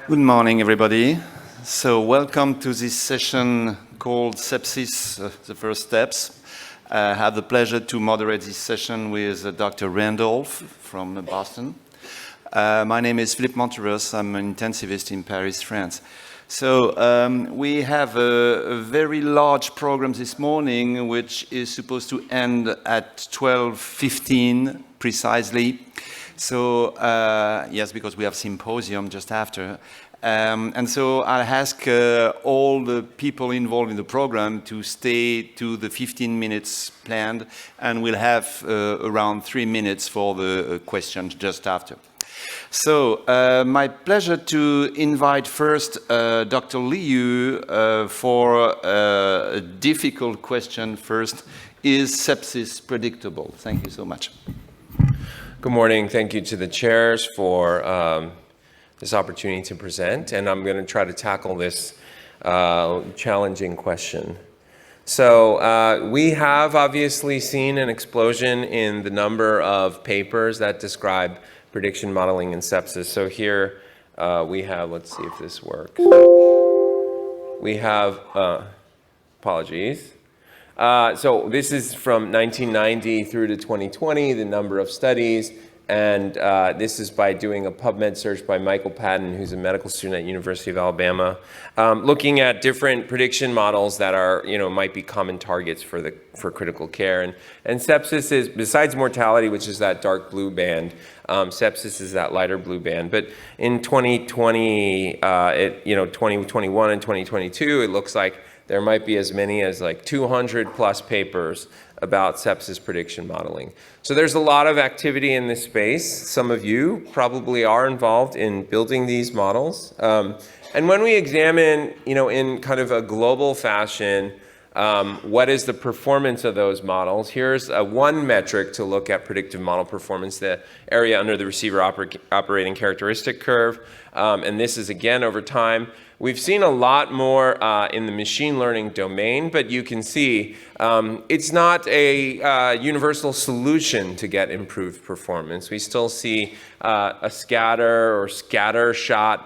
Good morning, everybody. So welcome to this session called Sepsis, the First Steps. I have the pleasure to moderate this session with Dr. Randolph from Boston. My name is Philippe Eggimann. I'm an intensivist in Paris, France. So we have a very large program this morning, which is supposed to end at 12:15 precisely. So yes, because we have symposium just after. And so I'll ask all the people involved in the program to stay to the 15 minutes planned, and we'll have around 3 minutes for the questions just after. So my pleasure to invite first Dr. Liu for a difficult question first. Is sepsis predictable? Thank you so much. Good morning. Thank you to the chairs for this opportunity to present, and I'm going to try to tackle this challenging question. So we have obviously seen an explosion in the number of papers that describe prediction modeling in sepsis. So here we have, let's see if this works. We have, apologies. So this is from 1990 through to 2020, the number of studies, and this is by doing a PubMed search by Michael Patton, who's a medical student at University of Alabama, looking at different prediction models that are, might be common targets for critical care. And sepsis is, besides mortality, which is that dark blue band, sepsis is that lighter blue band. But in 2020, 2021 and 2022, it looks like there might be as many as like 200 plus papers about sepsis prediction modeling. So there's a lot of activity in this space. Some of you probably are involved in building these models. And when we examine, in kind of a global fashion, what is the performance of those models? Here's one metric to look at predictive model performance, the area under the receiver operating characteristic curve. And this is again over time. We've seen a lot more in the machine learning domain, but you can see it's not a universal solution to get improved performance. We still see a scatter or scatter shot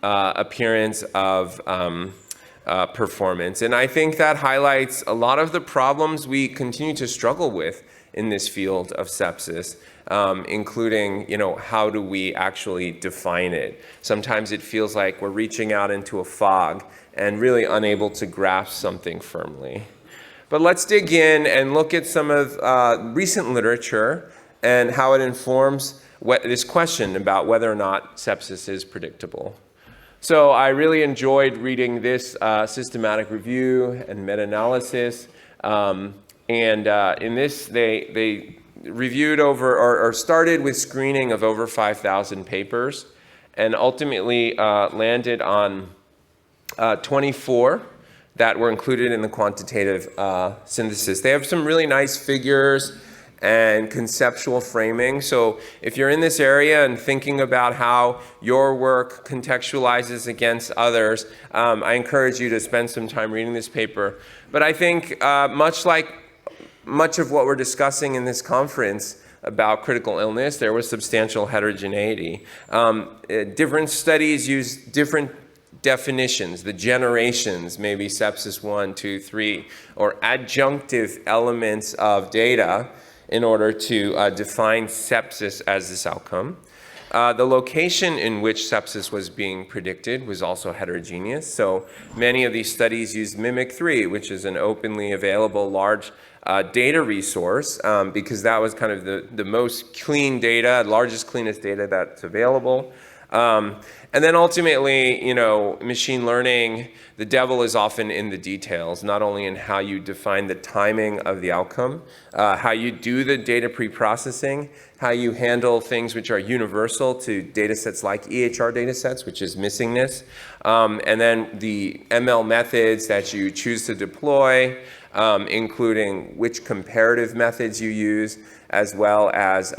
appearance of performance. And I think that highlights a lot of the problems we continue to struggle with in this field of sepsis, including, how do we actually define it? Sometimes it feels like we're reaching out into a fog and really unable to grasp something firmly. But let's dig in and look at some of recent literature and how it informs this question about whether or not sepsis is predictable. So I really enjoyed reading this systematic review and meta-analysis. And in this, they reviewed or started with screening of over 5,000 papers and ultimately landed on 24 that were included in the quantitative synthesis. They have some really nice figures and conceptual framing. So if you're in this area and thinking about how your work contextualizes against others, I encourage you to spend some time reading this paper. But I think much of what we're discussing in this conference about critical illness, there was substantial heterogeneity. Different studies use different definitions, the generations, maybe sepsis 1, 2, 3, or adjunctive elements of data in order to define sepsis as this outcome. The location in which sepsis was being predicted was also heterogeneous. So many of these studies used MIMIC3, which is an openly available large data resource, because that was kind of the most clean data, largest, cleanest data that's available. And then ultimately, machine learning, the devil is often in the details, not only in how you define the timing of the outcome, how you do the data pre-processing, how you handle things which are universal to data sets like EHR data sets, which is missingness, and then the ML methods that you choose to deploy, including which comparative methods you use, as well as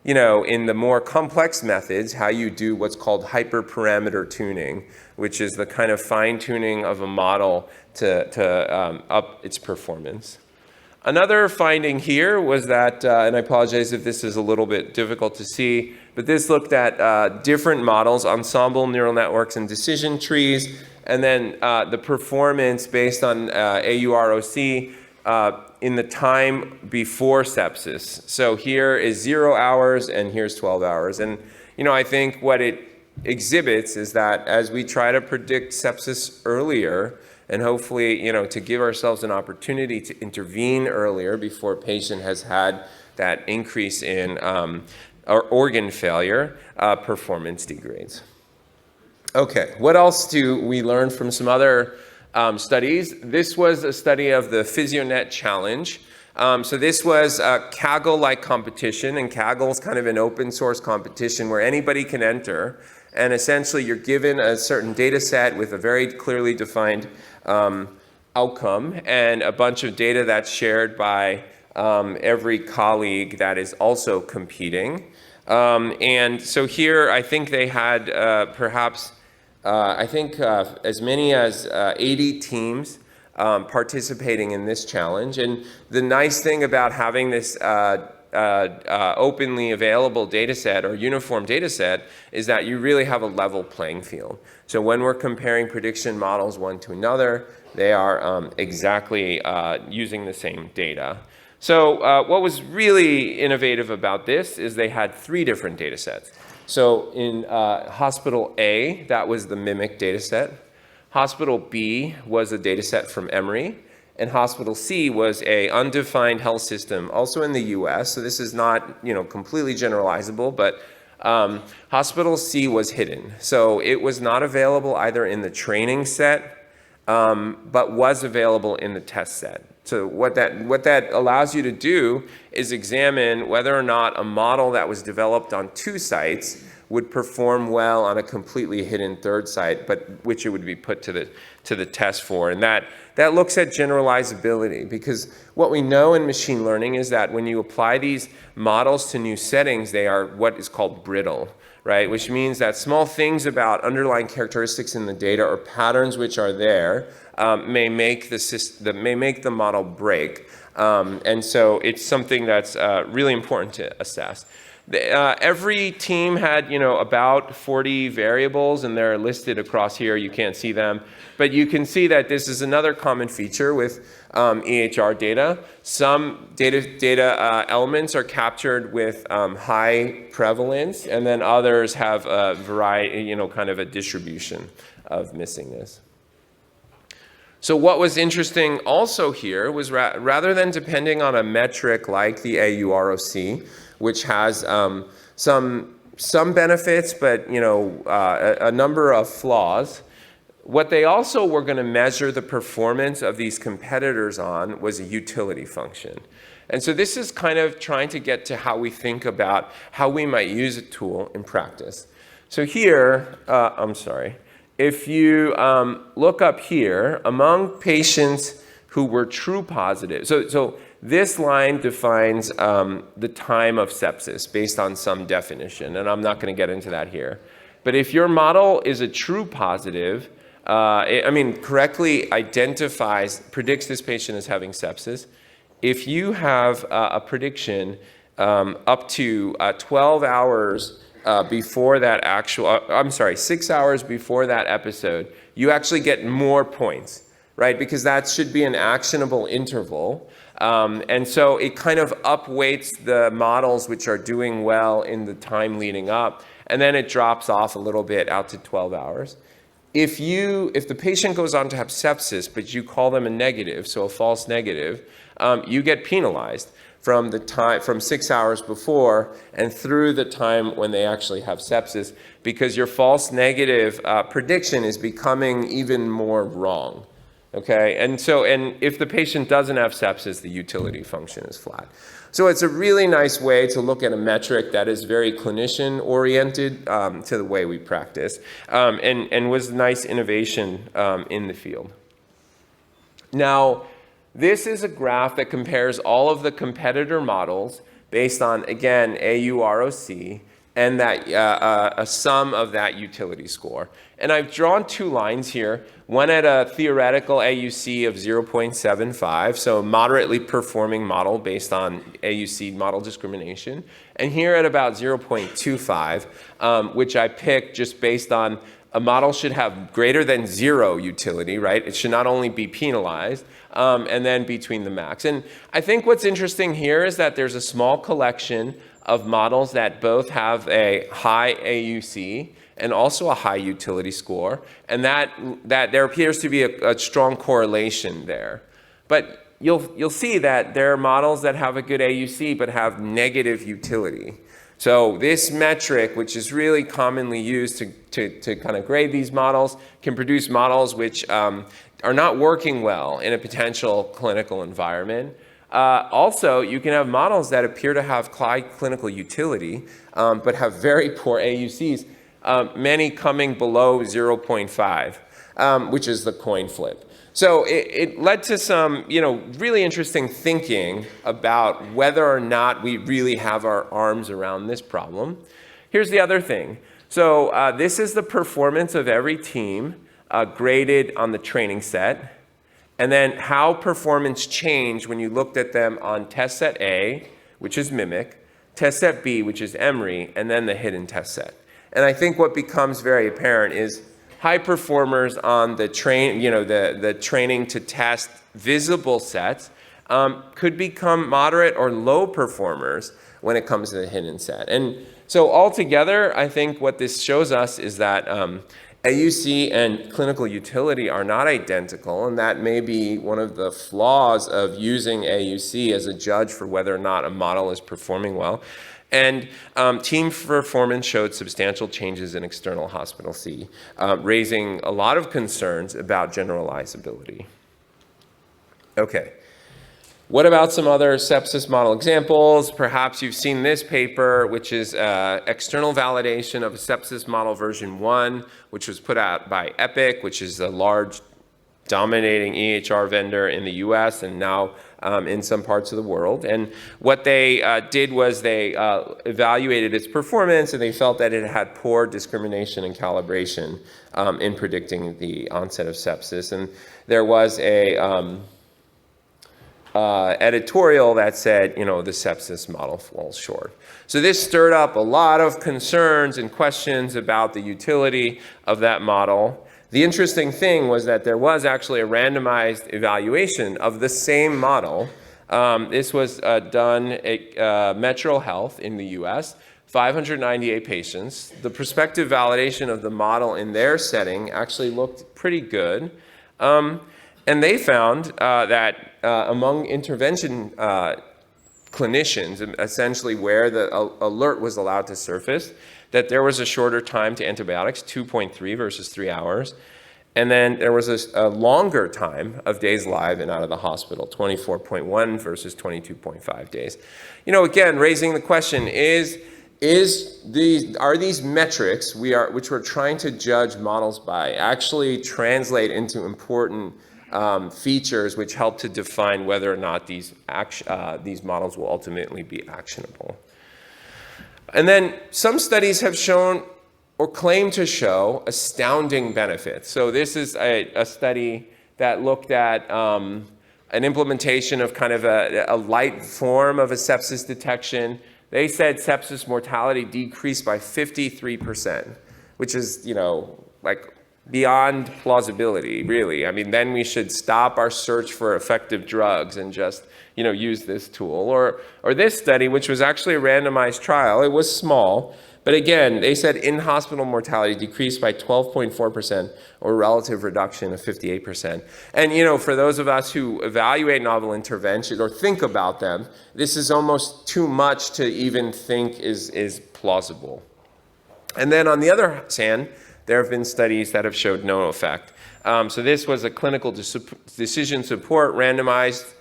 in the more complex methods, how you do what's called hyperparameter tuning, which is the kind of fine-tuning of a model to up its performance. Another finding here was that, and I apologize if this is a little bit difficult to see, but this looked at different models, ensemble neural networks and decision trees, and then the performance based on AUROC in the time before sepsis. So here is 0 hours and here's 12 hours. And I think what it exhibits is that as we try to predict sepsis earlier, and hopefully, to give ourselves an opportunity to intervene earlier before a patient has had that increase in organ failure, performance degrades. Okay, what else do we learn from some other studies? This was a study of the PhysioNet challenge. So this was a Kaggle-like competition, and Kaggle is kind of an open source competition where anybody can enter. And essentially, you're given a certain data set with a very clearly defined outcome and a bunch of data that's shared by every colleague that is also competing. And so here, I think they had perhaps, as many as 80 teams participating in this challenge. And the nice thing about having this openly available data set or uniform data set is that you really have a level playing field. So when we're comparing prediction models one to another, they are exactly using the same data. So what was really innovative about this is they had 3 different data sets. So in Hospital A, that was the MIMIC data set. Hospital B was a data set from Emory. And Hospital C was a undefined health system, also in the US. So this is not, completely generalizable, but Hospital C was hidden. So it was not available either in the training set, but was available in the test set. So what that allows you to do is examine whether or not a model that was developed on 2 sites would perform well on a completely hidden 3rd site, but which it would be put to the test for. And that looks at generalizability, because what we know in machine learning is that when you apply these models to new settings, they are what is called brittle, right? Which means that small things about underlying characteristics in the data or patterns which are there may make the model break. And so it's something that's really important to assess. Every team had, about 40 variables, and they're listed across here. You can't see them, but you can see that this is another common feature with EHR data. Some data elements are captured with high prevalence, and then others have a variety, kind of a distribution of missingness. So what was interesting also here was rather than depending on a metric like the AUROC, which has some benefits, but a number of flaws. What they also were going to measure the performance of these competitors on was a utility function. And so this is kind of trying to get to how we think about how we might use a tool in practice. So here, if you look up here, among patients who were true positive, so this line defines the time of sepsis based on some definition, and I'm not going to get into that here. But if your model is a true positive, correctly predicts this patient as having sepsis, if you have a prediction up to 12 hours before that 6 hours before that episode, you actually get more points, right? Because that should be an actionable interval. And so it kind of upweights the models which are doing well in the time leading up, and then it drops off a little bit out to 12 hours. If the patient goes on to have sepsis, but you call them a negative, so a false negative, you get penalized from 6 hours before and through the time when they actually have sepsis, because your false negative prediction is becoming even more wrong. Okay, and if the patient doesn't have sepsis, the utility function is flat. So it's a really nice way to look at a metric that is very clinician-oriented to the way we practice, and was nice innovation in the field. Now, this is a graph that compares all of the competitor models based on, again, AUROC and that a sum of that utility score. And I've drawn two lines here, one at a theoretical AUC of 0.75, so a moderately performing model based on AUC model discrimination, and here at about 0.25, which I picked just based on a model should have greater than 0 utility, right? It should not only be penalized, and then between the max. And I think what's interesting here is that there's a small collection of models that both have a high AUC and also a high utility score, and that there appears to be a strong correlation there. But you'll see that there are models that have a good AUC but have negative utility. So this metric, which is really commonly used to kind of grade these models, can produce models which are not working well in a potential clinical environment. Also, you can have models that appear to have high clinical utility, but have very poor AUCs, many coming below 0.5, which is the coin flip. So it led to some, really interesting thinking about whether or not we really have our arms around this problem. Here's the other thing. So this is the performance of every team graded on the training set, and then how performance changed when you looked at them on test set A, which is MIMIC, test set B, which is EMRI, and then the hidden test set. And I think what becomes very apparent is high performers on the training to test visible sets could become moderate or low performers when it comes to the hidden set. And so altogether, I think what this shows us is that AUC and clinical utility are not identical, and that may be one of the flaws of using AUC as a judge for whether or not a model is performing well. And team performance showed substantial changes in external hospital C, raising a lot of concerns about generalizability. Okay. What about some other sepsis model examples? Perhaps you've seen this paper, which is external validation of a sepsis model version 1, which was put out by Epic, which is a large dominating EHR vendor in the US and now in some parts of the world. And what they did was they evaluated its performance, and they felt that it had poor discrimination and calibration in predicting the onset of sepsis. And there was a editorial that said, the sepsis model falls short. So this stirred up a lot of concerns and questions about the utility of that model. The interesting thing was that there was actually a randomized evaluation of the same model. This was done at Metro Health in the US, 598 patients. The prospective validation of the model in their setting actually looked pretty good. And they found that among intervention clinicians, essentially where the alert was allowed to surface, that there was a shorter time to antibiotics, 2.3 versus 3 hours. And then there was a longer time of days live and out of the hospital, 24.1 versus 22.5 days. Again, raising the question, are these metrics which we're trying to judge models by actually translate into important features which help to define whether or not these models will ultimately be actionable? And then some studies have shown or claim to show astounding benefits. So this is a study that looked at an implementation of kind of a light form of a sepsis detection. They said sepsis mortality decreased by 53%, which is, beyond plausibility, really. I mean, then we should stop our search for effective drugs and just, use this tool. Or this study, which was actually a randomized trial, it was small, but again, they said in-hospital mortality decreased by 12.4% or relative reduction of 58%. And, for those of us who evaluate novel interventions or think about them, this is almost too much to even think is plausible. And then on the other hand, there have been studies that have showed no effect. So this was a clinical decision support randomized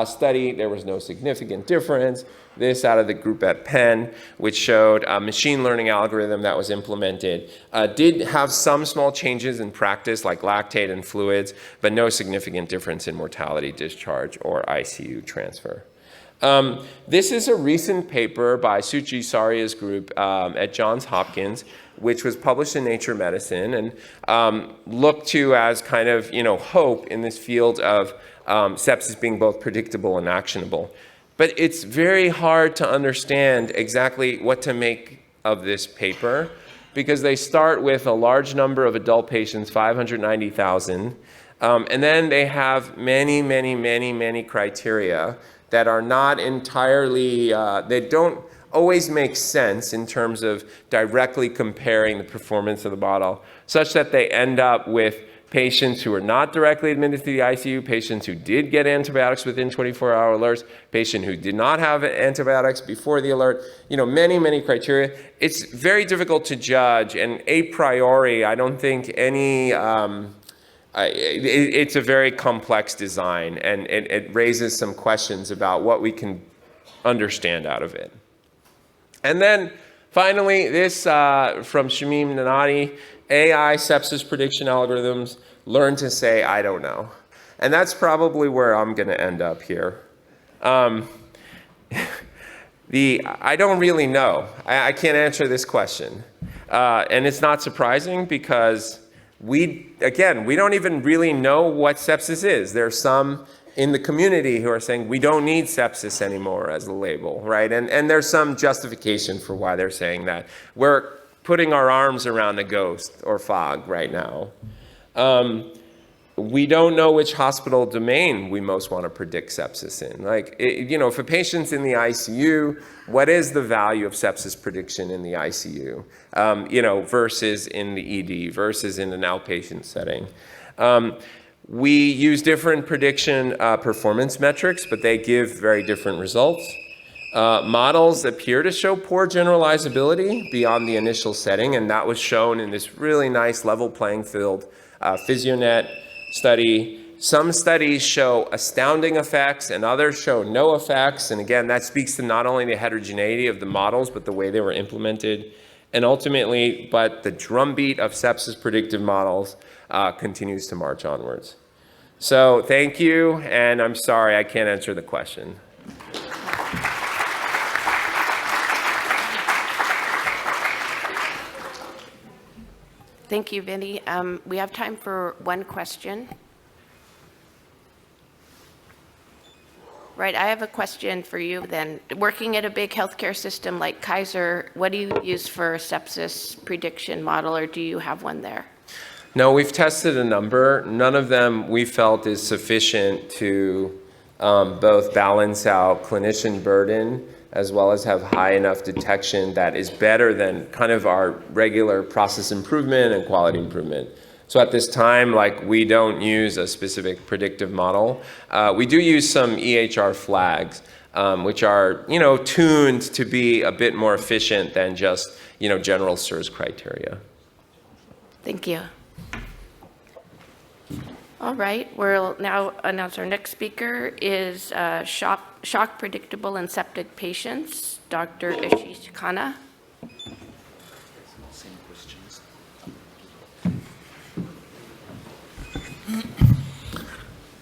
study. There was no significant difference. This out of the group at Penn, which showed a machine learning algorithm that was implemented, did have some small changes in practice like lactate and fluids, but no significant difference in mortality, discharge, or ICU transfer. This is a recent paper by Suchi Saria's group at Johns Hopkins, which was published in Nature Medicine and looked to as kind of, hope in this field of sepsis being both predictable and actionable. But it's very hard to understand exactly what to make of this paper because they start with a large number of adult patients, 590,000, and then they have many criteria that are not entirely, they don't always make sense in terms of directly comparing the performance of the model, such that they end up with patients who are not directly admitted to the ICU, patients who did get antibiotics within 24-hour alerts, patient who did not have antibiotics before the alert, many criteria. It's very difficult to judge, and a priori, I don't think any, it's a very complex design, and it raises some questions about what we can understand out of it. And then finally, this from Shamim Nanati, AI sepsis prediction algorithms learn to say, I don't know. And that's probably where I'm going to end up here. I don't really know. I can't answer this question. And it's not surprising because we don't even really know what sepsis is. There's some in the community who are saying we don't need sepsis anymore as a label, right? And there's some justification for why they're saying that. We're putting our arms around a ghost or fog right now. We don't know which hospital domain we most want to predict sepsis in. Like, if a patient's in the ICU, what is the value of sepsis prediction in the ICU, versus in the ED, versus in an outpatient setting? We use different prediction performance metrics, but they give very different results. Models appear to show poor generalizability beyond the initial setting, and that was shown in this really nice level playing field PhysioNet study. Some studies show astounding effects and others show no effects. And again, that speaks to not only the heterogeneity of the models, but the way they were implemented. And ultimately, but the drumbeat of sepsis predictive models continues to march onwards. So thank you, and I'm sorry I can't answer the question. Thank you, Vinny. We have time for one question. Right, I have a question for you then. Working at a big healthcare system like Kaiser, what do you use for a sepsis prediction model, or do you have one there? No, we've tested a number. None of them we felt is sufficient to both balance out clinician burden as well as have high enough detection that is better than kind of our regular process improvement and quality improvement. So at this time, we don't use a specific predictive model. We do use some EHR flags, which are, tuned to be a bit more efficient than just, general SIRS criteria. Thank you. All right, we'll now announce our next speaker is shock predictable in septic patients, Dr. Ashish Khanna.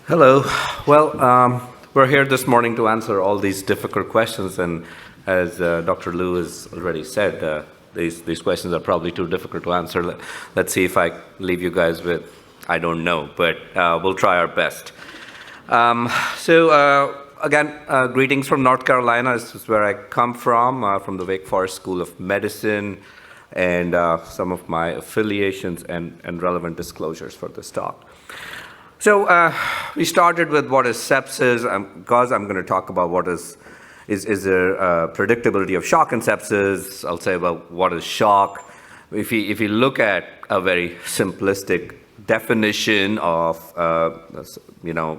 Hello. Well, we're here this morning to answer all these difficult questions, and as Dr. Liu has already said, these questions are probably too difficult to answer. Let's see if I leave you guys with I don't know, but we'll try our best. Again, greetings from North Carolina. This is where I come from the Wake Forest School of Medicine, and some of my affiliations and relevant disclosures for this talk. So we started with what is sepsis, because I'm going to talk about what is there predictability of shock and sepsis. I'll say about what is shock. If you look at a very simplistic definition of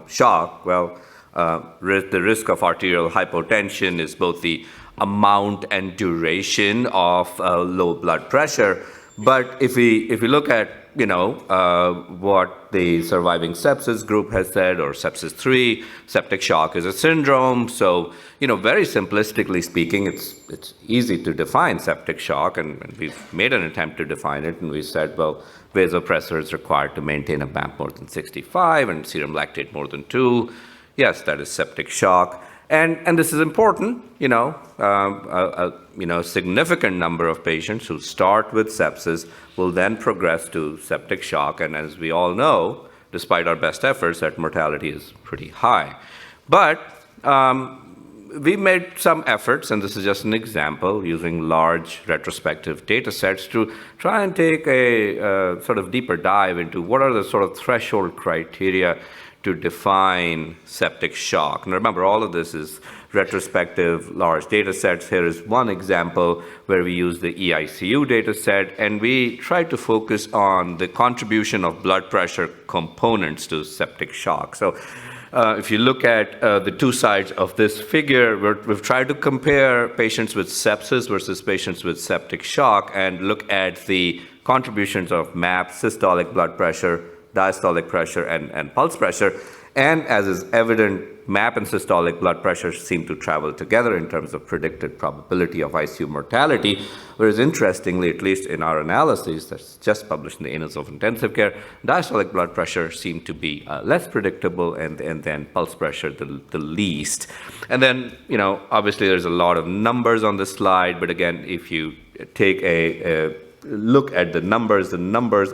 shock, well, the risk of arterial hypotension is both the amount and duration of low blood pressure. But if we look at what the surviving sepsis group has said, or sepsis 3, septic shock is a syndrome. So very simplistically speaking, it's easy to define septic shock, and we've made an attempt to define it, and we said, well, vasopressor is required to maintain a BAMP more than 65 and serum lactate more than 2. Yes, that is septic shock. And this is important, a significant number of patients who start with sepsis will then progress to septic shock. And as we all know, despite our best efforts, that mortality is pretty high. But we made some efforts, and this is just an example, using large retrospective data sets to try and take a sort of deeper dive into what are the sort of threshold criteria to define septic shock. And remember, all of this is retrospective large data sets. Here is one example where we use the EICU data set, and we try to focus on the contribution of blood pressure components to septic shock. So if you look at the two sides of this figure, we've tried to compare patients with sepsis versus patients with septic shock and look at the contributions of MAP, systolic blood pressure, diastolic pressure, and pulse pressure. And as is evident, MAP and systolic blood pressure seem to travel together in terms of predicted probability of ICU mortality, whereas interestingly, at least in our analysis that's just published in the Annals of Intensive Care, diastolic blood pressure seemed to be less predictable, and then pulse pressure the least. And then, obviously there's a lot of numbers on this slide, but again, if you take a look at the numbers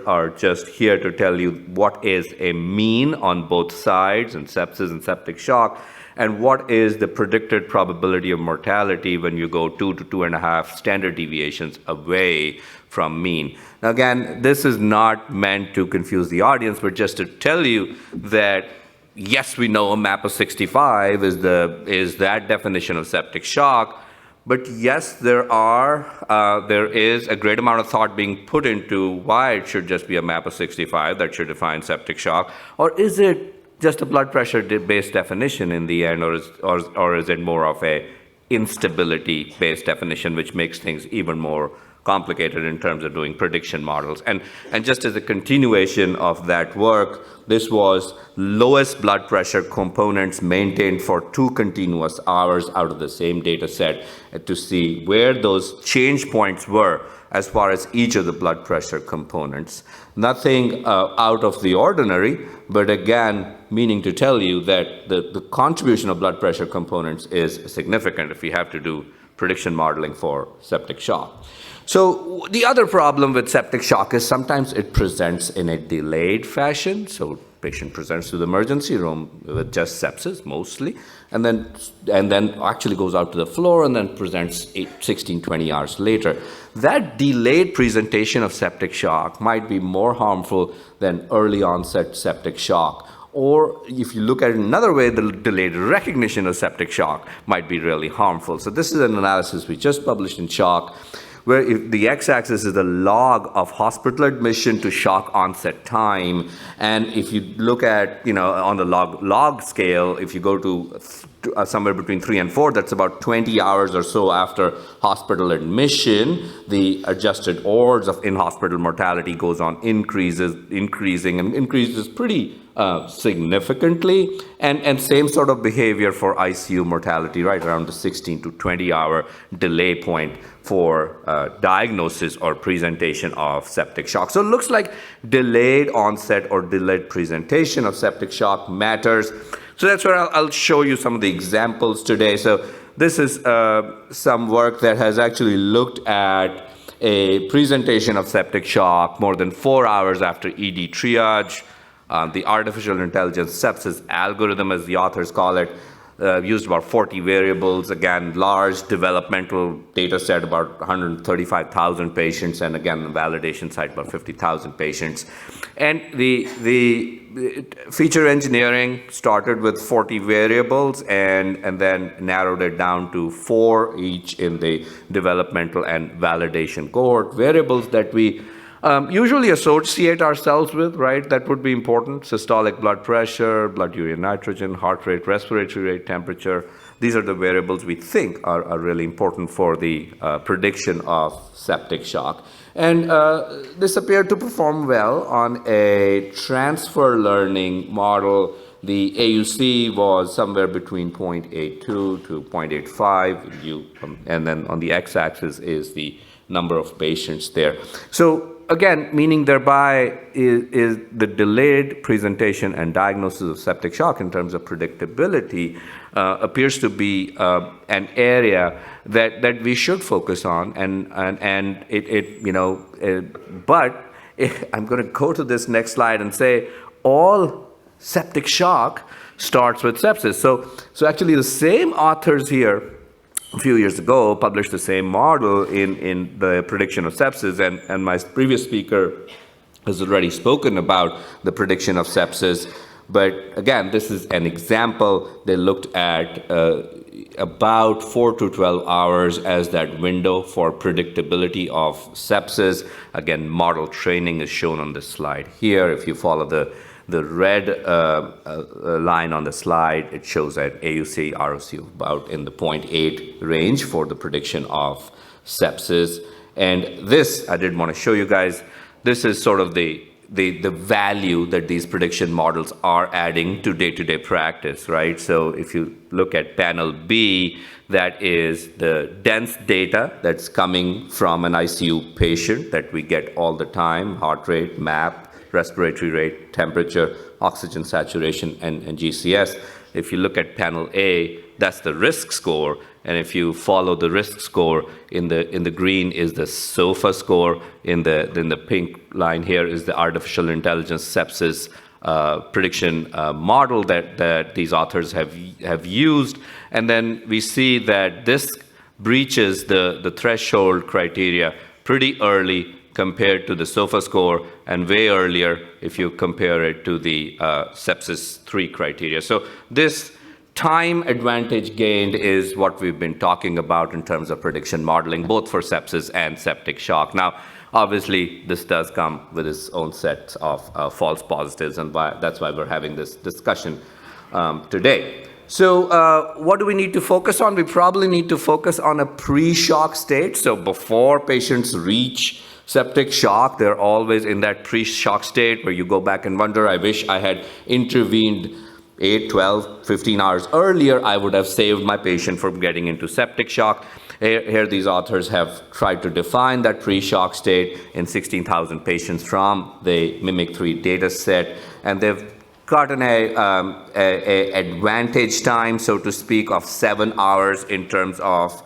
are just here to tell you what is a mean on both sides in sepsis and septic shock, and what is the predicted probability of mortality when you go 2 to 2.5 standard deviations away from mean. Now again, this is not meant to confuse the audience, but just to tell you that yes, we know a MAP of 65 is that definition of septic shock. But yes, there is a great amount of thought being put into why it should just be a MAP of 65 that should define septic shock, or is it just a blood pressure-based definition in the end, or is it more of a instability-based definition, which makes things even more complicated in terms of doing prediction models. And just as a continuation of that work, this was lowest blood pressure components maintained for 2 continuous hours out of the same data set to see where those change points were as far as each of the blood pressure components. Nothing out of the ordinary, but again, meaning to tell you that the contribution of blood pressure components is significant if we have to do prediction modeling for septic shock. So the other problem with septic shock is sometimes it presents in a delayed fashion. So patient presents to the emergency room with just sepsis mostly, and then actually goes out to the floor and then presents 16, 20 hours later. That delayed presentation of septic shock might be more harmful than early onset septic shock. Or if you look at it another way, the delayed recognition of septic shock might be really harmful. So this is an analysis we just published in Shock, where if the x-axis is the log of hospital admission to shock onset time, and if you look at, on the log scale, if you go to somewhere between 3 and 4, that's about 20 hours or so after hospital admission, the adjusted odds of in-hospital mortality goes on increases pretty significantly, and same sort of behavior for ICU mortality, right around the 16 to 20 hour delay point for diagnosis or presentation of septic shock. So it looks like delayed onset or delayed presentation of septic shock matters. So that's where I'll show you some of the examples today. So this is some work that has actually looked at a presentation of septic shock more than 4 hours after ED triage. The artificial intelligence sepsis algorithm, as the authors call it, used about 40 variables, again, large developmental data set, about 135,000 patients, and again, the validation site, about 50,000 patients. And the feature engineering started with 40 variables and then narrowed it down to 4 each in the developmental and validation cohort. Variables that we usually associate ourselves with, right? That would be important. Systolic blood pressure, blood urea nitrogen, heart rate, respiratory rate, temperature. These are the variables we think are really important for the prediction of septic shock. And this appeared to perform well on a transfer learning model. The AUC was somewhere between 0.82 to 0.85, and then on the x-axis is the number of patients there. So again, meaning thereby is the delayed presentation and diagnosis of septic shock in terms of predictability appears to be an area that we should focus on, and but I'm going to go to this next slide and say all septic shock starts with sepsis. So actually the same authors here a few years ago published the same model in the prediction of sepsis, and my previous speaker has already spoken about the prediction of sepsis. But again, this is an example. They looked at about 4 to 12 hours as that window for predictability of sepsis. Again, model training is shown on this slide here. If you follow the red line on the slide, it shows that AUC, ROC about in the 0.8 range for the prediction of sepsis. And this, I did want to show you guys, this is sort of the value that these prediction models are adding to day-to-day practice, right? So if you look at panel B, that is the dense data that's coming from an ICU patient that we get all the time, heart rate, MAP, respiratory rate, temperature, oxygen saturation, and GCS. If you look at panel A, that's the risk score. And if you follow the risk score, in the green is the SOFA score. In the pink line here is the artificial intelligence sepsis prediction model that these authors have used. And then we see that this breaches the threshold criteria pretty early compared to the SOFA score, and way earlier if you compare it to the sepsis 3 criteria. So this time advantage gained is what we've been talking about in terms of prediction modeling, both for sepsis and septic shock. Now, obviously, this does come with its own set of false positives, and that's why we're having this discussion today. So what do we need to focus on? We probably need to focus on a pre-shock state. So before patients reach septic shock, they're always in that pre-shock state where you go back and wonder, I wish I had intervened 8, 12, 15 hours earlier. I would have saved my patient from getting into septic shock. Here these authors have tried to define that pre-shock state in 16,000 patients from the MIMIC-3 data set, and they've gotten a advantage time, so to speak, of 7 hours in terms of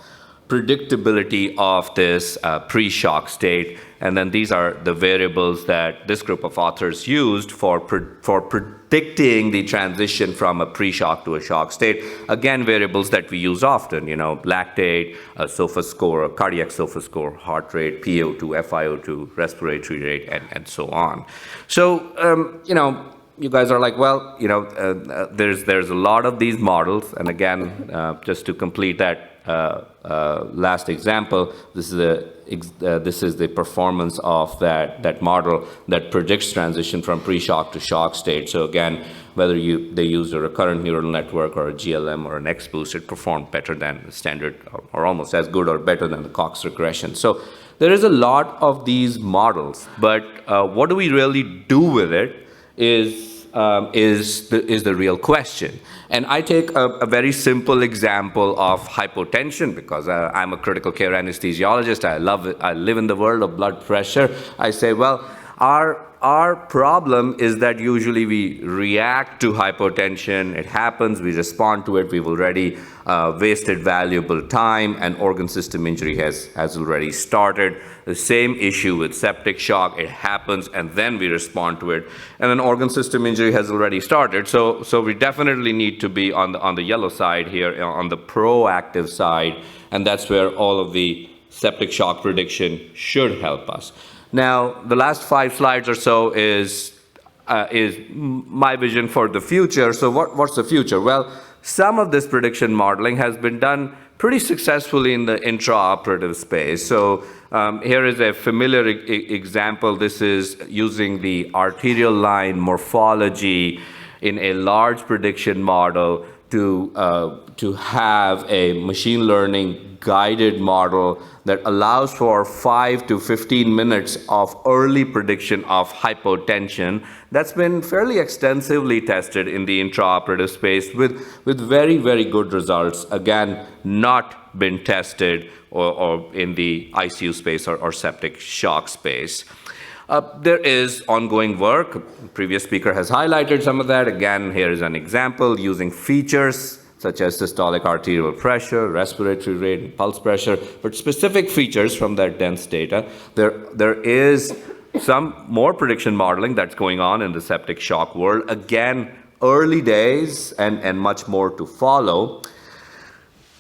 predictability of this pre-shock state. And then these are the variables that this group of authors used for predicting the transition from a pre-shock to a shock state. Again, variables that we use often, lactate, a SOFA score, a cardiac SOFA score, heart rate, PaO2, FiO2, respiratory rate, and so on. So, you guys are like, well, there's a lot of these models. And again, just to complete that last example, this is the performance of that model that predicts transition from pre-shock to shock state. So again, whether they use a recurrent neural network or a GLM or an XBoost, it performed better than the standard, or almost as good or better than the Cox regression. So there is a lot of these models, but what do we really do with it is the real question. And I take a very simple example of hypotension because I'm a critical care anesthesiologist. I love it. I live in the world of blood pressure. I say, well, our problem is that usually we react to hypotension. It happens, we respond to it. We've already wasted valuable time, and organ system injury has already started. The same issue with septic shock. It happens, and then we respond to it. And then organ system injury has already started. So we definitely need to be on the yellow side here, on the proactive side, and that's where all of the septic shock prediction should help us. Now, the last 5 slides or so is my vision for the future. So what's the future? Well, some of this prediction modeling has been done pretty successfully in the intraoperative space. So here is a familiar example. This is using the arterial line morphology in a large prediction model to have a machine learning guided model that allows for 5 to 15 minutes of early prediction of hypotension. That's been fairly extensively tested in the intraoperative space with very, very good results. Again, not been tested or in the ICU space or septic shock space. There is ongoing work. The previous speaker has highlighted some of that. Again, here is an example using features such as systolic arterial pressure, respiratory rate, pulse pressure, but specific features from that dense data. There is some more prediction modeling that's going on in the septic shock world. Again, early days and much more to follow.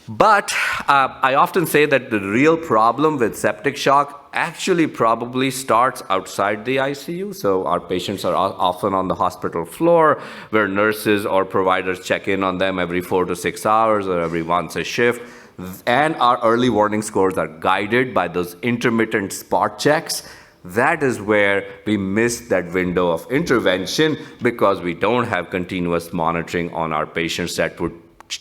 But I often say that the real problem with septic shock actually probably starts outside the ICU. So our patients are often on the hospital floor where nurses or providers check in on them every 4 to 6 hours or every once a shift. And our early warning scores are guided by those intermittent spot checks. That is where we miss that window of intervention because we don't have continuous monitoring on our patients that would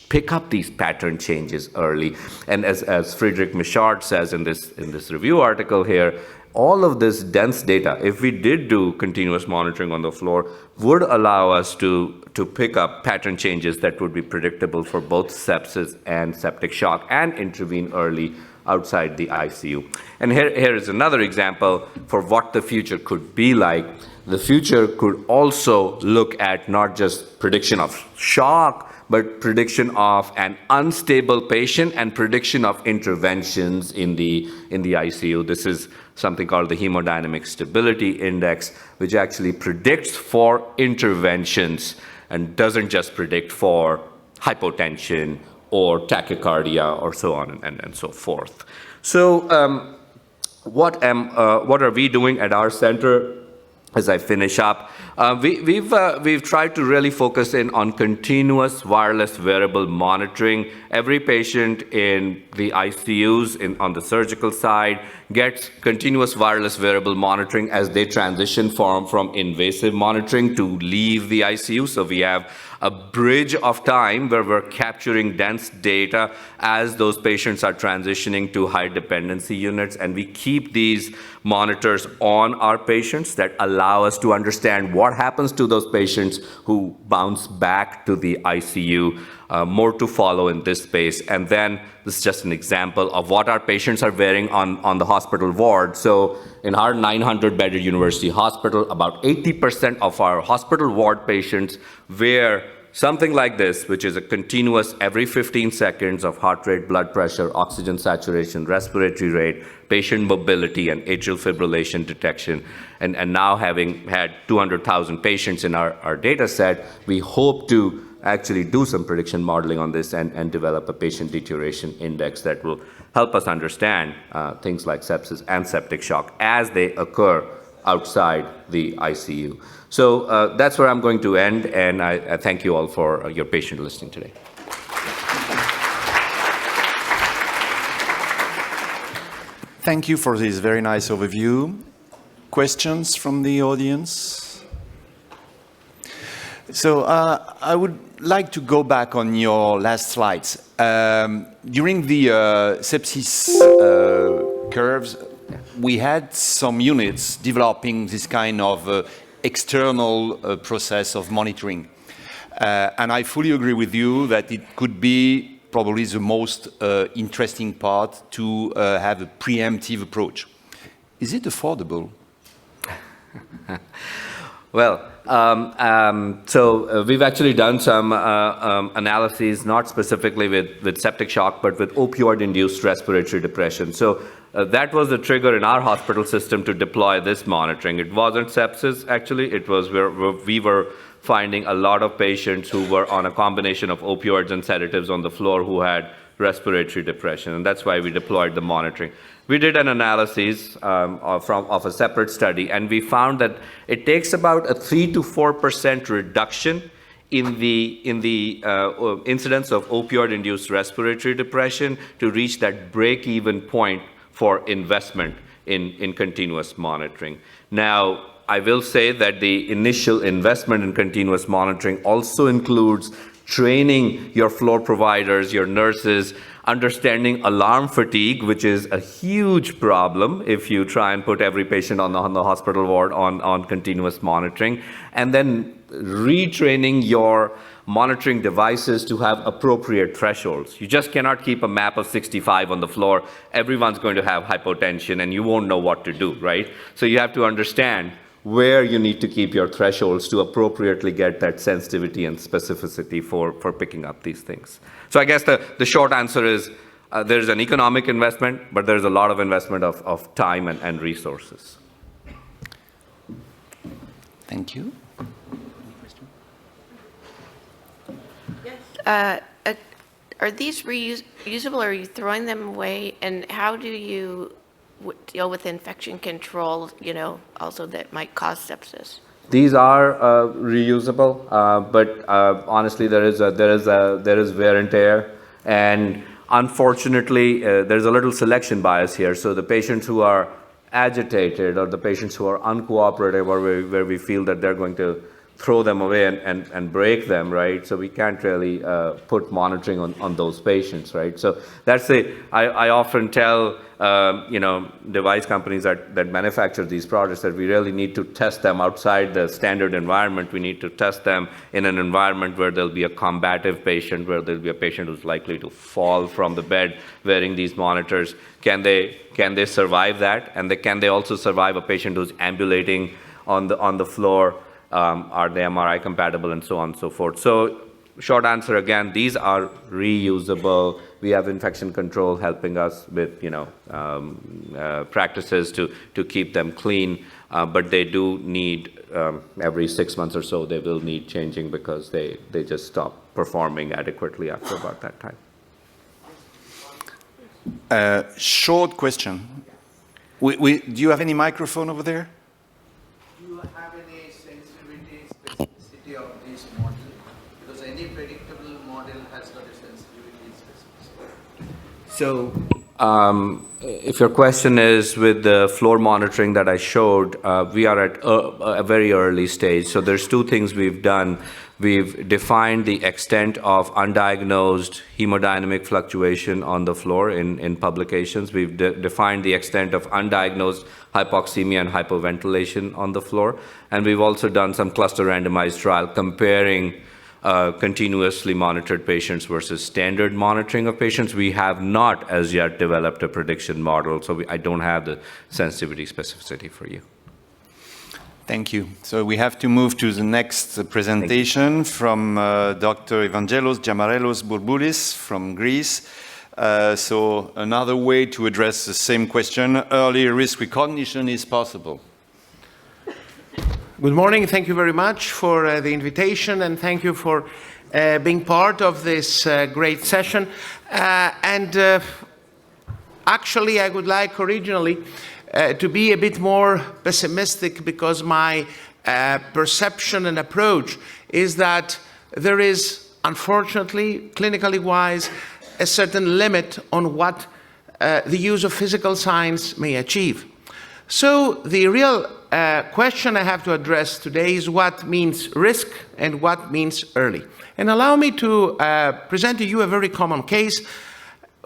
pick up these pattern changes early. And as Friedrich Michaud says in this review article here, all of this dense data, if we did do continuous monitoring on the floor, would allow us to pick up pattern changes that would be predictable for both sepsis and septic shock and intervene early outside the ICU. And here is another example for what the future could be like. The future could also look at not just prediction of shock, but prediction of an unstable patient and prediction of interventions in the ICU. This is something called the hemodynamic stability index, which actually predicts for interventions and doesn't just predict for hypotension or tachycardia or so on and so forth. So what are we doing at our center? As I finish up, we've tried to really focus in on continuous wireless wearable monitoring. Every patient in the ICUs on the surgical side gets continuous wireless wearable monitoring as they transition from invasive monitoring to leave the ICU. So we have a bridge of time where we're capturing dense data as those patients are transitioning to high dependency units, and we keep these monitors on our patients that allow us to understand what happens to those patients who bounce back to the ICU. More to follow in this space. And then this is just an example of what our patients are wearing on the hospital ward. So in our 900-bedded university hospital, about 80% of our hospital ward patients wear something like this, which is a continuous every 15 seconds of heart rate, blood pressure, oxygen saturation, respiratory rate, patient mobility, and atrial fibrillation detection. And now having had 200,000 patients in our data set, we hope to actually do some prediction modeling on this and develop a patient deterioration index that will help us understand things like sepsis and septic shock as they occur outside the ICU. So that's where I'm going to end, and I thank you all for your patient listening today. Thank you for this very nice overview. Questions from the audience? So I would like to go back on your last slides. During the sepsis curves, we had some units developing this kind of external process of monitoring. And I fully agree with you that it could be probably the most interesting part to have a preemptive approach. Is it affordable? Well, so we've actually done some analyses, not specifically with septic shock, but with opioid-induced respiratory depression. So that was the trigger in our hospital system to deploy this monitoring. It wasn't sepsis, actually. It was where we were finding a lot of patients who were on a combination of opioids and sedatives on the floor who had respiratory depression, and that's why we deployed the monitoring. We did an analysis of a separate study, and we found that it takes about a 3 to 4% reduction in the incidence of opioid-induced respiratory depression to reach that break-even point for investment in continuous monitoring. Now, I will say that the initial investment in continuous monitoring also includes training your floor providers, your nurses, understanding alarm fatigue, which is a huge problem if you try and put every patient on the hospital ward on continuous monitoring, and then retraining your monitoring devices to have appropriate thresholds. You just cannot keep a map of 65 on the floor. Everyone's going to have hypotension and you won't know what to do, right? So you have to understand where you need to keep your thresholds to appropriately get that sensitivity and specificity for picking up these things. So I guess the short answer is there's an economic investment, but there's a lot of investment of time and resources. Thank you. Are these reusable, or are you throwing them away? And how do you deal with infection control, also that might cause sepsis? These are reusable, but honestly, there is wear and tear, and unfortunately, there's a little selection bias here. So the patients who are agitated, or the patients who are uncooperative, or where we feel that they're going to throw them away and break them, right? So we can't really put monitoring on those patients, right? So that's I often tell device companies that manufacture these products that we really need to test them outside the standard environment. We need to test them in an environment where there'll be a combative patient, where there'll be a patient who's likely to fall from the bed wearing these monitors. Can they survive that? And can they also survive a patient who's ambulating on the floor? Are they MRI compatible, and so on and so forth. So short answer again, these are reusable. We have infection control helping us with practices to keep them clean, but they do need every 6 months or so they will need changing because they just stop performing adequately after about that time. Short question. Do you have any microphone over there? Do you have any sensitivity, specificity of this model? Because any predictable model has got a sensitivity specificity. So if your question is with the floor monitoring that I showed, we are at a very early stage. So there's two things we've done. We've defined the extent of undiagnosed hemodynamic fluctuation on the floor in publications. We've defined the extent of undiagnosed hypoxemia and hypoventilation on the floor. And we've also done some cluster randomized trial comparing continuously monitored patients versus standard monitoring of patients. We have not as yet developed a prediction model, so I don't have the sensitivity specificity for you. Thank you. So we have to move to the next presentation from Dr. Evangelos Giamarellos Bourboulis from Greece. So another way to address the same question, early risk recognition is possible. Good morning. Thank you very much for the invitation, and thank you for being part of this great session. Actually, I would like originally to be a bit more pessimistic, because my perception and approach is that there is, unfortunately, clinically wise, a certain limit on what the use of physical science may achieve. So the real question I have to address today is what means risk and what means early. And allow me to present to you a very common case,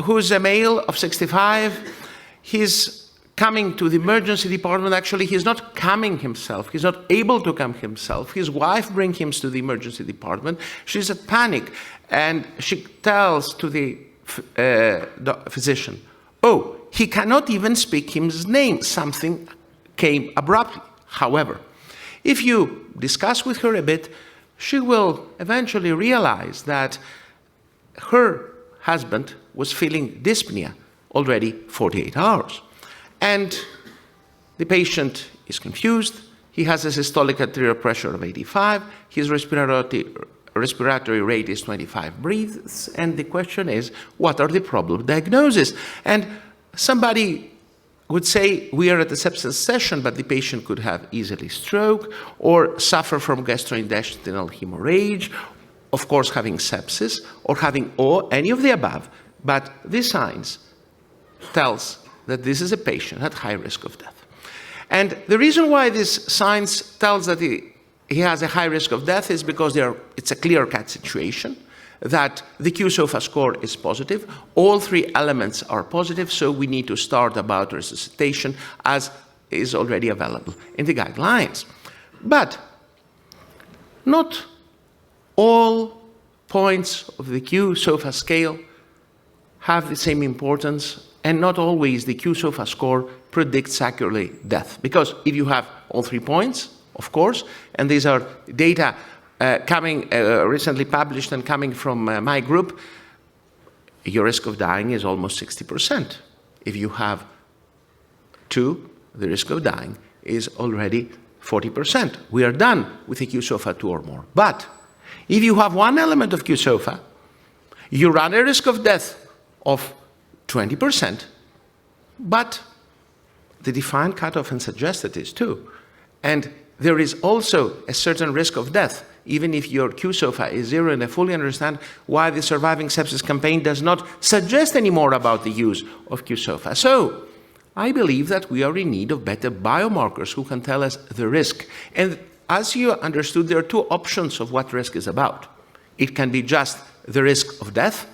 who's a male of 65. He's coming to the emergency department. Actually, he's not coming himself. He's not able to come himself. His wife brings him to the emergency department. She's at panic, and she tells to the physician, oh, he cannot even speak his name. Something came abruptly. However, if you discuss with her a bit, she will eventually realize that her husband was feeling dyspnea already 48 hours. And the patient is confused. He has a systolic arterial pressure of 85. His respiratory rate is 25 breaths. And the question is, what are the problem diagnoses? And somebody would say, we are at the sepsis session, but the patient could have easily stroke or suffer from gastrointestinal hemorrhage, of course having sepsis, or having any of the above. But this science tells that this is a patient at high risk of death. And the reason why this science tells that he has a high risk of death is because it's a clear-cut situation. that the QSOFA score is positive. All three elements are positive, so we need to start about resuscitation as is already available in the guidelines. But not all points of the QSOFA scale have the same importance, and not always the QSOFA score predicts accurately death. Because if you have all 3 points, of course, and these are data coming recently published and coming from my group, your risk of dying is almost 60%. If you have 2, the risk of dying is already 40%. We are done with a QSOFA 2 or more. But if you have one element of QSOFA, you run a risk of death of 20%, but the defined cutoff and suggested is 2. And there is also a certain risk of death, even if your QSOFA is 0, and I fully understand why the Surviving Sepsis campaign does not suggest any more about the use of QSOFA. So I believe that we are in need of better biomarkers who can tell us the risk. And as you understood, there are 2 options of what risk is about. It can be just the risk of death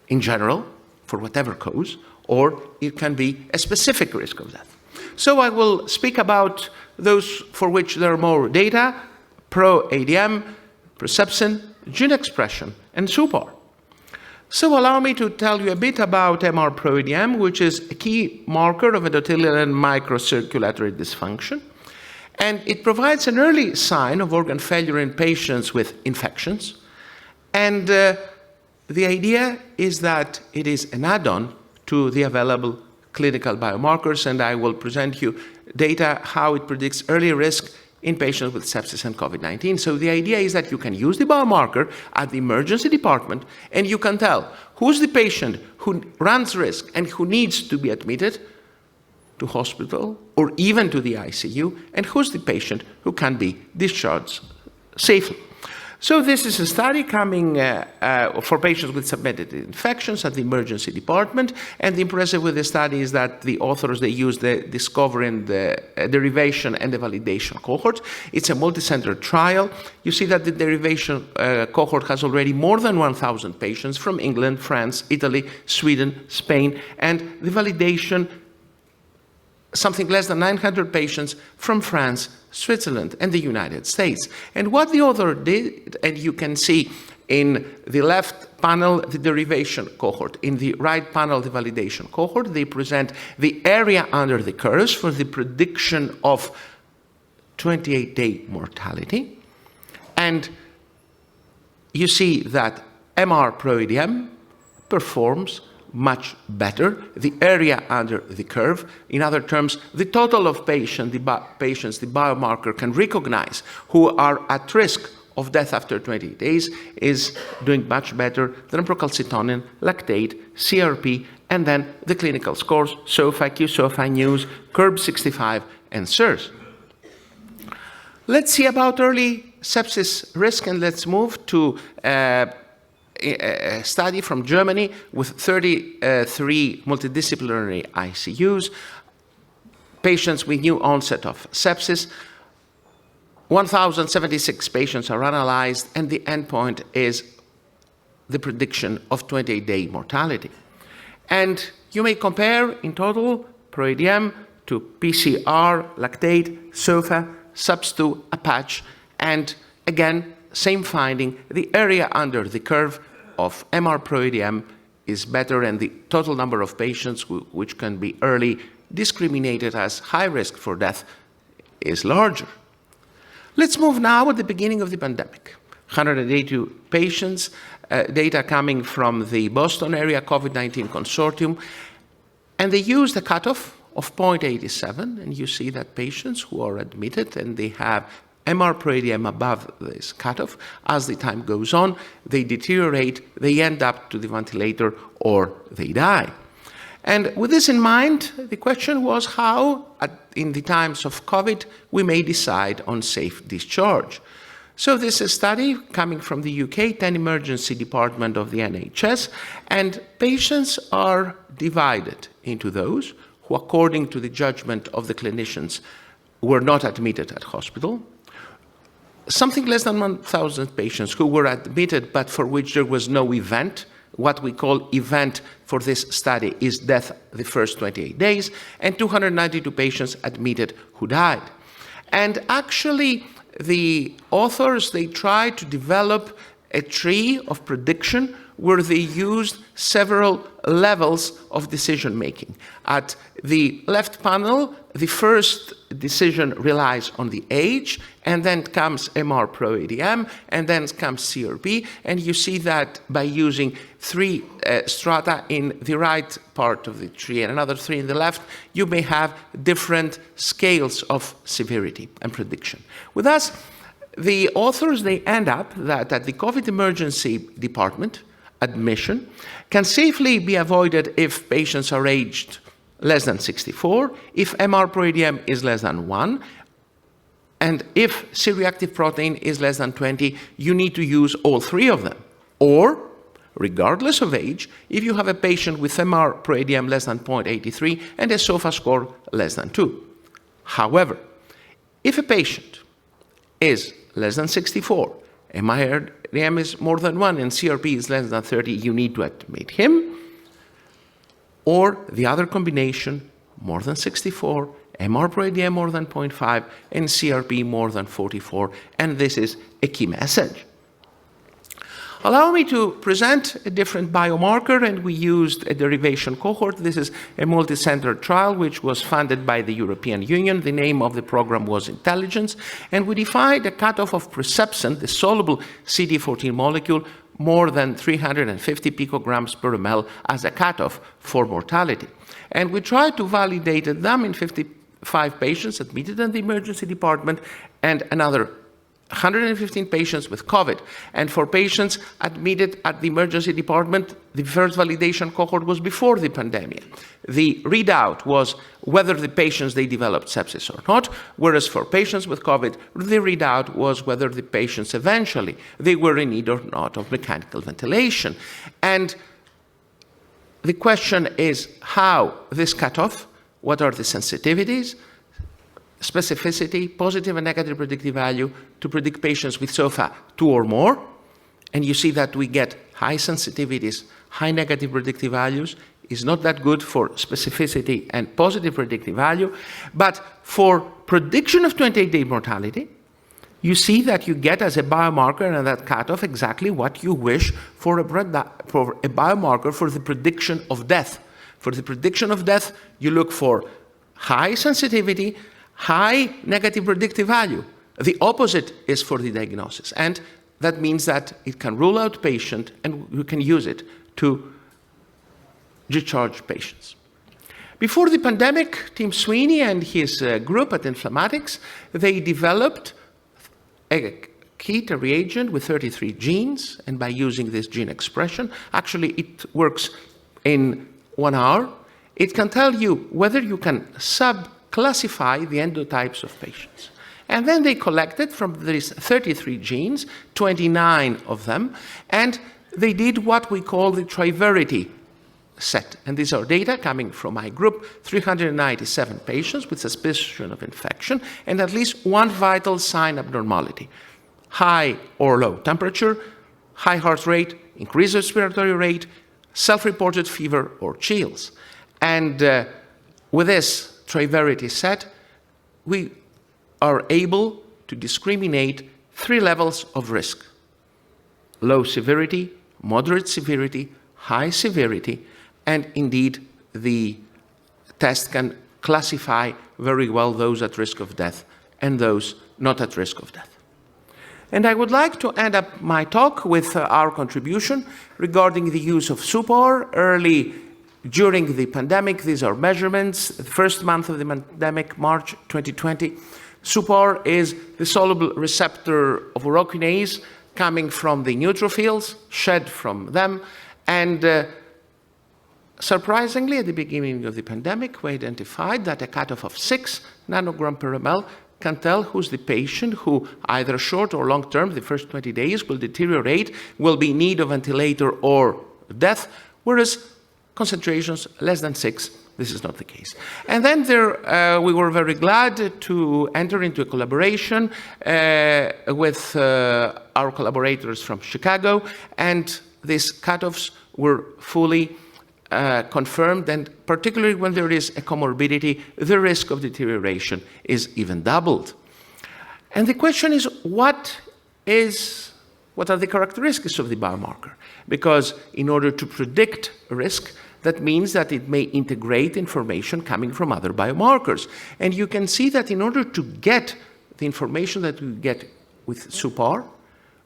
in general, for whatever cause, or it can be a specific risk of death. So I will speak about those for which there are more data: pro-ADM, Perception, gene expression, and SUPAR. So allow me to tell you a bit about MR-pro-ADM, which is a key marker of endothelial and microcirculatory dysfunction. And it provides an early sign of organ failure in patients with infections. And the idea is that it is an add-on to the available clinical biomarkers, and I will present you data how it predicts early risk in patients with sepsis and COVID-19. So the idea is that you can use the biomarker at the emergency department, and you can tell who's the patient who runs risk and who needs to be admitted to hospital or even to the ICU, and who's the patient who can be discharged safely. So this is a study coming for patients with submitted infections at the emergency department, and the impressive with the study is that the authors, they use the discovery and the derivation and the validation cohort. It's a multi-center trial. You see that the derivation cohort has already more than 1,000 patients from England, France, Italy, Sweden, Spain, and the validation, something less than 900 patients from France, Switzerland, and the United States. And what the author did, and you can see in the left panel the derivation cohort, in the right panel the validation cohort, they present the area under the curves for the prediction of 28-day mortality. And you see that MR-pro-ADM performs much better, the area under the curve. In other terms, the total of patients the biomarker can recognize who are at risk of death after 20 days is doing much better than procalcitonin, lactate, CRP, and then the clinical scores, SOFA, QSOFA, NEWS, CURB-65, and SIRS. Let's see about early sepsis risk, and let's move to a study from Germany with 33 multidisciplinary ICUs, patients with new onset of sepsis. 1,076 patients are analyzed, and the endpoint is the prediction of 28-day mortality. And you may compare in total pro-ADM to PCR, lactate, SOFA, SUBS2, APACH, and again, same finding, the area under the curve of MR-pro-ADM is better, and the total number of patients which can be early discriminated as high risk for death is larger. Let's move now at the beginning of the pandemic. 182 patients, data coming from the Boston area COVID-19 consortium, and they used a cutoff of 0.87, and you see that patients who are admitted and they have MR-pro-ADM above this cutoff, as the time goes on, they deteriorate, they end up to the ventilator, or they die. And with this in mind, the question was how, in the times of COVID, we may decide on safe discharge. So this is a study coming from the UK, 10 emergency department of the NHS, and patients are divided into those who, according to the judgment of the clinicians, were not admitted at hospital, something less than 1,000 patients who were admitted but for which there was no event. What we call event for this study is death the first 28 days, and 292 patients admitted who died. And actually, the authors, they tried to develop a tree of prediction where they used several levels of decision making. At the left panel, the first decision relies on the age, and then comes MR pro ADM, and then comes CRP, and you see that by using 3 strata in the right part of the tree and another 3 in the left, you may have different scales of severity and prediction. With us, the authors, they end up that at the COVID emergency department, admission can safely be avoided if patients are aged less than 64, if MR pro ADM is less than 1, and if C-reactive protein is less than 20, you need to use all 3 of them. Or, regardless of age, if you have a patient with MR pro ADM less than 0.83 and a SOFA score less than 2. However, if a patient is less than 64, MR is more than 1 and CRP is less than 30, you need to admit him. Or the other combination, more than 64, MR pro ADM more than 0.5, and CRP more than 44, and this is a key message. Allow me to present a different biomarker, and we used a derivation cohort. This is a multi-center trial which was funded by the European Union. The name of the program was Intelligence, and we defined a cutoff of presepsin, the soluble CD14 molecule, more than 350 picograms per ml as a cutoff for mortality. And we tried to validate them in 55 patients admitted in the emergency department and another 115 patients with COVID. And for patients admitted at the emergency department, the first validation cohort was before the pandemic. The readout was whether the patients, they developed sepsis or not, whereas for patients with COVID, the readout was whether the patients eventually, they were in need or not of mechanical ventilation. And the question is how this cutoff, what are the sensitivities, specificity, positive and negative predictive value to predict patients with SOFA 2 or more. And you see that we get high sensitivities, high negative predictive values. Is not that good for specificity and positive predictive value. But for prediction of 28-day mortality, you see that you get as a biomarker and that cutoff exactly what you wish for a biomarker for the prediction of death. For the prediction of death, you look for high sensitivity, high negative predictive value. The opposite is for the diagnosis. And that means that it can rule out patient and you can use it to discharge patients. Before the pandemic, Tim Sweeney and his group at Inflammatics, they developed a kit, a reagent with 33 genes, and by using this gene expression, actually it works in 1 hour. It can tell you whether you can classify the endotypes of patients. And then they collected from these 33 genes, 29 of them, and they did what we call the triverity set. And these are data coming from my group, 397 patients with suspicion of infection and at least 1 vital sign abnormality. High or low temperature, high heart rate, increased respiratory rate, self-reported fever or chills. And with this triverity set, we are able to discriminate 3 levels of risk: low severity, moderate severity, high severity, and indeed the test can classify very well those at risk of death and those not at risk of death. And I would like to end up my talk with our contribution regarding the use of SUPOR early during the pandemic. These are measurements. The first month of the pandemic, March 2020. SUPOR is the soluble receptor of urokinase coming from the neutrophils, shed from them. And surprisingly, at the beginning of the pandemic, we identified that a cutoff of 6 nanogram per ml can tell who's the patient who, either short or long term, the first 20 days, will deteriorate, will be in need of ventilator or death, whereas concentrations less than 6 this is not the case. And then we were very glad to enter into a collaboration with our collaborators from Chicago, and these cutoffs were fully confirmed, and particularly when there is a comorbidity, the risk of deterioration is even doubled. And the question is, what are the characteristics of the biomarker? Because in order to predict risk, that means that it may integrate information coming from other biomarkers. And you can see that in order to get the information that we get with SUPAR,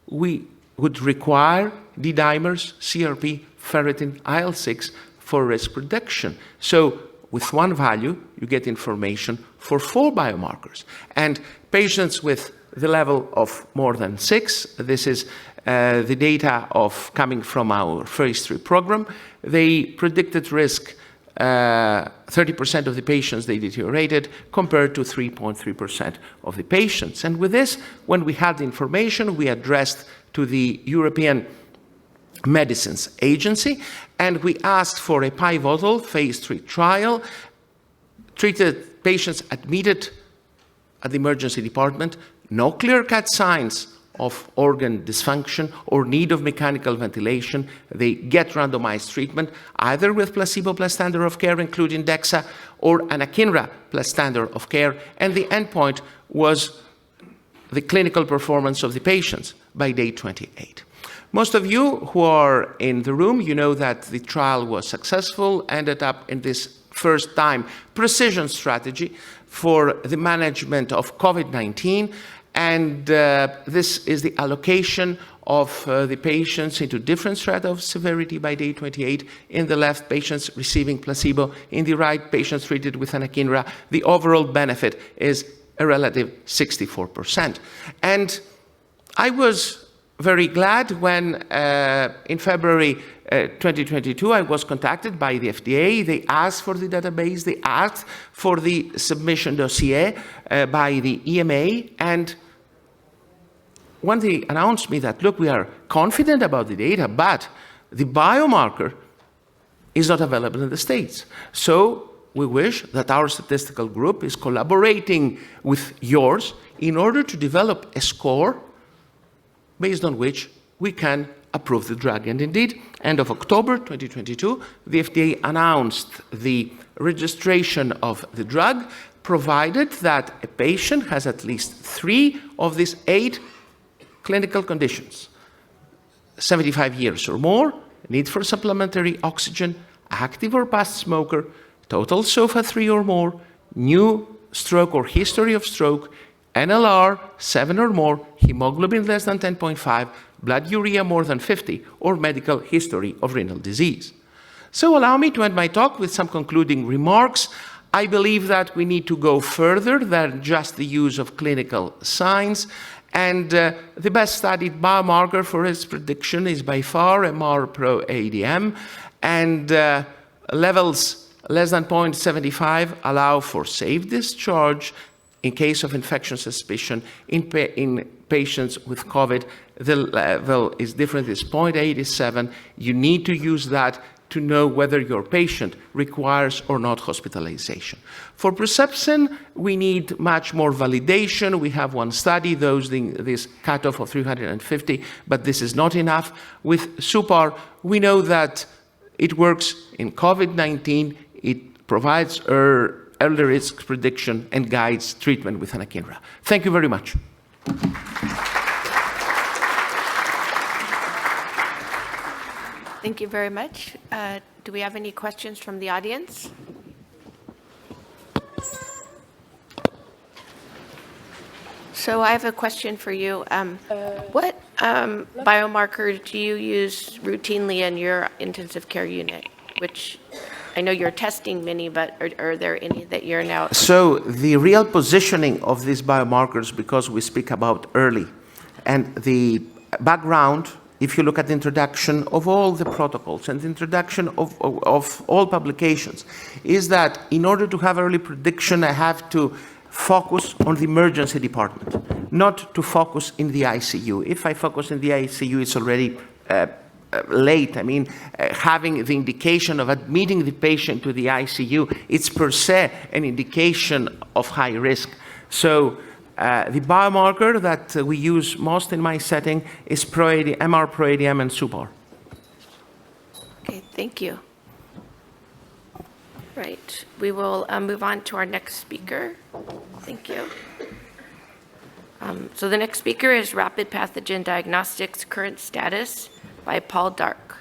we would require D-dimers, CRP, ferritin, IL-6 for risk prediction. So with one value, you get information for 4 biomarkers. And patients with the level of more than 6, this is the data coming from our phase 3 program, they predicted risk 30% of the patients they deteriorated compared to 3.3% of the patients. And with this, when we had the information, we addressed to the European Medicines Agency, and we asked for a pivotal phase 3 trial, treated patients admitted at the emergency department, no clear-cut signs of organ dysfunction or need of mechanical ventilation. They get randomized treatment, either with placebo plus standard of care, including DEXA, or anakinra plus standard of care, and the endpoint was the clinical performance of the patients by day 28. Most of you who are in the room, you know that the trial was successful, ended up in this first-time precision strategy for the management of COVID-19, and this is the allocation of the patients into different strata of severity by day 28. In the left, patients receiving placebo. In the right, patients treated with anakinra. The overall benefit is a relative 64%. And I was very glad when in February 2022 I was contacted by the FDA. They asked for the database, they asked for the submission dossier by the EMA, and when they announced me that, look, we are confident about the data, but the biomarker is not available in the States. So we wish that our statistical group is collaborating with yours in order to develop a score based on which we can approve the drug. And indeed, end of October 2022, the FDA announced the registration of the drug, provided that a patient has at least 3 of these 8 clinical conditions: 75 years or more, need for supplementary oxygen, active or past smoker, total SOFA 3 or more, new stroke or history of stroke, NLR 7 or more, hemoglobin less than 10.5, blood urea more than 50, or medical history of renal disease. So allow me to end my talk with some concluding remarks. I believe that we need to go further than just the use of clinical signs, and the best studied biomarker for its prediction is by far MR-Pro-ADM, and levels less than 0.75 allow for safe discharge. In case of infection suspicion in patients with COVID, the level is different, it's 0.87. You need to use that to know whether your patient requires or not hospitalization. For Perception, we need much more validation. We have one study, this cutoff of 350, but this is not enough. With SUPAR, we know that it works in COVID-19. It provides early risk prediction and guides treatment with anakinra. Thank you very much. Thank you very much. Do we have any questions from the audience? So I have a question for you. What biomarkers do you use routinely in your intensive care unit? Which I know you're testing many, but are there any that you're now? So the real positioning of these biomarkers, because we speak about early, and the background, if you look at the introduction of all the protocols and the introduction of all publications, is that in order to have early prediction, I have to focus on the emergency department, not to focus in the ICU. If I focus in the ICU, it's already late. I mean, having the indication of admitting the patient to the ICU, it's per se an indication of high risk. So the biomarker that we use most in my setting is MR proADM and SUPAR. Okay, thank you. Right, we will move on to our next speaker. Thank you. So the next speaker is Rapid Pathogen Diagnostics Current Status by Paul Dark.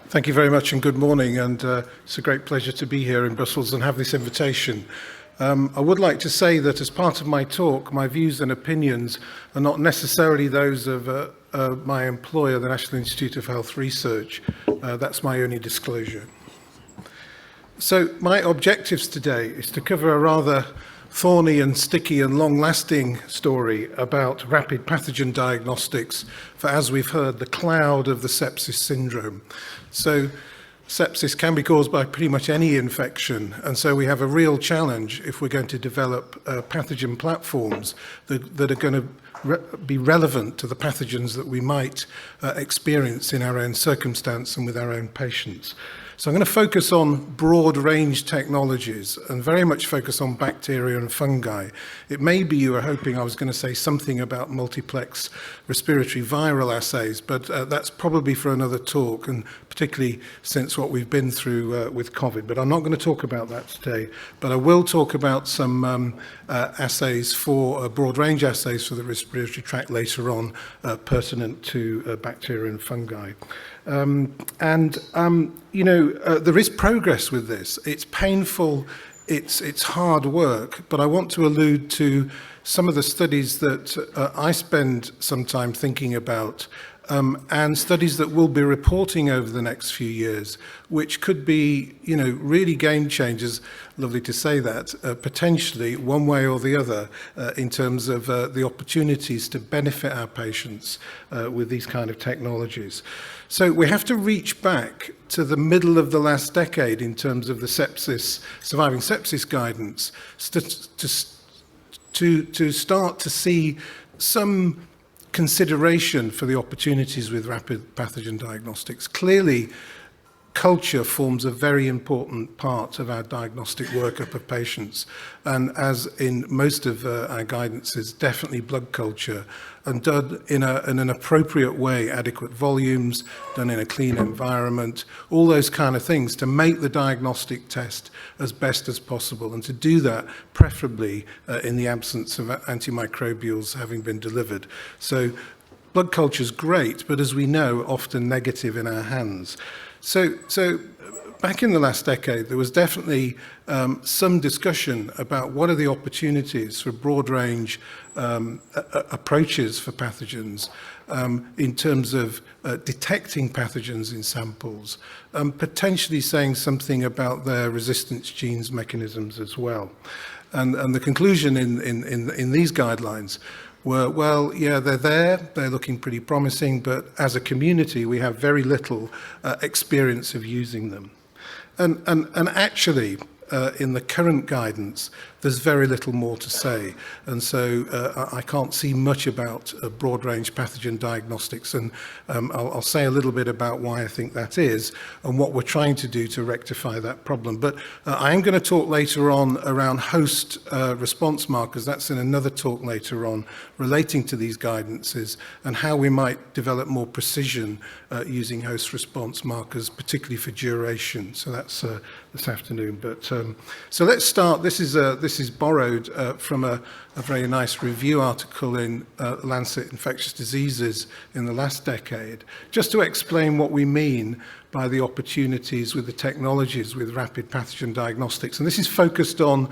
Thank you very much and good morning, and it's a great pleasure to be here in Brussels and have this invitation. I would like to say that as part of my talk, my views and opinions are not necessarily those of my employer, the National Institute of Health Research. That's my only disclosure. So my objectives today is to cover a rather thorny and sticky and long-lasting story about rapid pathogen diagnostics for, as we've heard, the cloud of the sepsis syndrome. So sepsis can be caused by pretty much any infection, and so we have a real challenge if we're going to develop pathogen platforms that are going to be relevant to the pathogens that we might experience in our own circumstance and with our own patients. So I'm going to focus on broad range technologies and very much focus on bacteria and fungi. It may be you were hoping I was going to say something about multiplex respiratory viral assays, but that's probably for another talk, and particularly since what we've been through with COVID. But I'm not going to talk about that today, but I will talk about some assays for broad range assays for the respiratory tract later on, pertinent to bacteria and fungi. You know, there is progress with this. It's painful, it's hard work, but I want to allude to some of the studies that I spend some time thinking about, and studies that we'll be reporting over the next few years, which could be, you know, really game changers, lovely to say that, potentially one way or the other, in terms of the opportunities to benefit our patients with these kind of technologies. So we have to reach back to the middle of the last decade in terms of the surviving sepsis guidance to start to see some consideration for the opportunities with rapid pathogen diagnostics. Clearly, culture forms a very important part of our diagnostic workup of patients, and as in most of our guidances, definitely blood culture, and done in an appropriate way, adequate volumes, done in a clean environment, all those kind of things to make the diagnostic test as best as possible, and to do that preferably in the absence of antimicrobials having been delivered. So blood culture is great, but as we know, often negative in our hands. So back in the last decade, there was definitely some discussion about what are the opportunities for broad range approaches for pathogens in terms of detecting pathogens in samples, potentially saying something about their resistance genes mechanisms as well. And the conclusion in these guidelines were, well, yeah, they're looking pretty promising, but as a community, we have very little experience of using them. And actually, in the current guidance, there's very little more to say. And so I can't see much about broad-range pathogen diagnostics. And I'll say a little bit about why I think that is and what we're trying to do to rectify that problem. But I am going to talk later on around host response markers. That's in another talk later on relating to these guidances and how we might develop more precision using host response markers, particularly for duration. So that's this afternoon. But so let's start. This is borrowed from a very nice review article in Lancet Infectious Diseases in the last decade, just to explain what we mean by the opportunities with the technologies with rapid pathogen diagnostics. And this is focused on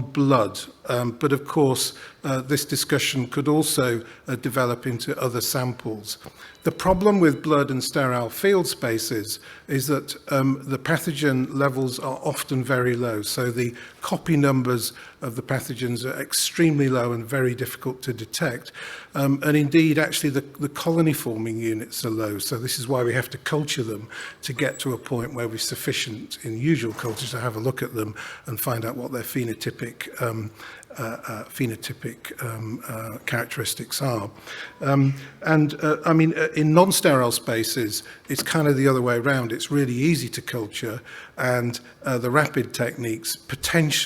blood, but of course this discussion could also develop into other samples. The problem with blood and sterile field spaces is that the pathogen levels are often very low, so the copy numbers of the pathogens are extremely low and very difficult to detect. And indeed, actually, the colony-forming units are low. So this is why we have to culture them to get to a point where we're sufficient in usual cultures to have a look at them and find out what their phenotypic characteristics are. I mean, in non-sterile spaces, it's kind of the other way around. It's really easy to culture, and the rapid techniques potentially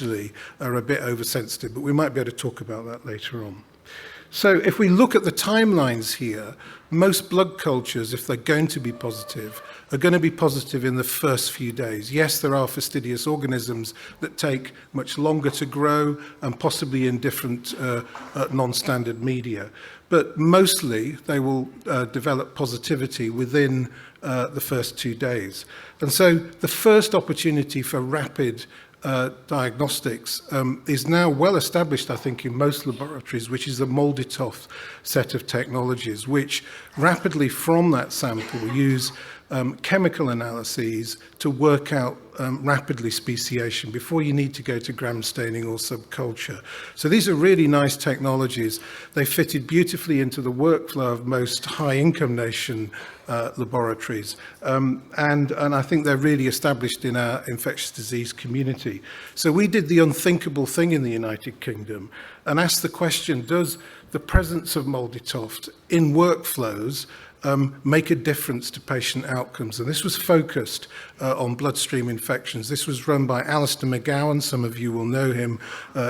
are a bit oversensitive, but we might be able to talk about that later on. So if we look at the timelines here, most blood cultures, if they're going to be positive, are going to be positive in the first few days. Yes, there are fastidious organisms that take much longer to grow and possibly in different non-standard media. But mostly they will develop positivity within the first 2 days. And so the first opportunity for rapid diagnostics is now well established, I think, in most laboratories, which is the MALDI-TOF set of technologies, which rapidly from that sample use chemical analyses to work out rapidly speciation before you need to go to gram staining or subculture. So these are really nice technologies. They fitted beautifully into the workflow of most high-income nation laboratories. And I think they're really established in our infectious disease community. So we did the unthinkable thing in the United Kingdom and asked the question, does the presence of MALDI-TOF in workflows make a difference to patient outcomes? And this was focused on bloodstream infections. This was run by Alistair McGowan. Some of you will know him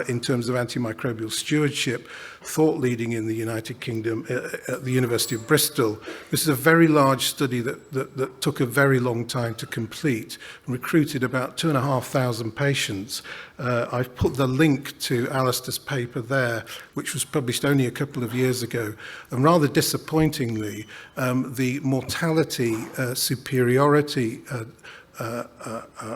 in terms of antimicrobial stewardship, thought leading in the United Kingdom at the University of Bristol. This is a very large study that took a very long time to complete, recruited about 2,500 patients. I've put the link to Alistair's paper there, which was published only a couple of years ago. And rather disappointingly, the mortality superiority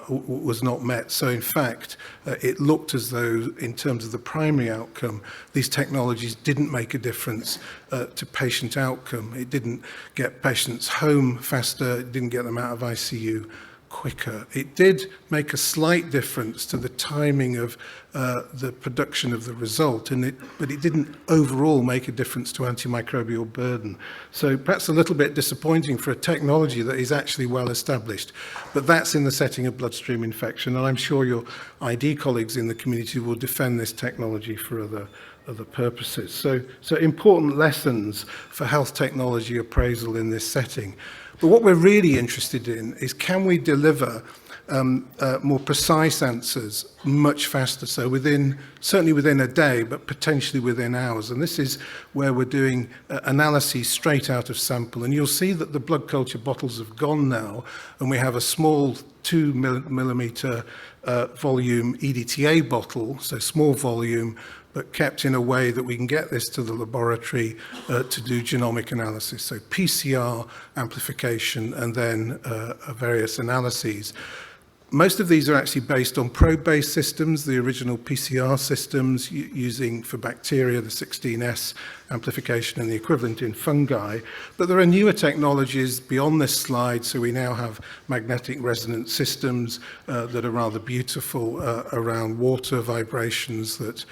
was not met. So in fact, it looked as though in terms of the primary outcome, these technologies didn't make a difference to patient outcome. It didn't get patients home faster, it didn't get them out of ICU quicker. It did make a slight difference to the timing of the production of the result, but it didn't overall make a difference to antimicrobial burden. So perhaps a little bit disappointing for a technology that is actually well established. But that's in the setting of bloodstream infection, and I'm sure your ID colleagues in the community will defend this technology for other purposes. So important lessons for health technology appraisal in this setting. But what we're really interested in is, can we deliver more precise answers much faster? So certainly within a day, but potentially within hours. And this is where we're doing analyses straight out of sample. And you'll see that the blood culture bottles have gone now, and we have a small 2 millimeter volume EDTA bottle, so small volume, but kept in a way that we can get this to the laboratory to do genomic analysis. So PCR amplification and then various analyses. Most of these are actually based on probe-based systems, the original PCR systems using for bacteria, the 16S amplification and the equivalent in fungi. But there are newer technologies beyond this slide, so we now have magnetic resonance systems that are rather beautiful around water vibrations that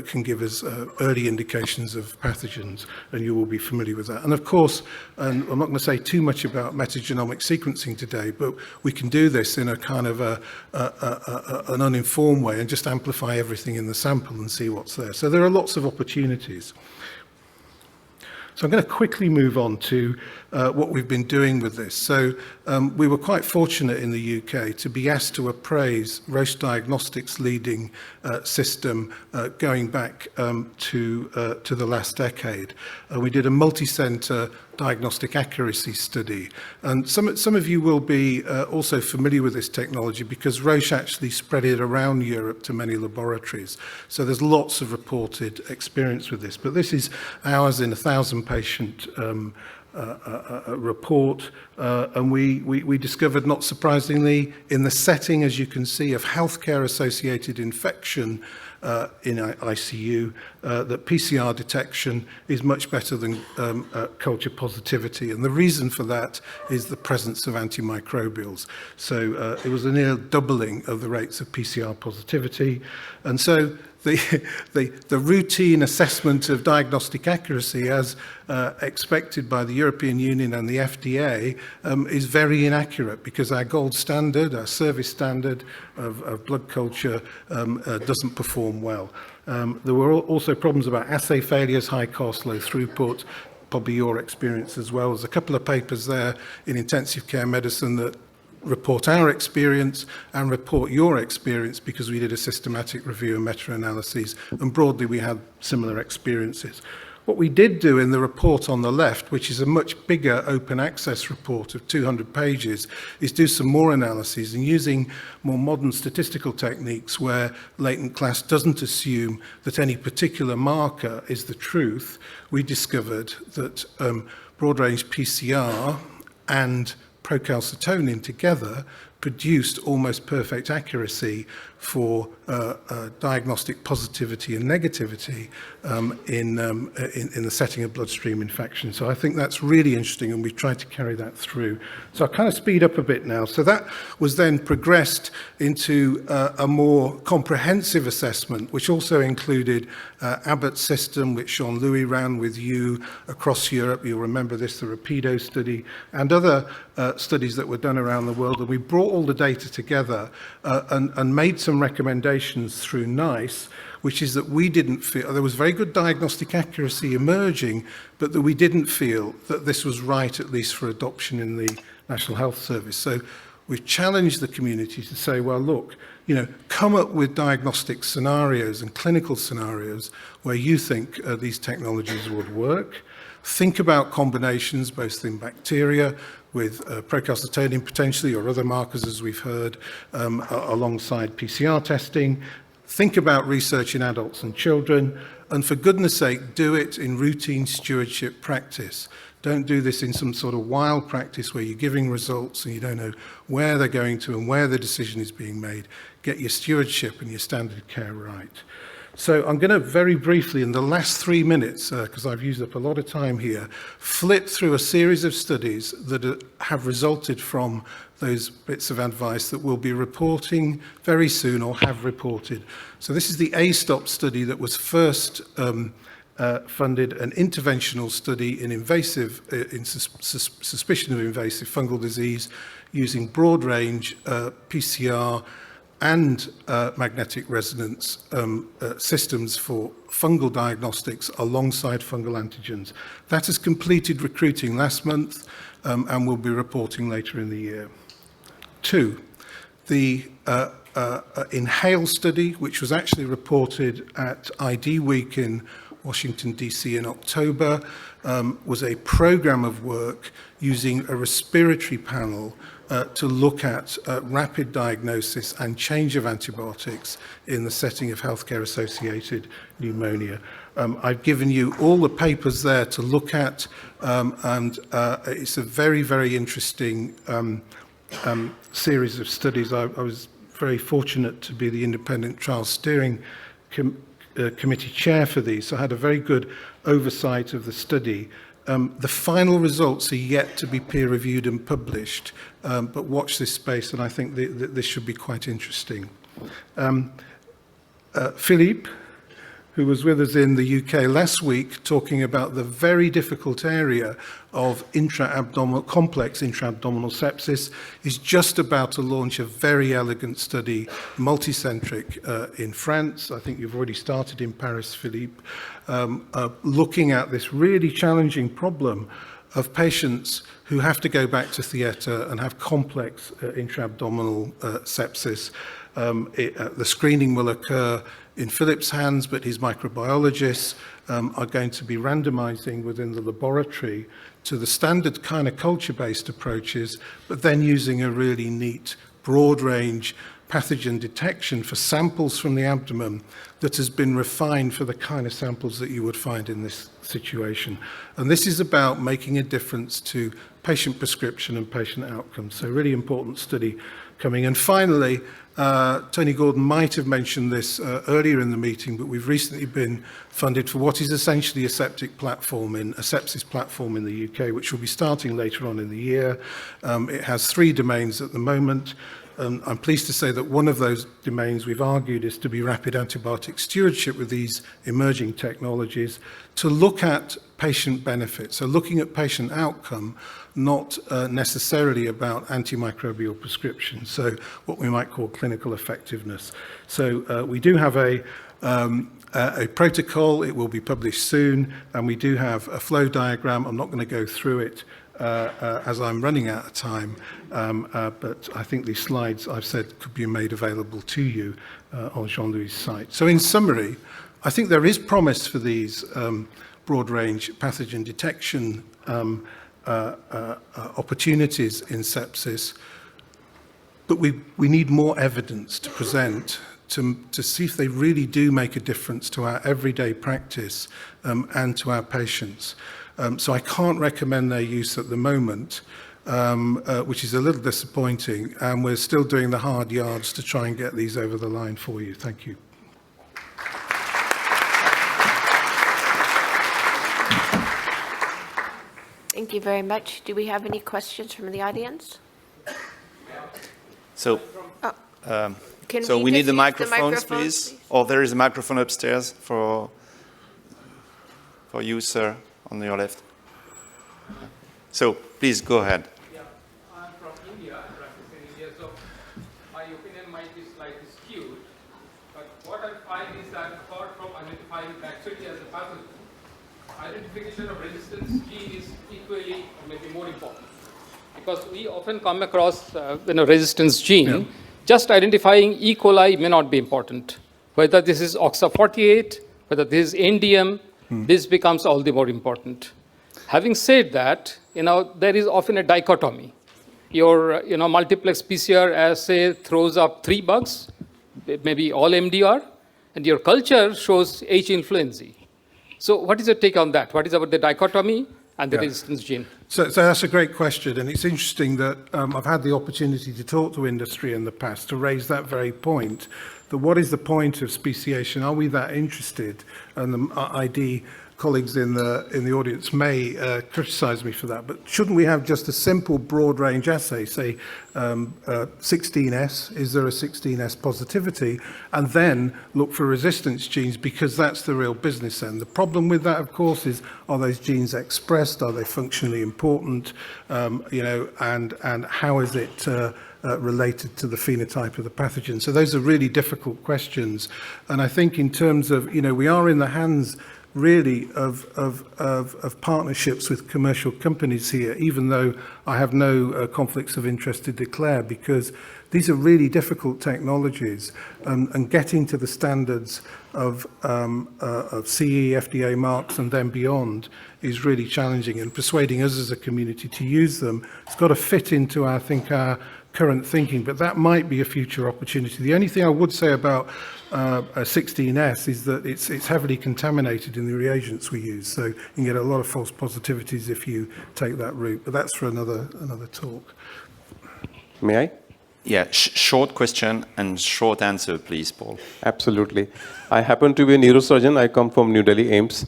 can give us early indications of pathogens, and you will be familiar with that. And of course, and I'm not going to say too much about metagenomic sequencing today, but we can do this in a kind of an uninformed way and just amplify everything in the sample and see what's there. So there are lots of opportunities. So I'm going to quickly move on to what we've been doing with this. So we were quite fortunate in the UK to be asked to appraise Roche Diagnostics' leading system going back to the last decade. We did a multi-center diagnostic accuracy study. And some of you will be also familiar with this technology because Roche actually spread it around Europe to many laboratories. So there's lots of reported experience with this. But this is ours in 1,000 patient report, and we discovered, not surprisingly, in the setting, as you can see, of healthcare-associated infection in ICU, that PCR detection is much better than culture positivity. And the reason for that is the presence of antimicrobials. So it was a near doubling of the rates of PCR positivity. And so the routine assessment of diagnostic accuracy, as expected by the European Union and the FDA, is very inaccurate, because our gold standard, our service standard of blood culture doesn't perform well. There were also problems about assay failures, high cost, low throughput, probably your experience as well. There's a couple of papers there in intensive care medicine that report our experience and report your experience, because we did a systematic review and meta-analyses, and broadly we had similar experiences. What we did do in the report on the left, which is a much bigger open access report of 200 pages, is do some more analyses, and using more modern statistical techniques where latent class doesn't assume that any particular marker is the truth, we discovered that broad-range PCR and procalcitonin together produced almost perfect accuracy for diagnostic positivity and negativity in the setting of bloodstream infection. So I think that's really interesting, and we've tried to carry that through. So I'll kind of speed up a bit now. So that was then progressed into a more comprehensive assessment, which also included Abbott's system, which Jean-Louis ran with you across Europe. You'll remember this, the Rapido study, and other studies that were done around the world. And we brought all the data together and made some recommendations through NICE, which is that we didn't feel, there was very good diagnostic accuracy emerging, but that we didn't feel that this was right, at least for adoption in the National Health Service. So we've challenged the community to say, well, look, you know, come up with diagnostic scenarios and clinical scenarios where you think these technologies would work. Think about combinations, both in bacteria, with procalcitonin potentially, or other markers, as we've heard, alongside PCR testing. Think about research in adults and children, and for goodness sake, do it in routine stewardship practice. Don't do this in some sort of wild practice where you're giving results and you don't know where they're going to and where the decision is being made. Get your stewardship and your standard of care right. So I'm going to very briefly, in the last 3 minutes, because I've used up a lot of time here, flip through a series of studies that have resulted from those bits of advice that we'll be reporting very soon, or have reported. So this is the ASTOP study that was first funded, an interventional study in invasive, in suspicion of invasive fungal disease, using broad-range PCR and magnetic resonance systems for fungal diagnostics alongside fungal antigens. That has completed recruiting last month, and we'll be reporting later in the year. 2, the INHALE study, which was actually reported at ID Week in Washington, DC in October, was a program of work using a respiratory panel to look at rapid diagnosis and change of antibiotics in the setting of healthcare-associated pneumonia. I've given you all the papers there to look at, and it's a very, very interesting series of studies. I was very fortunate to be the independent trial steering committee chair for these, so I had a very good oversight of the study. The final results are yet to be peer-reviewed and published, but watch this space, and I think this should be quite interesting. Philippe, who was with us in the UK last week, talking about the very difficult area of complex intra-abdominal sepsis, is just about to launch a very elegant study, multicentric, in France. I think you've already started in Paris, Philippe, looking at this really challenging problem of patients who have to go back to theatre and have complex intra-abdominal sepsis. The screening will occur in Philippe's hands, but his microbiologists are going to be randomizing within the laboratory to the standard kind of culture-based approaches, but then using a really neat broad-range pathogen detection for samples from the abdomen that has been refined for the kind of samples that you would find in this situation. And this is about making a difference to patient prescription and patient outcomes. So really important study coming. And finally, Tony Gordon might have mentioned this earlier in the meeting, but we've recently been funded for what is essentially a septic platform, a sepsis platform in the UK, which will be starting later on in the year. It has 3 domains at the moment. I'm pleased to say that one of those domains we've argued is to be rapid antibiotic stewardship with these emerging technologies to look at patient benefits, so looking at patient outcome, not necessarily about antimicrobial prescription, so what we might call clinical effectiveness. So we do have a protocol, it will be published soon, and we do have a flow diagram. I'm not going to go through it as I'm running out of time, but I think these slides I've said could be made available to you on Jean-Louis' site. So in summary, I think there is promise for these broad-range pathogen detection opportunities in sepsis, but we need more evidence to present to see if they really do make a difference to our everyday practice and to our patients. So I can't recommend their use at the moment, which is a little disappointing, and we're still doing the hard yards to try and get these over the line for you. Thank you. Thank you very much. Do we have any questions from the audience? So, Can so we just need the use microphones, please. Or there is a microphone upstairs for you, sir, on your left. So please go ahead. Yeah, I'm from India. I practice in India, so my opinion might be slightly skewed. But what I find is that apart from identifying bacteria as a pathogen, identification of resistance gene is equally or maybe more important. Because we often come across resistance gene. Yeah. Just identifying E. coli may not be important. Whether this is OXA48, whether this is NDM, this becomes all the more important. Having said that, there is often a dichotomy. Your multiplex PCR assay throws up 3 bugs, maybe all MDR, and your culture shows H. influenzae. So what is your take on that? What is about the dichotomy and the resistance gene? So that's a great question, and it's interesting that I've had the opportunity to talk to industry in the past to raise that very point, that what is the point of speciation? Are we that interested? And the ID colleagues in the audience may criticize me for that, but shouldn't we have just a simple broad range assay, say 16S, is there a 16S positivity, and then look for resistance genes, because that's the real business end. The problem with that, of course, is are those genes expressed, are they functionally important, and how is it related to the phenotype of the pathogen? So those are really difficult questions, and I think in terms of, we are in the hands really of partnerships with commercial companies here, even though I have no conflicts of interest to declare, because these are really difficult technologies, and getting to the standards of CE, FDA marks and then beyond is really challenging, and persuading us as a community to use them, it's got to fit into, I think, our current thinking, but that might be a future opportunity. The only thing I would say about a 16S is that it's heavily contaminated in the reagents we use, so you can get a lot of false positivities if you take that route, but that's for another talk. May I? Yeah, short question and short answer, please, Paul. Absolutely. I happen to be a neurosurgeon. I come from New Delhi AIMS.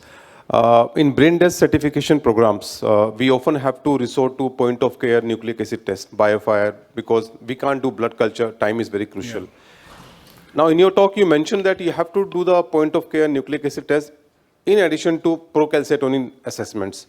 In brain death certification programs, we often have to resort to point-of-care nucleic acid test, BioFire, because we can't do blood culture. Time is very crucial. Yeah. Now, in your talk, you mentioned that you have to do the point-of-care nucleic acid test in addition to procalcitonin assessments.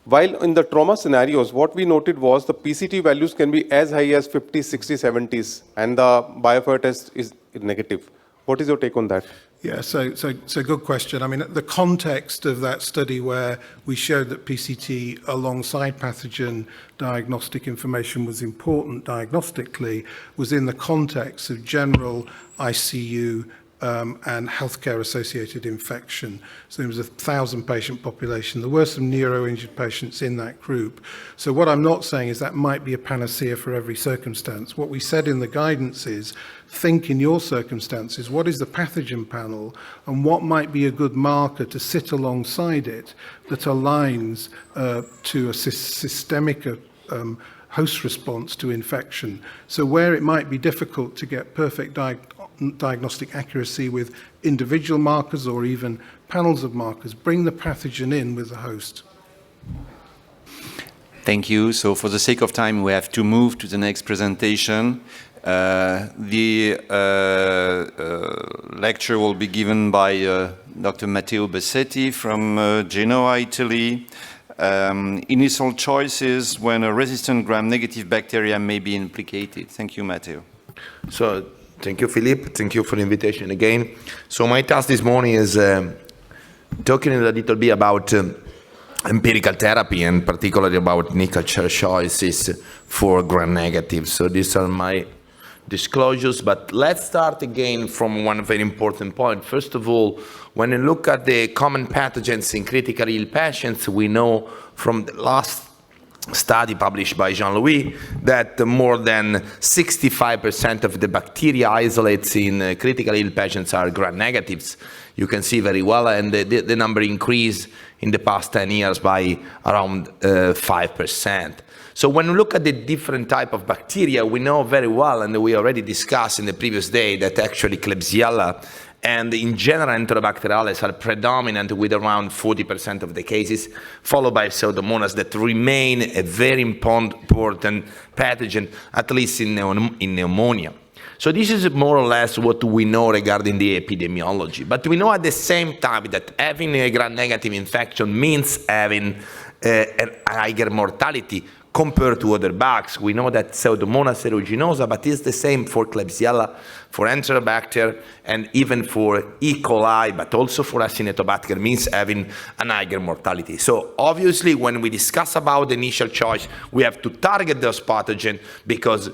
While in the trauma scenarios, what we noted was the PCT values can be as high as 50, 60, 70s, and the BioFire test is negative. What is your take on that? Yeah, so good question. I mean, the context of that study where we showed that PCT alongside pathogen diagnostic information was important diagnostically was in the context of general ICU and healthcare-associated infection. So there was a 1,000-patient population. There were some neuro-injured patients in that group. So what I'm not saying is that might be a panacea for every circumstance. What we said in the guidance is, think in your circumstances, what is the pathogen panel and what might be a good marker to sit alongside it that aligns to a systemic host response to infection. So where it might be difficult to get perfect diagnostic accuracy with individual markers or even panels of markers, bring the pathogen in with the host. Thank you. So for the sake of time, we have to move to the next presentation. The lecture will be given by Dr. Matteo Bassetti from Genoa, Italy. Initial choices when a resistant gram-negative bacteria may be implicated. Thank you, Matteo. So, thank you, Philippe. Thank you for the invitation again. So my task this morning is talking a little bit about empirical therapy and particularly about clinical choices for gram-negative. So these are my disclosures, but let's start again from one very important point. First of all, when you look at the common pathogens in critically ill patients, we know from the last study published by Jean-Louis that more than 65% of the bacteria isolates in critically ill patients are gram-negatives. You can see very well, and the number increased in the past 10 years by around 5%. So when we look at the different type of bacteria, we know very well, and we already discussed in the previous day, that actually Klebsiella and in general Enterobacteriales are predominant with around 40% of the cases, followed by Pseudomonas that remain a very important pathogen, at least in pneumonia. So this is more or less what we know regarding the epidemiology. But we know at the same time that having a gram-negative infection means having a higher mortality compared to other bugs. We know that Pseudomonas aeruginosa, but it's the same for Klebsiella, for Enterobacter, and even for E. coli, but also for Acinetobacter, means having a higher mortality. So obviously, when we discuss about the initial choice, we have to target those pathogens, because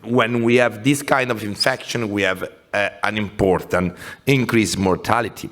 when we have this kind of infection, we have an important increased mortality.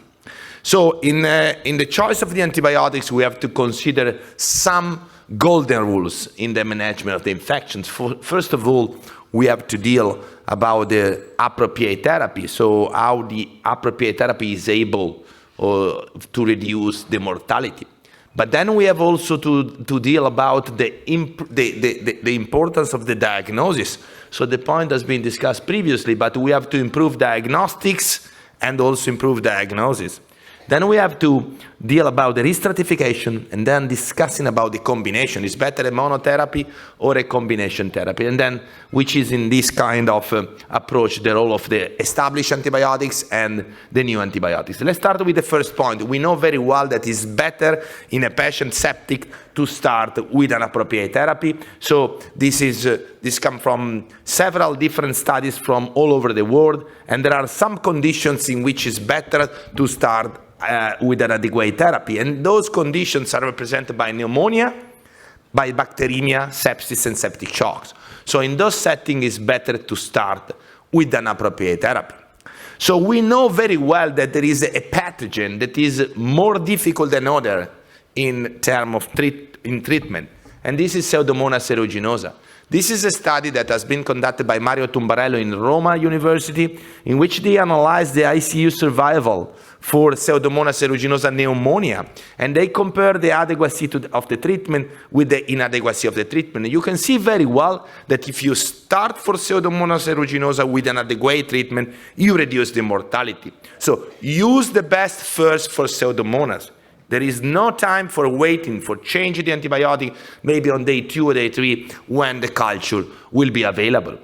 So in the choice of the antibiotics, we have to consider some golden rules in the management of the infections. First of all, we have to deal about the appropriate therapy. So how the appropriate therapy is able to reduce the mortality. But then we have also to deal about the importance of the diagnosis. So the point has been discussed previously, but we have to improve diagnostics and also improve diagnosis. Then we have to deal about the re-stratification and then discussing about the combination. Is better a monotherapy or a combination therapy? And then, which is in this kind of approach, the role of the established antibiotics and the new antibiotics. Let's start with the first point. We know very well that it's better in a patient septic to start with an appropriate therapy. So this comes from several different studies from all over the world, and there are some conditions in which it's better to start with an adequate therapy. And those conditions are represented by pneumonia, by bacteremia, sepsis, and septic shocks. So in those settings, it's better to start with an appropriate therapy. So we know very well that there is a pathogen that is more difficult than other in terms of treatment, and this is Pseudomonas aeruginosa. This is a study that has been conducted by Mario Tumbarello in Roma University, in which they analyzed the ICU survival for Pseudomonas aeruginosa pneumonia, and they compare the adequacy of the treatment with the inadequacy of the treatment. You can see very well that if you start for Pseudomonas aeruginosa with an adequate treatment, you reduce the mortality. So use the best first for Pseudomonas. There is no time for waiting, for changing the antibiotic, maybe on day 2 or day 3, when the culture will be available.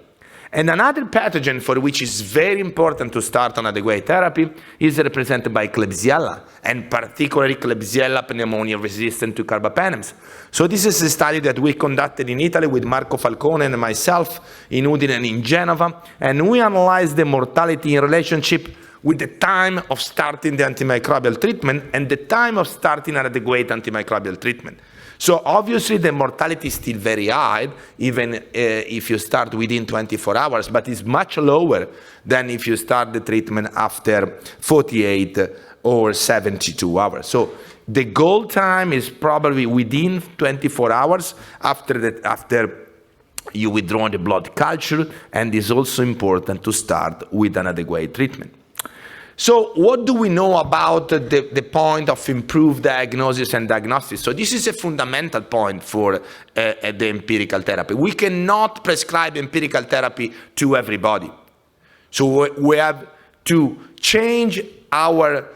And another pathogen for which is very important to start on adequate therapy is represented by Klebsiella, and particularly Klebsiella pneumonia resistant to carbapenems. So this is a study that we conducted in Italy with Marco Falcone and myself in Udine and in Genova, and we analyzed the mortality in relationship with the time of starting the antimicrobial treatment and the time of starting an adequate antimicrobial treatment. So obviously the mortality is still very high, even if you start within 24 hours, but it's much lower than if you start the treatment after 48 or 72 hours. So the goal time is probably within 24 hours after you withdraw the blood culture, and it's also important to start with an adequate treatment. So what do we know about the point of improved diagnosis and diagnostics? So this is a fundamental point for the empirical therapy. We cannot prescribe empirical therapy to everybody. So we have to change our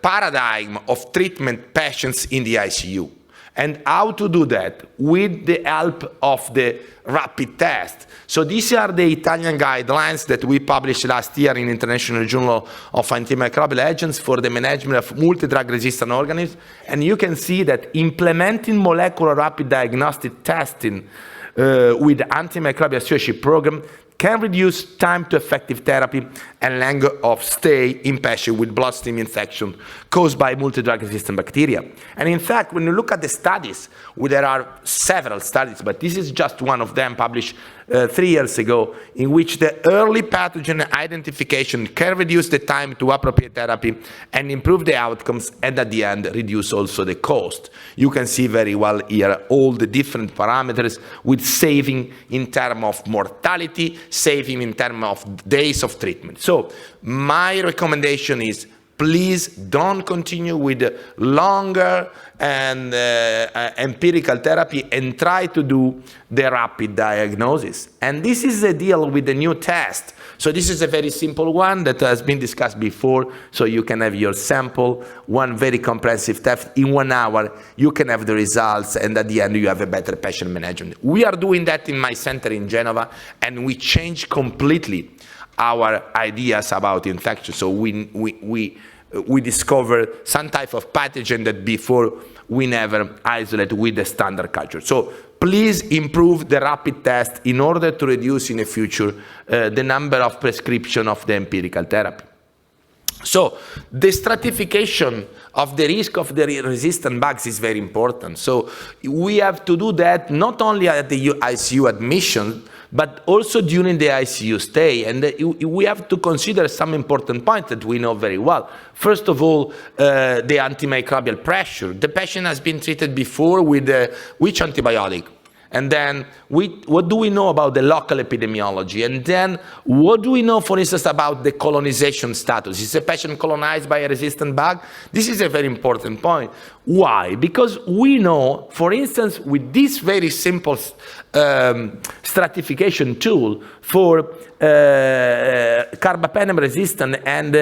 paradigm of treatment patients in the ICU. And how to do that? With the help of the rapid test. So these are the Italian guidelines that we published last year in International Journal of Antimicrobial Agents for the management of multi-drug resistant organisms. And you can see that implementing molecular rapid diagnostic testing with antimicrobial stewardship program can reduce time to effective therapy and length of stay in patients with bloodstream infection caused by multi-drug resistant bacteria. And in fact, when you look at the studies, there are several studies, but this is just one of them published 3 years ago, in which the early pathogen identification can reduce the time to appropriate therapy and improve the outcomes, and at the end reduce also the cost. You can see very well here all the different parameters with saving in terms of mortality, saving in terms of days of treatment. So my recommendation is, please don't continue with longer and empirical therapy, and try to do the rapid diagnosis. And this is the deal with the new test. So this is a very simple one that has been discussed before. So you can have your sample, one very comprehensive test. In 1 hour, you can have the results, and at the end, you have a better patient management. We are doing that in my center in Genova, and we change completely our ideas about infection. So we discover some type of pathogen that before we never isolate with the standard culture. So please improve the rapid test in order to reduce in the future the number of prescription of the empirical therapy. So the stratification of the risk of the resistant bugs is very important. So we have to do that not only at the ICU admission, but also during the ICU stay. And we have to consider some important points that we know very well. First of all, the antimicrobial pressure. The patient has been treated before with which antibiotic? And then what do we know about the local epidemiology? And then what do we know, for instance, about the colonization status? Is a patient colonized by a resistant bug? This is a very important point. Why? Because we know, for instance, with this very simple stratification tool for carbapenem resistant and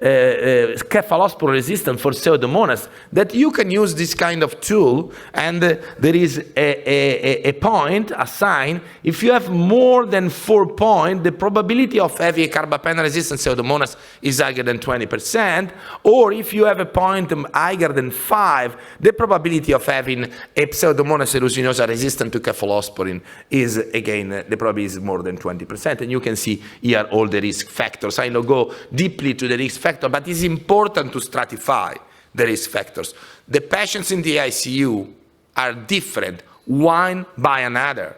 cephalosporin resistant for Pseudomonas, that you can use this kind of tool, and there is a point assigned. If you have more than 4 points, the probability of having a carbapenem resistant Pseudomonas is higher than 20%, or if you have a point higher than 5, the probability of having a Pseudomonas aeruginosa resistant to cephalosporin is, again, the probability is more than 20%. And you can see here all the risk factors. I don't go deeply to the risk factor, but it's important to stratify the risk factors. The patients in the ICU are different, one by another.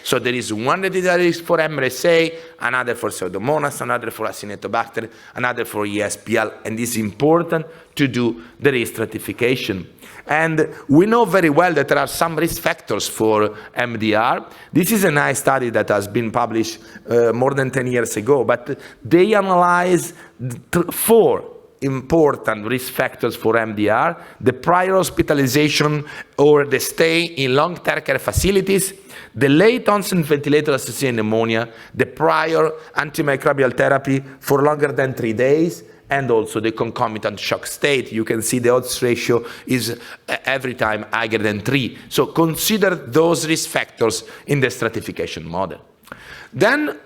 So there is one that is at risk for MRSA, another for Pseudomonas, another for Acinetobacter, another for ESBL, and it's important to do the risk stratification. And we know very well that there are some risk factors for MDR. This is a nice study that has been published more than 10 years ago, but they analyze 4 important risk factors for MDR: the prior hospitalization or the stay in long-term care facilities, the late onset ventilator-associated pneumonia, the prior antimicrobial therapy for longer than 3 days, and also the concomitant shock state. You can see the odds ratio is every time higher than 3. So consider those risk factors in the stratification model. Then,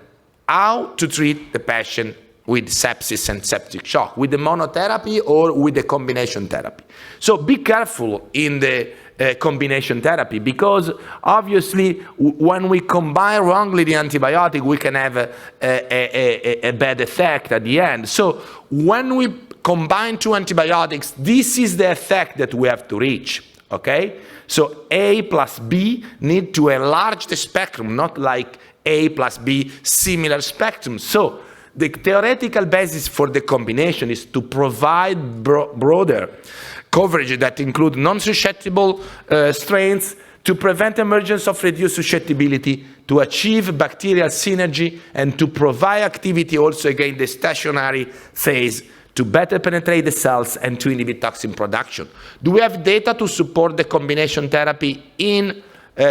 how to treat the patient with sepsis and septic shock, with the monotherapy or with the combination therapy. So be careful in the combination therapy, because obviously when we combine wrongly the antibiotic, we can have a bad effect at the end. So when we combine 2 antibiotics, this is the effect that we have to reach. okay? So A plus B need to enlarge the spectrum, not like A plus B similar spectrum. So the theoretical basis for the combination is to provide broader coverage that include non-susceptible strains, to prevent emergence of reduced susceptibility, to achieve bacterial synergy, and to provide activity also against the stationary phase, to better penetrate the cells and to inhibit toxin production. Do we have data to support the combination therapy in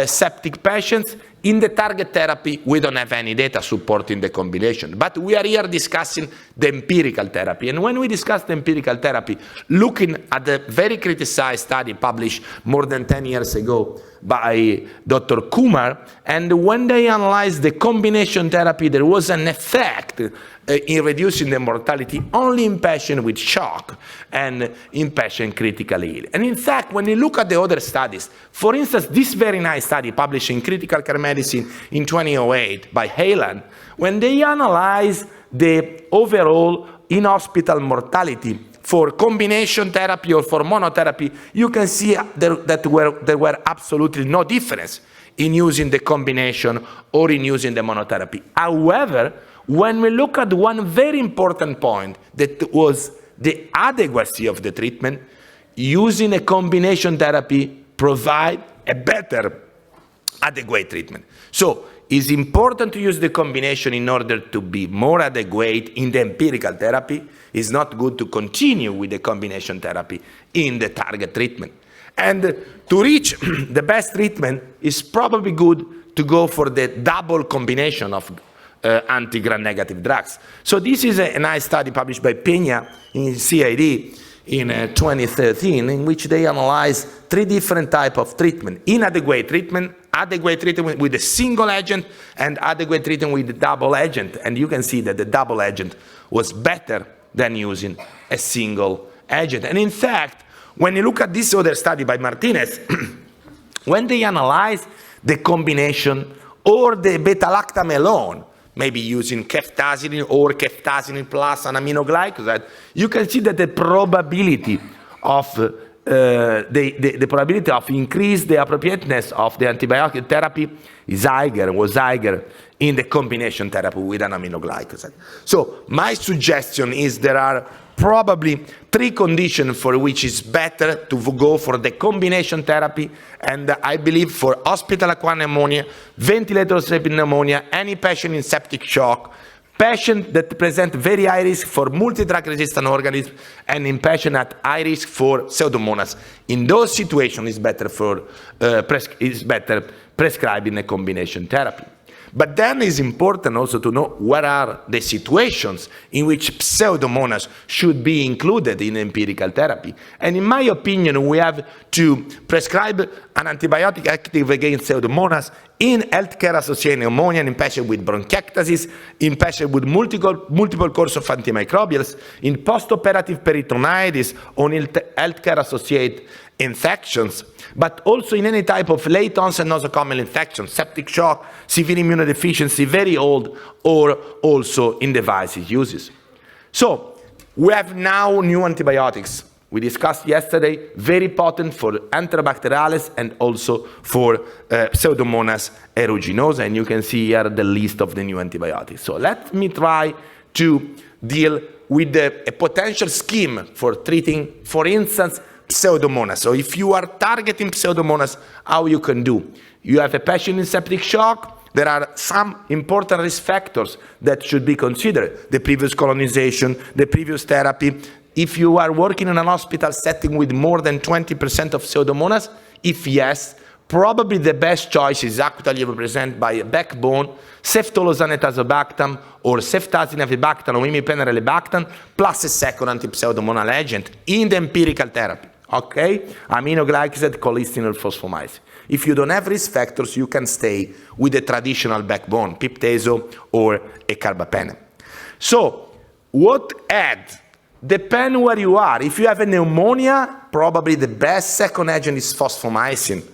septic patients? In the target therapy, we don't have any data supporting the combination, but we are here discussing the empirical therapy. And when we discuss the empirical therapy, looking at the very criticized study published more than 10 years ago by Dr. Kumar, and when they analyzed the combination therapy, there was an effect in reducing the mortality only in patients with shock and in patients critically ill. And in fact, when you look at the other studies, for instance, this very nice study published in Critical Care Medicine in 2008 by Haaland, when they analyzed the overall in-hospital mortality for combination therapy or for monotherapy, you can see that there were absolutely no difference in using the combination or in using the monotherapy. However, when we look at one very important point, that was the adequacy of the treatment, using a combination therapy provide a better adequate treatment. So it's important to use the combination in order to be more adequate in the empirical therapy. It's not good to continue with the combination therapy in the target treatment. And to reach the best treatment, it's probably good to go for the double combination of anti-gram-negative drugs. So this is a nice study published by Peña in CID in 2013, in which they analyzed 3 different types of treatment: inadequate treatment, adequate treatment with a single agent, and adequate treatment with a double agent. And you can see that the double agent was better than using a single agent. And in fact, when you look at this other study by Martinez, when they analyze the combination or the beta-lactam alone, maybe using ceftazidime or ceftazidime plus an aminoglycoside, you can see that the probability of the probability of increase the appropriateness of the antibiotic therapy was higher in the combination therapy with an aminoglycoside. So my suggestion is there are probably 3 conditions for which it's better to go for the combination therapy, and I believe for hospital-acquired pneumonia, ventilator-associated pneumonia, any patient in septic shock, patient that present very high risk for multi-drug resistant organisms, and in patient at high risk for Pseudomonas. In those situations, it's better prescribing a combination therapy. But then it's important also to know what are the situations in which Pseudomonas should be included in empirical therapy. And in my opinion, we have to prescribe an antibiotic active against Pseudomonas in healthcare-associated pneumonia, in patients with bronchiectasis, in patients with multiple course of antimicrobials, in postoperative peritonitis, or in healthcare-associated infections, but also in any type of late onset nosocomial infection, septic shock, severe immunodeficiency, very old, or also in devices uses. So we have now new antibiotics. We discussed yesterday, very potent for Enterobacteriales and also for Pseudomonas aeruginosa, and you can see here the list of the new antibiotics. So let me try to deal with a potential scheme for treating, for instance, Pseudomonas. So if you are targeting Pseudomonas, how you can do? You have a patient in septic shock. There are some important risk factors that should be considered: the previous colonization, the previous therapy. If you are working in an hospital setting with more than 20% of Pseudomonas, if yes, probably the best choice is actually represented by a backbone, ceftolozane tazobactam, or ceftazine-avibactam, or imipenetrelibactam, plus a second anti-pseudomonal agent in the empirical therapy. Okay? Aminoglycoside, colistin, or fosfomycin. If you don't have risk factors, you can stay with the traditional backbone, piptazo or a carbapenem. So, what add? Depend where you are. If you have a pneumonia, probably the best second agent is fosfomycin,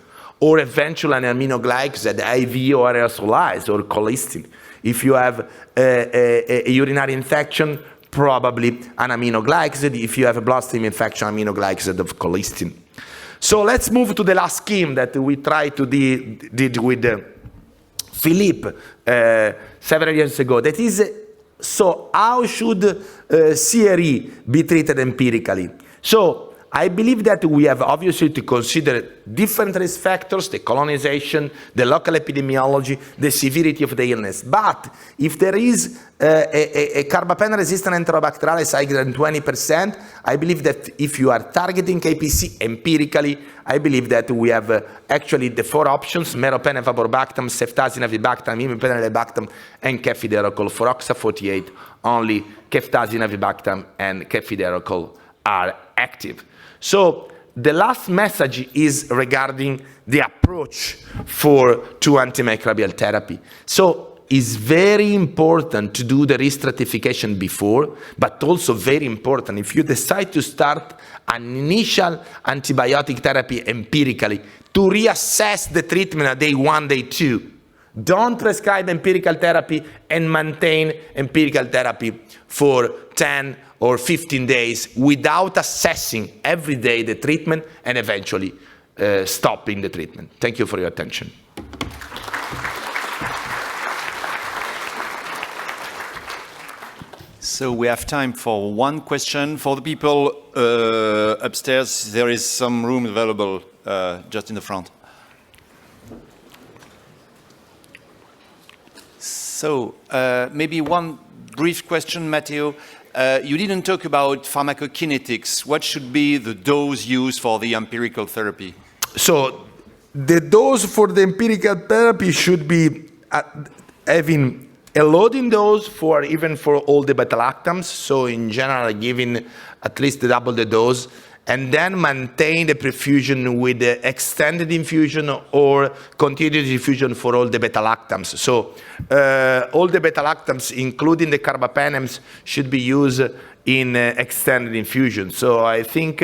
or eventually an aminoglycoside, IV or aerosolized, or colistin. If you have a urinary infection, probably an aminoglycoside. If you have a bloodstream infection, aminoglycoside of colistin. So let's move to the last scheme that we tried to did with Philippe several years ago. That is, so how should CRE be treated empirically? So I believe that we have obviously to consider different risk factors, the colonization, the local epidemiology, the severity of the illness. But if there is a carbapenem-resistant enterobacterialis higher than 20%, I believe that if you are targeting KPC empirically, I believe that we have actually the 4 options: meropenem, vaborbactam, ceftazine, avibactam, imipenem, lebactam, and cefiderocol. For OXA48, only ceftazine, avibactam, and cefiderocol are active. So the last message is regarding the approach to antimicrobial therapy. So it's very important to do the risk stratification before, but also very important if you decide to start an initial antibiotic therapy empirically, to reassess the treatment at day 1, day 2. Don't prescribe empirical therapy and maintain empirical therapy for 10 or 15 days without assessing every day the treatment and eventually stopping the treatment. Thank you for your attention. So we have time for one question. For the people upstairs, there is some room available just in the front. So maybe one brief question, Matteo. You didn't talk about pharmacokinetics. What should be the dose used for the empirical therapy? So the dose for the empirical therapy should be having a loading dose even for all the beta-lactams. So in general, giving at least double the dose, and then maintain the perfusion with the extended infusion or continuous infusion for all the beta-lactams. So all the beta-lactams, including the carbapenems, should be used in extended infusion. So I think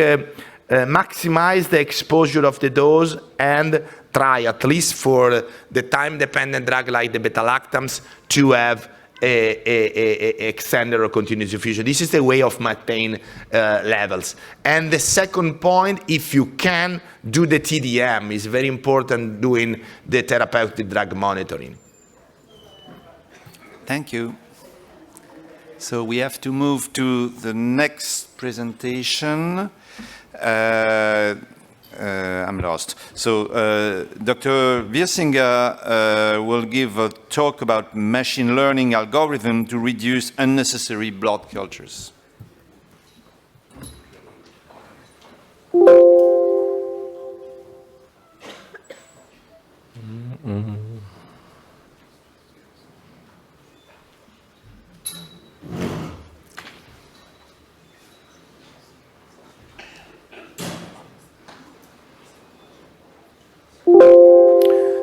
maximize the exposure of the dose and try, at least for the time-dependent drug like the beta-lactams, to have a extended or continuous infusion. This is the way of maintain levels. And the second point, if you can do the TDM, is very important doing the therapeutic drug monitoring. Thank you. So we have to move to the next presentation. I'm lost. So Dr. Wiersinga will give a talk about machine learning algorithm to reduce unnecessary blood cultures.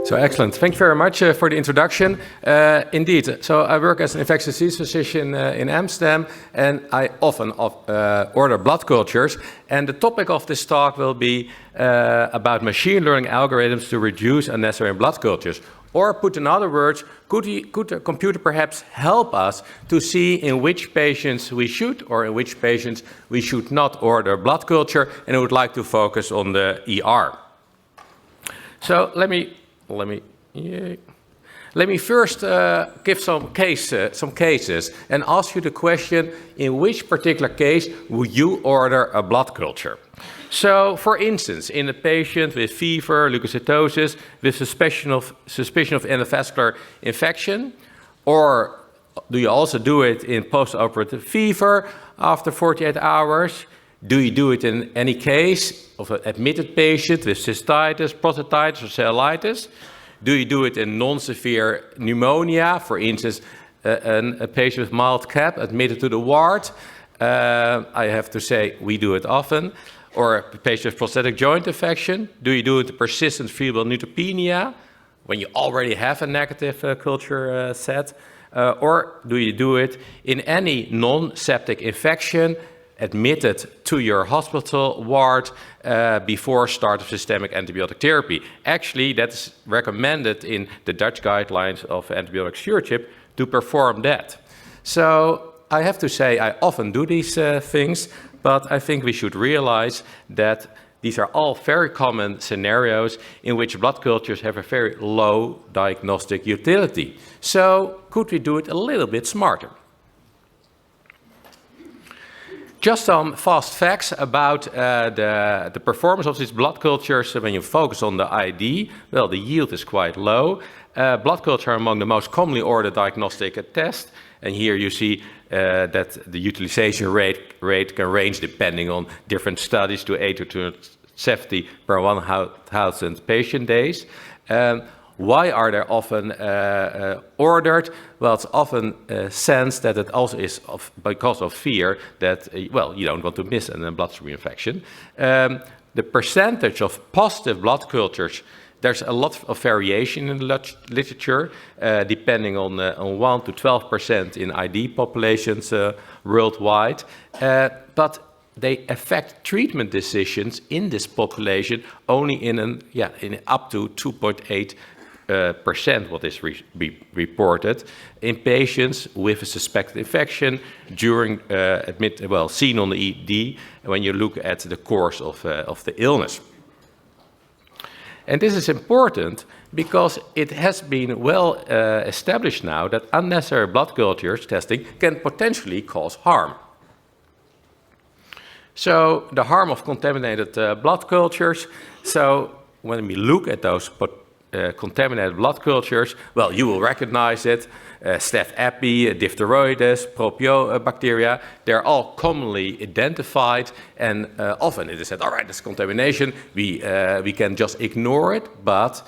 So excellent. Thank you very much for the introduction. Indeed, so I work as an infectious disease physician in Amsterdam, and I often order blood cultures. And the topic of this talk will be about machine learning algorithms to reduce unnecessary blood cultures. Or put in other words, could a computer perhaps help us to see in which patients we should or in which patients we should not order blood culture, and I would like to focus on the ER. So let me first give some cases and ask you the question, in which particular case would you order a blood culture? So, for instance, in a patient with fever, leukocytosis, with suspicion of endovascular infection, or do you also do it in post-operative fever after 48 hours? Do you do it in any case of an admitted patient with cystitis, prostatitis, or cellulitis? Do you do it in non-severe pneumonia, for instance, a patient with mild CAP admitted to the ward? I have to say we do it often. Or a patient with prosthetic joint infection. Do you do it in persistent febrile neutropenia, when you already have a negative culture set? Or do you do it in any non-septic infection admitted to your hospital ward before start of systemic antibiotic therapy? Actually, that's recommended in the Dutch guidelines of antibiotic stewardship to perform that. So I have to say I often do these things, but I think we should realize that these are all very common scenarios in which blood cultures have a very low diagnostic utility. So could we do it a little bit smarter? Just some fast facts about the performance of these blood cultures. When you focus on the ID, well, the yield is quite low. Blood culture are among the most commonly ordered diagnostic tests. And here you see that the utilization rate can range depending on different studies to 8 to 270 per 1,000 patient days. Why are they often ordered? Well, it's often sensed that it also is because of fear that, well, you don't want to miss a bloodstream infection. The percentage of positive blood cultures, there's a lot of variation in the literature, depending on 1 to 12% in ID populations worldwide. But they affect treatment decisions in this population only in up to 2.8%, what is reported in patients with a suspected infection during seen on the ED when you look at the course of the illness. And this is important because it has been well established now that unnecessary blood cultures testing can potentially cause harm. So the harm of contaminated blood cultures. So when we look at those contaminated blood cultures, well, you will recognize it. Staph epi, diphtheroides, propiobacteria, they're all commonly identified, and often it is said, all right, this contamination, we can just ignore it, but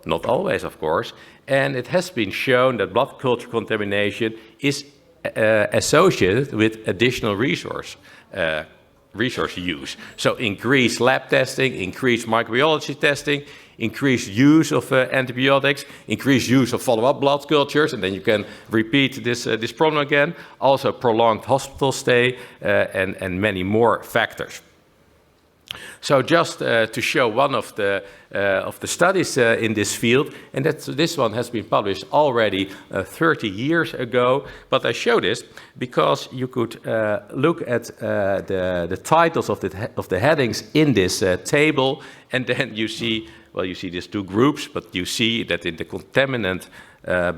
not always, of course. And it has been shown that blood culture contamination is associated with additional resource use. So increased lab testing, increased microbiology testing, increased use of antibiotics, increased use of follow-up blood cultures, and then you can repeat this problem again. Also prolonged hospital stay and many more factors. So just to show one of the studies in this field, and this one has been published already 30 years ago, but I show this because you could look at the titles of the headings in this table, and then you see, well, you see these two groups, but you see that in the contaminant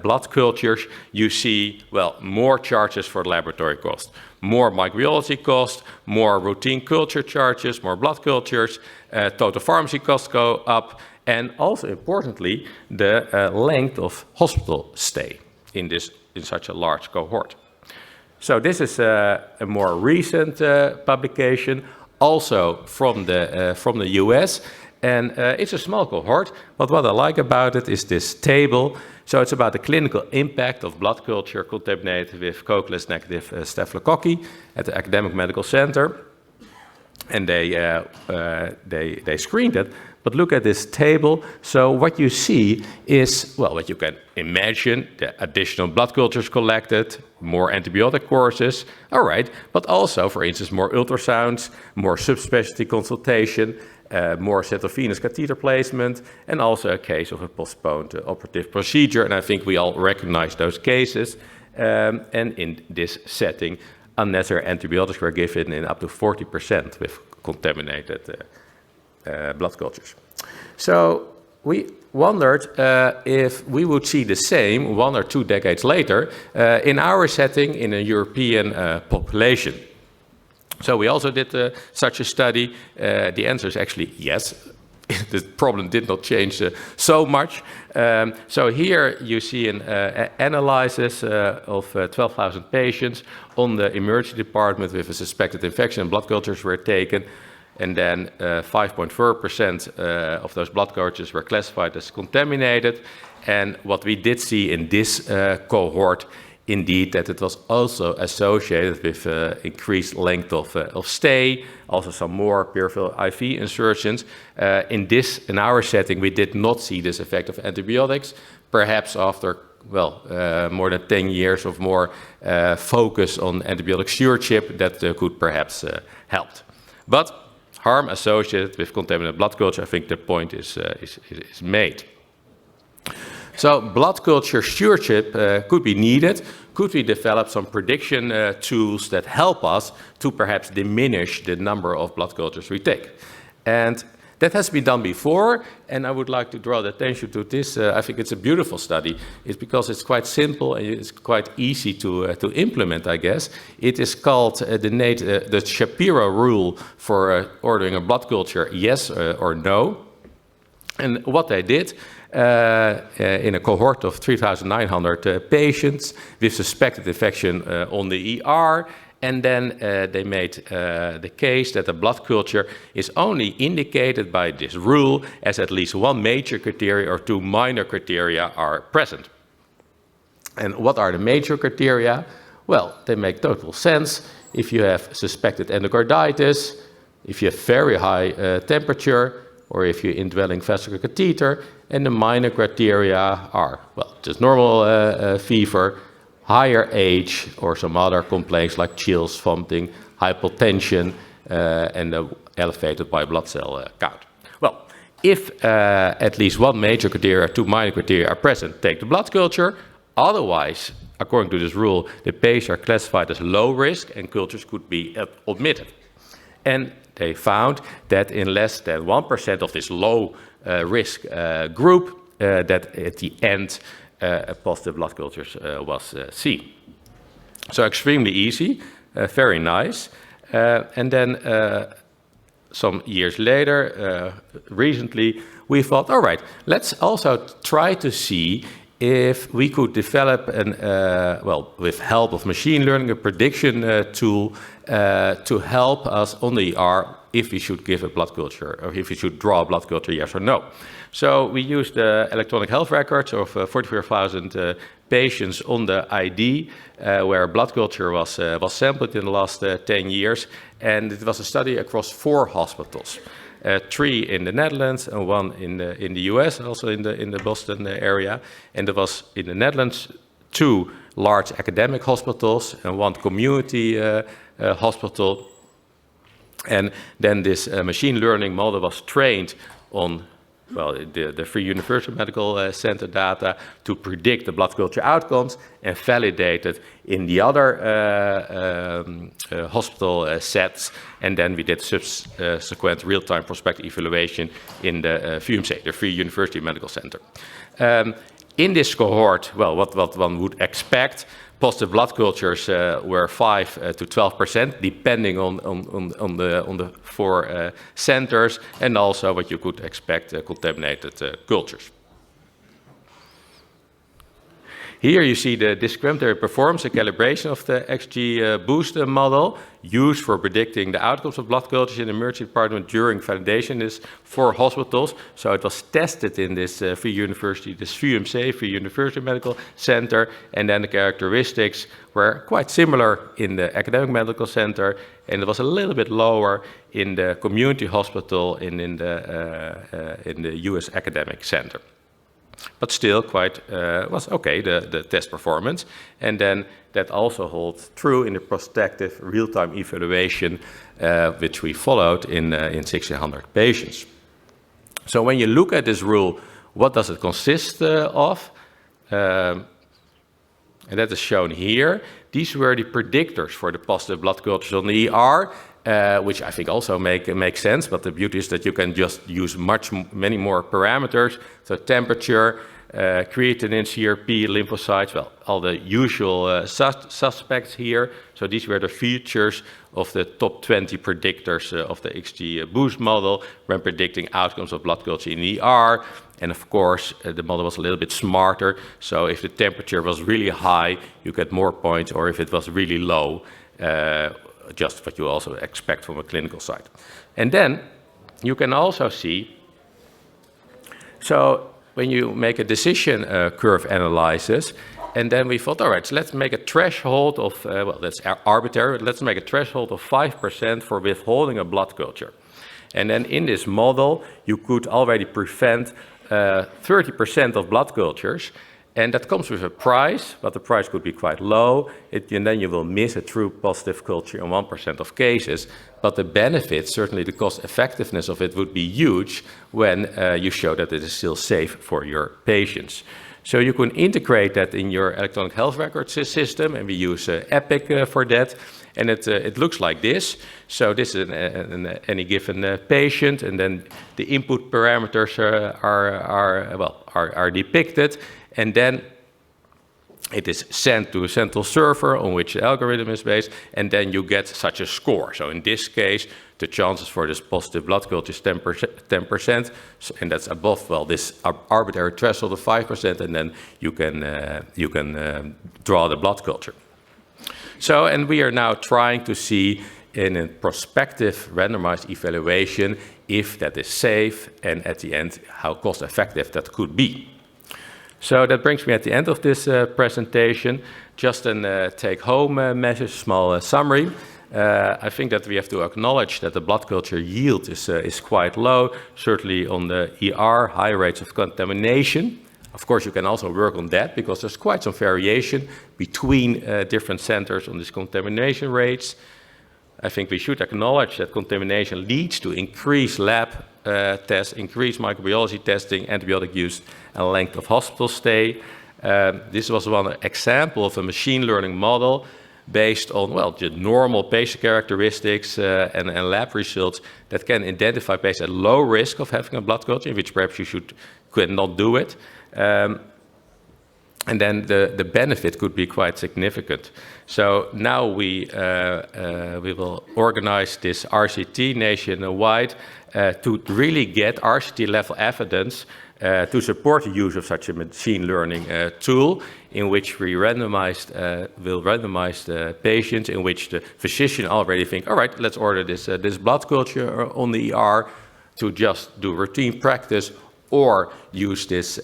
blood cultures, you see, well, more charges for laboratory cost, more microbiology cost, more routine culture charges, more blood cultures, total pharmacy costs go up, and also importantly, the length of hospital stay in such a large cohort. So this is a more recent publication, also from the US, and it's a small cohort, but what I like about it is this table. So it's about the clinical impact of blood culture contaminated with Coagulase negative staphylococci at the academic medical center. And they screened it. But look at this table. So what you see is, well, what you can imagine, the additional blood cultures collected, more antibiotic courses, all right, but also, for instance, more ultrasounds, more subspecialty consultation, more venous catheter placement, and also a case of a postponed operative procedure. And I think we all recognize those cases. And in this setting, unnecessary antibiotics were given in up to 40% with contaminated blood cultures. So we wondered if we would see the same 1 or 2 decades later in our setting in a European population. So we also did such a study. The answer is actually yes. The problem did not change so much. So here you see an analysis of 12,000 patients on the emergency department with a suspected infection. Blood cultures were taken, and then 5.4% of those blood cultures were classified as contaminated. And what we did see in this cohort, indeed, that it was also associated with increased length of stay, also some more peripheral IV insertions. In our setting, we did not see this effect of antibiotics. Perhaps after, well, more than 10 years of more focus on antibiotic stewardship, that could perhaps help. But harm associated with contaminated blood culture, I think the point is made. So blood culture stewardship could be needed. Could we develop some prediction tools that help us to perhaps diminish the number of blood cultures we take? And that has been done before, and I would like to draw the attention to this. I think it's a beautiful study. It's because it's quite simple and it's quite easy to implement, I guess. It is called the Shapiro rule for ordering a blood culture, yes or no. And what they did in a cohort of 3,900 patients with suspected infection on the ER, and then they made the case that the blood culture is only indicated by this rule as at least one major criteria or two minor criteria are present. And what are the major criteria? Well, they make total sense. If you have suspected endocarditis, if you have very high temperature, or if you're indwelling vascular catheter, and the minor criteria are, well, just normal fever, higher age, or some other complaints like chills, vomiting, hypotension, and elevated white blood cell count. Well, if at least one major criteria, two minor criteria are present, take the blood culture. Otherwise, according to this rule, the patients are classified as low risk and cultures could be omitted. And they found that in less than 1% of this low risk group, that at the end, a positive blood culture was seen. So extremely easy, very nice. And then some years later, recently, we thought, all right, let's also try to see if we could develop, well, with help of machine learning, a prediction tool to help us on the ER if we should give a blood culture or if we should draw a blood culture, yes or no. So we used the electronic health records of 44,000 patients on the ID where blood culture was sampled in the last 10 years. And it was a study across 4 hospitals. 3 in the Netherlands and 1 in the US, also in the Boston area. And there was in the Netherlands 2 large academic hospitals and 1 community hospital. And then this machine learning model was trained on, well, the Free University Medical Center data to predict the blood culture outcomes and validated in the other hospital sets. And then we did subsequent real-time prospective evaluation in the VUMC, the Free University Medical Center. In this cohort, well, what one would expect, positive blood cultures were 5 to 12%, depending on the 4 centers, and also what you could expect contaminated cultures. Here you see the discriminatory performance and calibration of the XG-Boost model used for predicting the outcomes of blood cultures in the emergency department during validation in these 4 hospitals. So it was tested in this Free University, this VUMC, Free University Medical Center, and then the characteristics were quite similar in the academic medical center, and it was a little bit lower in the community hospital and in the US academic center. But still quite was okay, the test performance. And then that also holds true in the prospective real-time evaluation, which we followed in 1,600 patients. So when you look at this rule, what does it consist of? And that is shown here. These were the predictors for the positive blood cultures on the ER, which I think also make sense, but the beauty is that you can just use many more parameters, so temperature, creatinine, CRP, lymphocytes, well, all the usual suspects here. So these were the features of the top 20 predictors of the XG-Boost model when predicting outcomes of blood culture in the ER. And of course, the model was a little bit smarter, so if the temperature was really high, you get more points, or if it was really low, just what you also expect from a clinical site. And then you can also see, so when you make a decision curve analysis, and then we thought, all right, so let's make a threshold of, well, that's arbitrary, let's make a threshold of 5% for withholding a blood culture. And then in this model, you could already prevent 30% of blood cultures. And that comes with a price, but the price could be quite low. And then you will miss a true positive culture in 1% of cases. But the benefit, certainly the cost effectiveness of it, would be huge when you show that it is still safe for your patients. So you can integrate that in your electronic health records system, and we use Epic for that. And it looks like this. So this is any given patient, and then the input parameters are depicted, and then it is sent to a central server on which the algorithm is based, and then you get such a score. So in this case, the chances for this positive blood culture is 10%, and that's above, this arbitrary threshold of 5%, and then you can draw the blood culture. So, and we are now trying to see in a prospective randomized evaluation if that is safe, and at the end, how cost effective that could be. So that brings me at the end of this presentation. Just a take-home message, small summary. I think that we have to acknowledge that the blood culture yield is quite low, certainly on the ER, high rates of contamination. Of course, you can also work on that because there's quite some variation between different centers on these contamination rates. I think we should acknowledge that contamination leads to increased lab tests, increased microbiology testing, antibiotic use, and length of hospital stay. This was one example of a machine learning model based on, the normal patient characteristics and lab results that can identify patients at low risk of having a blood culture, in which perhaps you could not do it. And then the benefit could be quite significant. So now we will organize this RCT nationwide to really get RCT level evidence to support the use of such a machine learning tool, in which we will randomize the patients, in which the physician already think, all right, let's order this blood culture on the ER to just do routine practice, or use this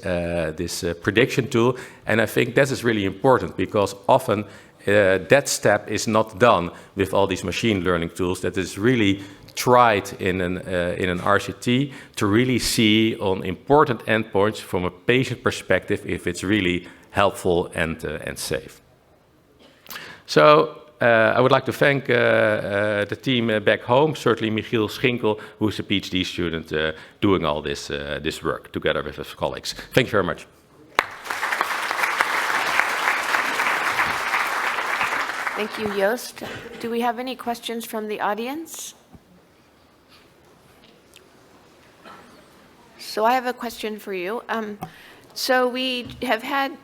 prediction tool. And I think that is really important, because often that step is not done with all these machine learning tools. That is really tried in an RCT to really see on important endpoints from a patient perspective if it's really helpful and safe. So I would like to thank the team back home, certainly Michiel Schinkel, who is a PhD student doing all this work together with his colleagues. Thank you very much. Thank you, Joost. Do we have any questions from the audience? So I have a question for you. So we have had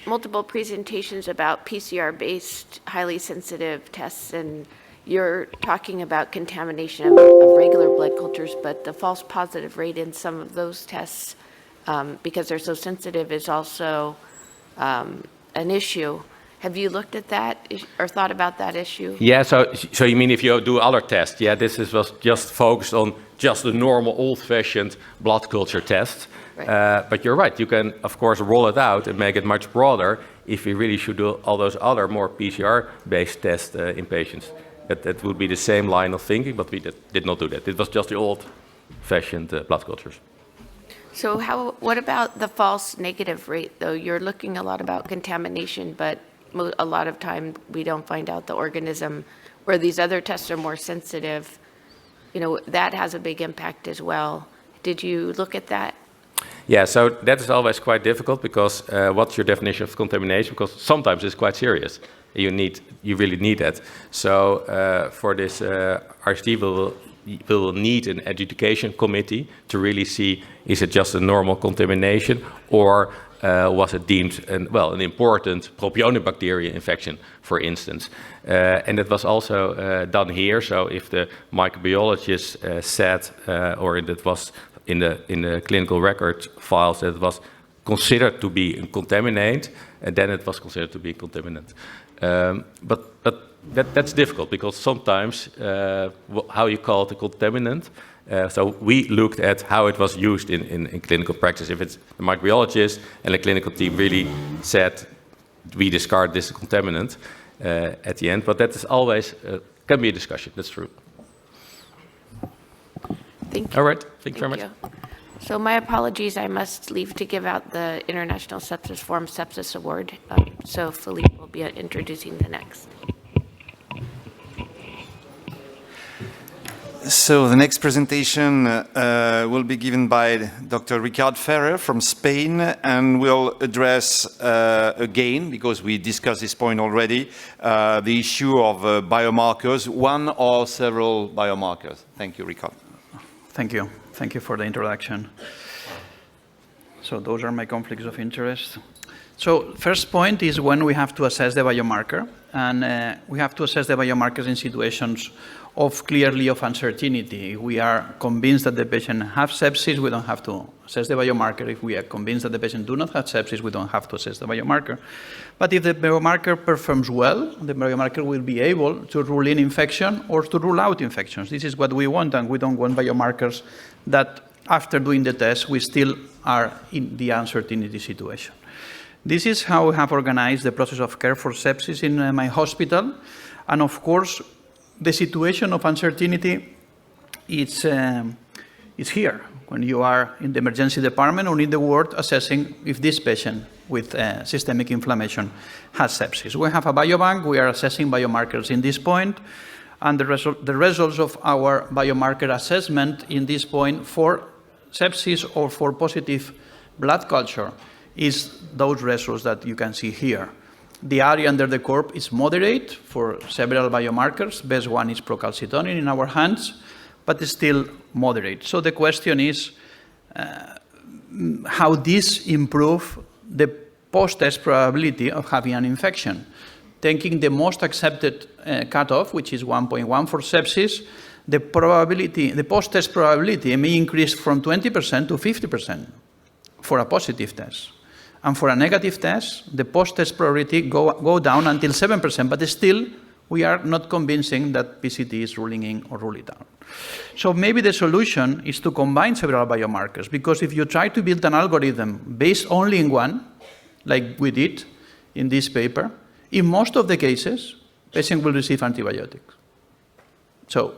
multiple presentations about PCR-based, highly sensitive tests, and you're talking about contamination of regular blood cultures, but the false positive rate in some of those tests, because they're so sensitive, is also an issue. Have you looked at that or thought about that issue? Yeah, so you mean if you do other tests? Yeah, was just focused on just the normal old-fashioned blood culture test. Right. But you're right, you can, of course, roll it out and make it much broader if we really should do all those other more PCR-based tests in patients. That would be the same line of thinking, but we did not do that. It was just the old-fashioned blood cultures. So what about the false negative rate, though? You're looking a lot about contamination, but a lot of time we don't find out the organism, where these other tests are more sensitive. That has a big impact as well. Did you look at that? Yeah, so that is always quite difficult, because what's your definition of contamination? Because sometimes it's quite serious. You really need that. So for this RCT, we will need an education committee to really see, is it just a normal contamination, or was it deemed an important propionibacteria infection, for instance. And it was also done here. So if the microbiologist said, or it was in the clinical record files, that it was considered to be a contaminant, and then it was considered to be a contaminant. But that's difficult, because sometimes how you call it a contaminant. So we looked at how it was used in clinical practice. If it's the microbiologist and the clinical team really said, we discard this contaminant at the end, but that is always, can be a discussion, that's true. Thank you. All right, thank you very much. So my apologies, I must leave to give out the International Sepsis Forum Sepsis Award. So Philippe will be introducing the next. So the next presentation will be given by Dr. Ricard Ferrer from Spain, and will address again, because we discussed this point already, the issue of biomarkers, one or several biomarkers. Thank you, Ricard. Thank you. Thank you for the introduction. So those are my conflicts of interest. So first point is when we have to assess the biomarker, and we have to assess the biomarkers in situations of clearly of uncertainty. If we are convinced that the patient has sepsis, we don't have to assess the biomarker. If we are convinced that the patient do not have sepsis, we don't have to assess the biomarker. But if the biomarker performs well, the biomarker will be able to rule in infection or to rule out infections. This is what we want, and we don't want biomarkers that after doing the test, we still are in the uncertainty situation. This is how we have organized the process of care for sepsis in my hospital. And of course, the situation of uncertainty is here. When you are in the emergency department or in the ward assessing if this patient with systemic inflammation has sepsis. We have a biobank, we are assessing biomarkers in this point, and the results of our biomarker assessment in this point for sepsis or for positive blood culture is those results that you can see here. The area under the curve is moderate for several biomarkers. Best one is procalcitonin in our hands, but it's still moderate. So the question is how this improves the post-test probability of having an infection. Taking the most accepted cutoff, which is 1.1 for sepsis, the post-test probability may increase from 20% to 50% for a positive test. And for a negative test, the post-test probability go down until 7%, but still we are not convincing that PCT is ruling in or ruling out. So maybe the solution is to combine several biomarkers, because if you try to build an algorithm based only in one, like we did in this paper, in most of the cases, patient will receive antibiotics. So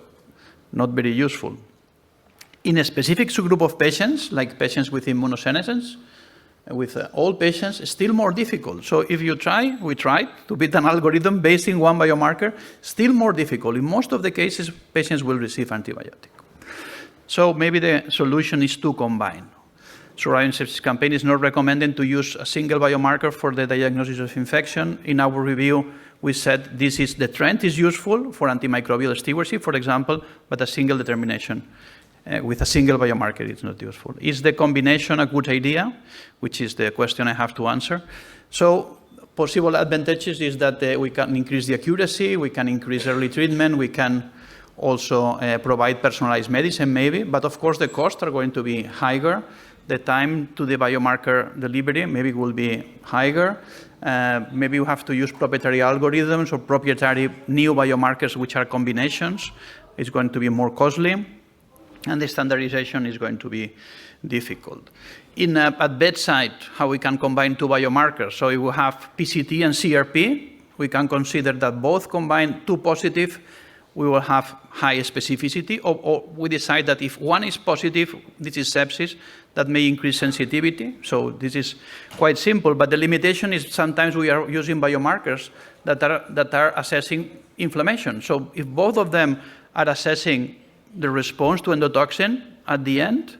not very useful. In a specific subgroup of patients, like patients with immunosenescence, with all patients, it's still more difficult. So if you try, we tried to build an algorithm based in one biomarker, still more difficult. In most of the cases, patients will receive antibiotic. So maybe the solution is to combine. So Ryan Sepsis Campaign is not recommending to use a single biomarker for the diagnosis of infection. In our review, we said the trend is useful for antimicrobial stewardship, for example, but a single determination with a single biomarker is not useful. Is the combination a good idea? Which is the question I have to answer. So possible advantages is that we can increase the accuracy, we can increase early treatment, we can also provide personalized medicine maybe, but of course the costs are going to be higher. The time to the biomarker delivery maybe will be higher. Maybe you have to use proprietary algorithms or proprietary new biomarkers which are combinations. It's going to be more costly. And the standardization is going to be difficult. At bedside, how we can combine two biomarkers. So if we have PCT and CRP, we can consider that both combined, two positive, we will have high specificity. Or we decide that if one is positive, this is sepsis, that may increase sensitivity. So this is quite simple, but the limitation is sometimes we are using biomarkers that are assessing inflammation. So if both of them are assessing the response to endotoxin at the end,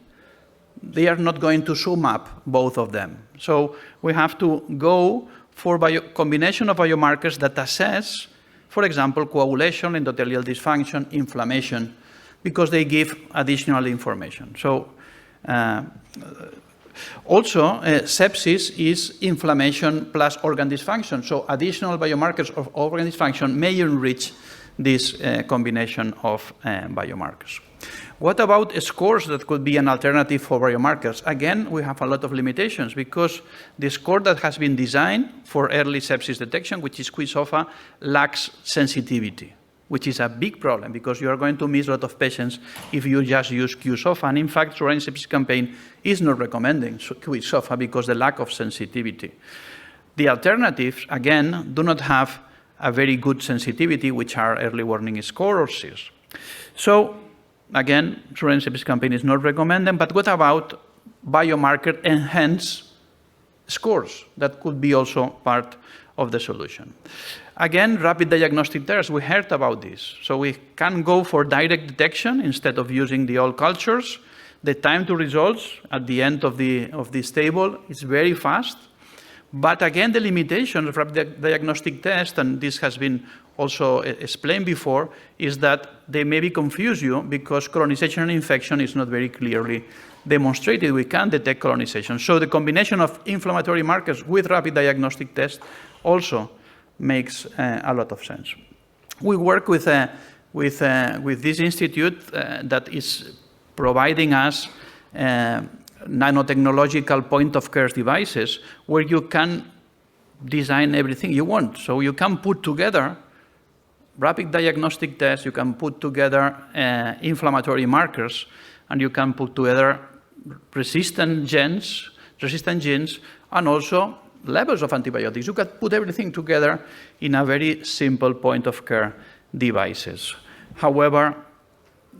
they are not going to sum up both of them. So we have to go for combination of biomarkers that assess, for example, coagulation, endothelial dysfunction, inflammation, because they give additional information. So also, sepsis is inflammation plus organ dysfunction. So additional biomarkers of organ dysfunction may enrich this combination of biomarkers. What about scores that could be an alternative for biomarkers? Again, we have a lot of limitations because the score that has been designed for early sepsis detection, which is QSOFA, lacks sensitivity, which is a big problem because you are going to miss a lot of patients if you just use QSOFA. And in fact, Ryan Sepsis Campaign is not recommending QSOFA because of the lack of sensitivity. The alternatives, again, do not have a very good sensitivity, which are early warning score or SIRS. So, again, Ryan Sepsis Campaign is not recommended, but what about biomarker-enhanced scores. That could be also part of the solution. Again, rapid diagnostic tests, we heard about this. So we can go for direct detection instead of using the old cultures. The time to results at the end of this table is very fast. But again, the limitation of rapid diagnostic tests, and this has been also explained before, is that they maybe confuse you because colonization and infection is not very clearly demonstrated. We can detect colonization. So the combination of inflammatory markers with rapid diagnostic tests also makes a lot of sense. We work with this institute that is providing us nanotechnological point-of-care devices where you can design everything you want. So you can put together rapid diagnostic tests, you can put together inflammatory markers, and you can put together resistant genes, and also levels of antibiotics. You can put everything together in a very simple point-of-care devices. However,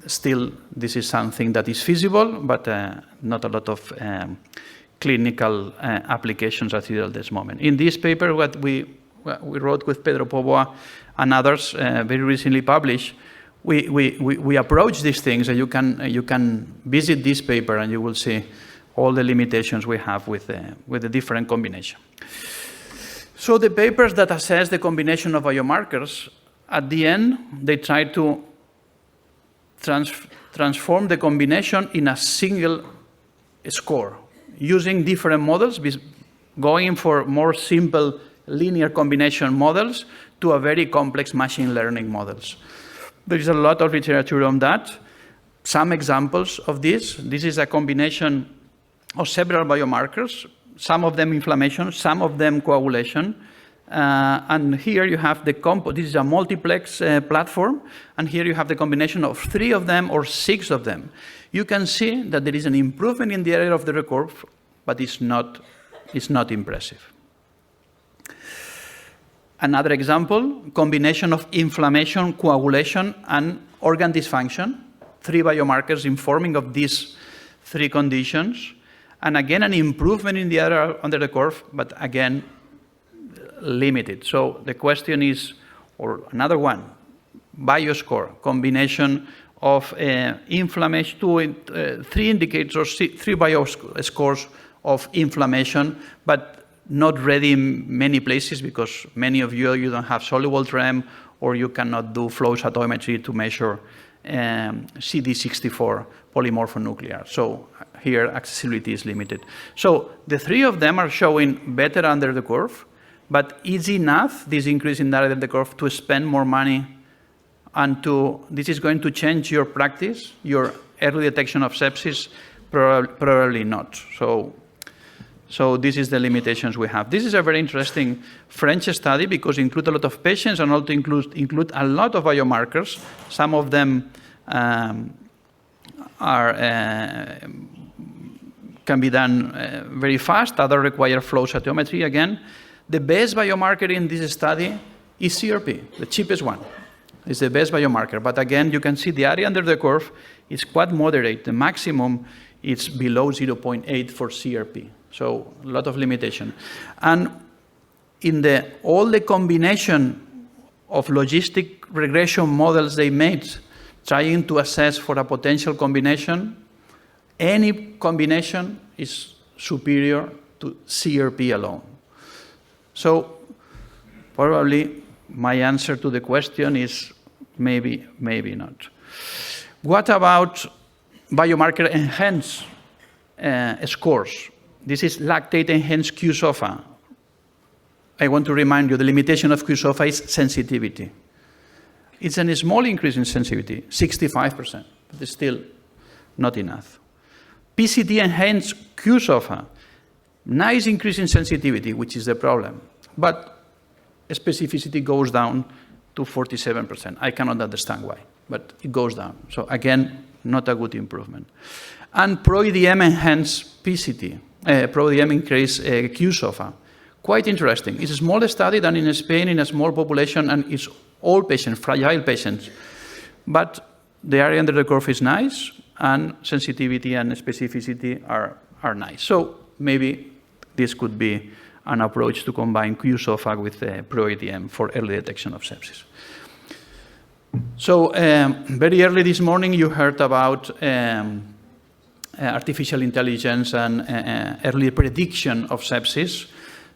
still, this is something that is feasible, but not a lot of clinical applications at this moment. In this paper, what we wrote with Pedro Povoa and others, very recently published, we approach these things, and you can visit this paper, and you will see all the limitations we have with the different combination. So the papers that assess the combination of biomarkers, at the end, they try to transform the combination in a single score, using different models, going for more simple linear combination models to a very complex machine learning models. There is a lot of literature on that. Some examples of this. This is a combination of several biomarkers, some of them inflammation, some of them coagulation. And here you have this is a multiplex platform, and here you have the combination of 3 of them or 6 of them. You can see that there is an improvement in the area of the curve, but it's not impressive. Another example, combination of inflammation, coagulation, and organ dysfunction, 3 biomarkers informing of these 3 conditions. And again, an improvement in the area under the curve, but again, limited. So the question is, or another one, bioscore, combination of inflammation, 3 indicators, 3 bioscores of inflammation, but not ready in many places because many of you don't have soluble TREM, or you cannot do flow cytometry to measure CD64 polymorphonuclear. So here accessibility is limited. So the 3 of them are showing better under the curve, but is enough, this increase in area under the curve, to spend more money, and this is going to change your practice, your early detection of sepsis? Probably not. So this is the limitations we have. This is a very interesting French study because it includes a lot of patients and also include a lot of biomarkers. Some of them can be done very fast. Others require flow cytometry again. The best biomarker in this study is CRP, the cheapest one. It's the best biomarker. But again, you can see the area under the curve is quite moderate. The maximum is below 0.8 for CRP. So a lot of limitation. And in all the combination of logistic regression models they made, trying to assess for a potential combination, any combination is superior to CRP alone. So probably my answer to the question is maybe, maybe not. What about biomarker enhanced scores? This is lactate enhanced QSOFA. I want to remind you the limitation of QSOFA is sensitivity. It's a small increase in sensitivity, 65%, but it's still not enough. PCT enhanced QSOFA, nice increase in sensitivity, which is the problem, but specificity goes down to 47%. I cannot understand why, but it goes down. So again, not a good improvement. And ProEDM enhanced PCT, ProEDM increased QSOFA. Quite interesting. It's a smaller study than in Spain in a small population, and it's all patients, fragile patients. But the area under the curve is nice, and sensitivity and specificity are nice. So maybe this could be an approach to combine qSOFA with ProATM for early detection of sepsis. So very early this morning, you heard about artificial intelligence and early prediction of sepsis.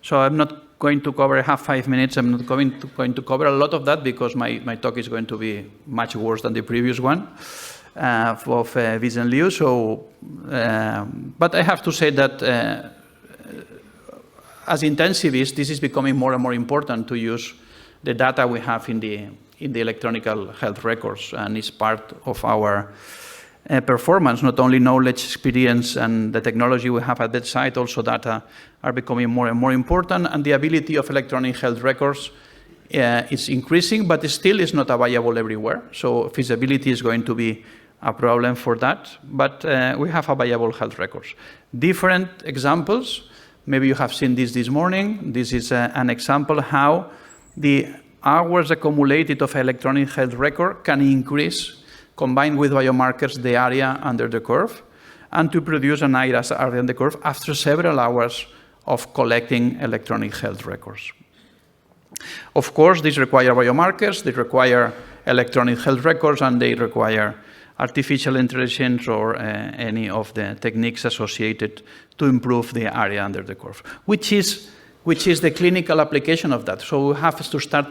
So I'm not going to cover, I have 5 minutes, I'm not going to cover a lot of that because my talk is going to be much worse than the previous one of Vincent Liu. So, but I have to say that as intensivists, this is becoming more and more important to use the data we have in the electronic health records, and it's part of our performance. Not only knowledge, experience, and the technology we have at that site, also data are becoming more and more important, and the ability of electronic health records is increasing, but still is not available everywhere. So feasibility is going to be a problem for that, but we have available health records. Different examples. Maybe you have seen this morning. This is an example how the hours accumulated of electronic health record can increase, combined with biomarkers, the area under the curve, and to produce an area under the curve after several hours of collecting electronic health records. Of course, these require biomarkers, they require electronic health records, and they require artificial intelligence or any of the techniques associated to improve the area under the curve, which is the clinical application of that. So we have to start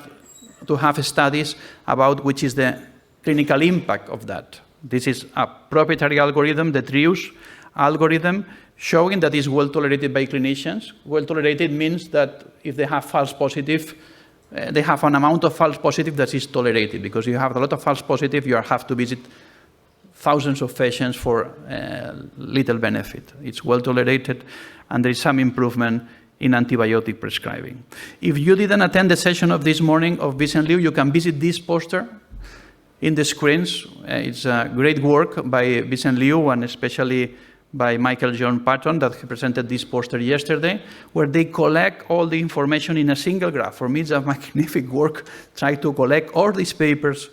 to have studies about which is the clinical impact of that. This is a proprietary algorithm, the TRIUS algorithm, showing that it's well tolerated by clinicians. Well tolerated means that if they have false positive, they have an amount of false positive that is tolerated, because you have a lot of false positive, you have to visit thousands of patients for little benefit. It's well tolerated, and there is some improvement in antibiotic prescribing. If you didn't attend the session of this morning of Vincent Liu, you can visit this poster in the screens. It's great work by Vincent Liu, and especially by Michael John Patton, that presented this poster yesterday, where they collect all the information in a single graph. For me, it's a magnific work, try to collect all these papers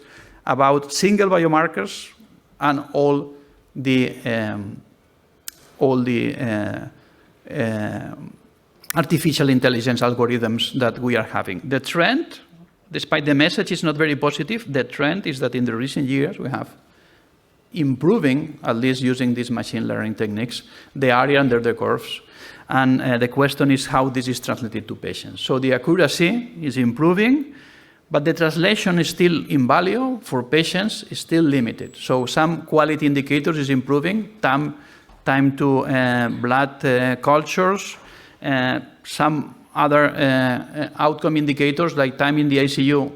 about single biomarkers and all the artificial intelligence algorithms that we are having. The trend, despite the message is not very positive, the trend is that in the recent years we have improving, at least using these machine learning techniques, the area under the curves. And the question is how this is translated to patients. So the accuracy is improving, but the translation is still in value for patients is still limited. So some quality indicators is improving, time to blood cultures, some other outcome indicators like time in the ICU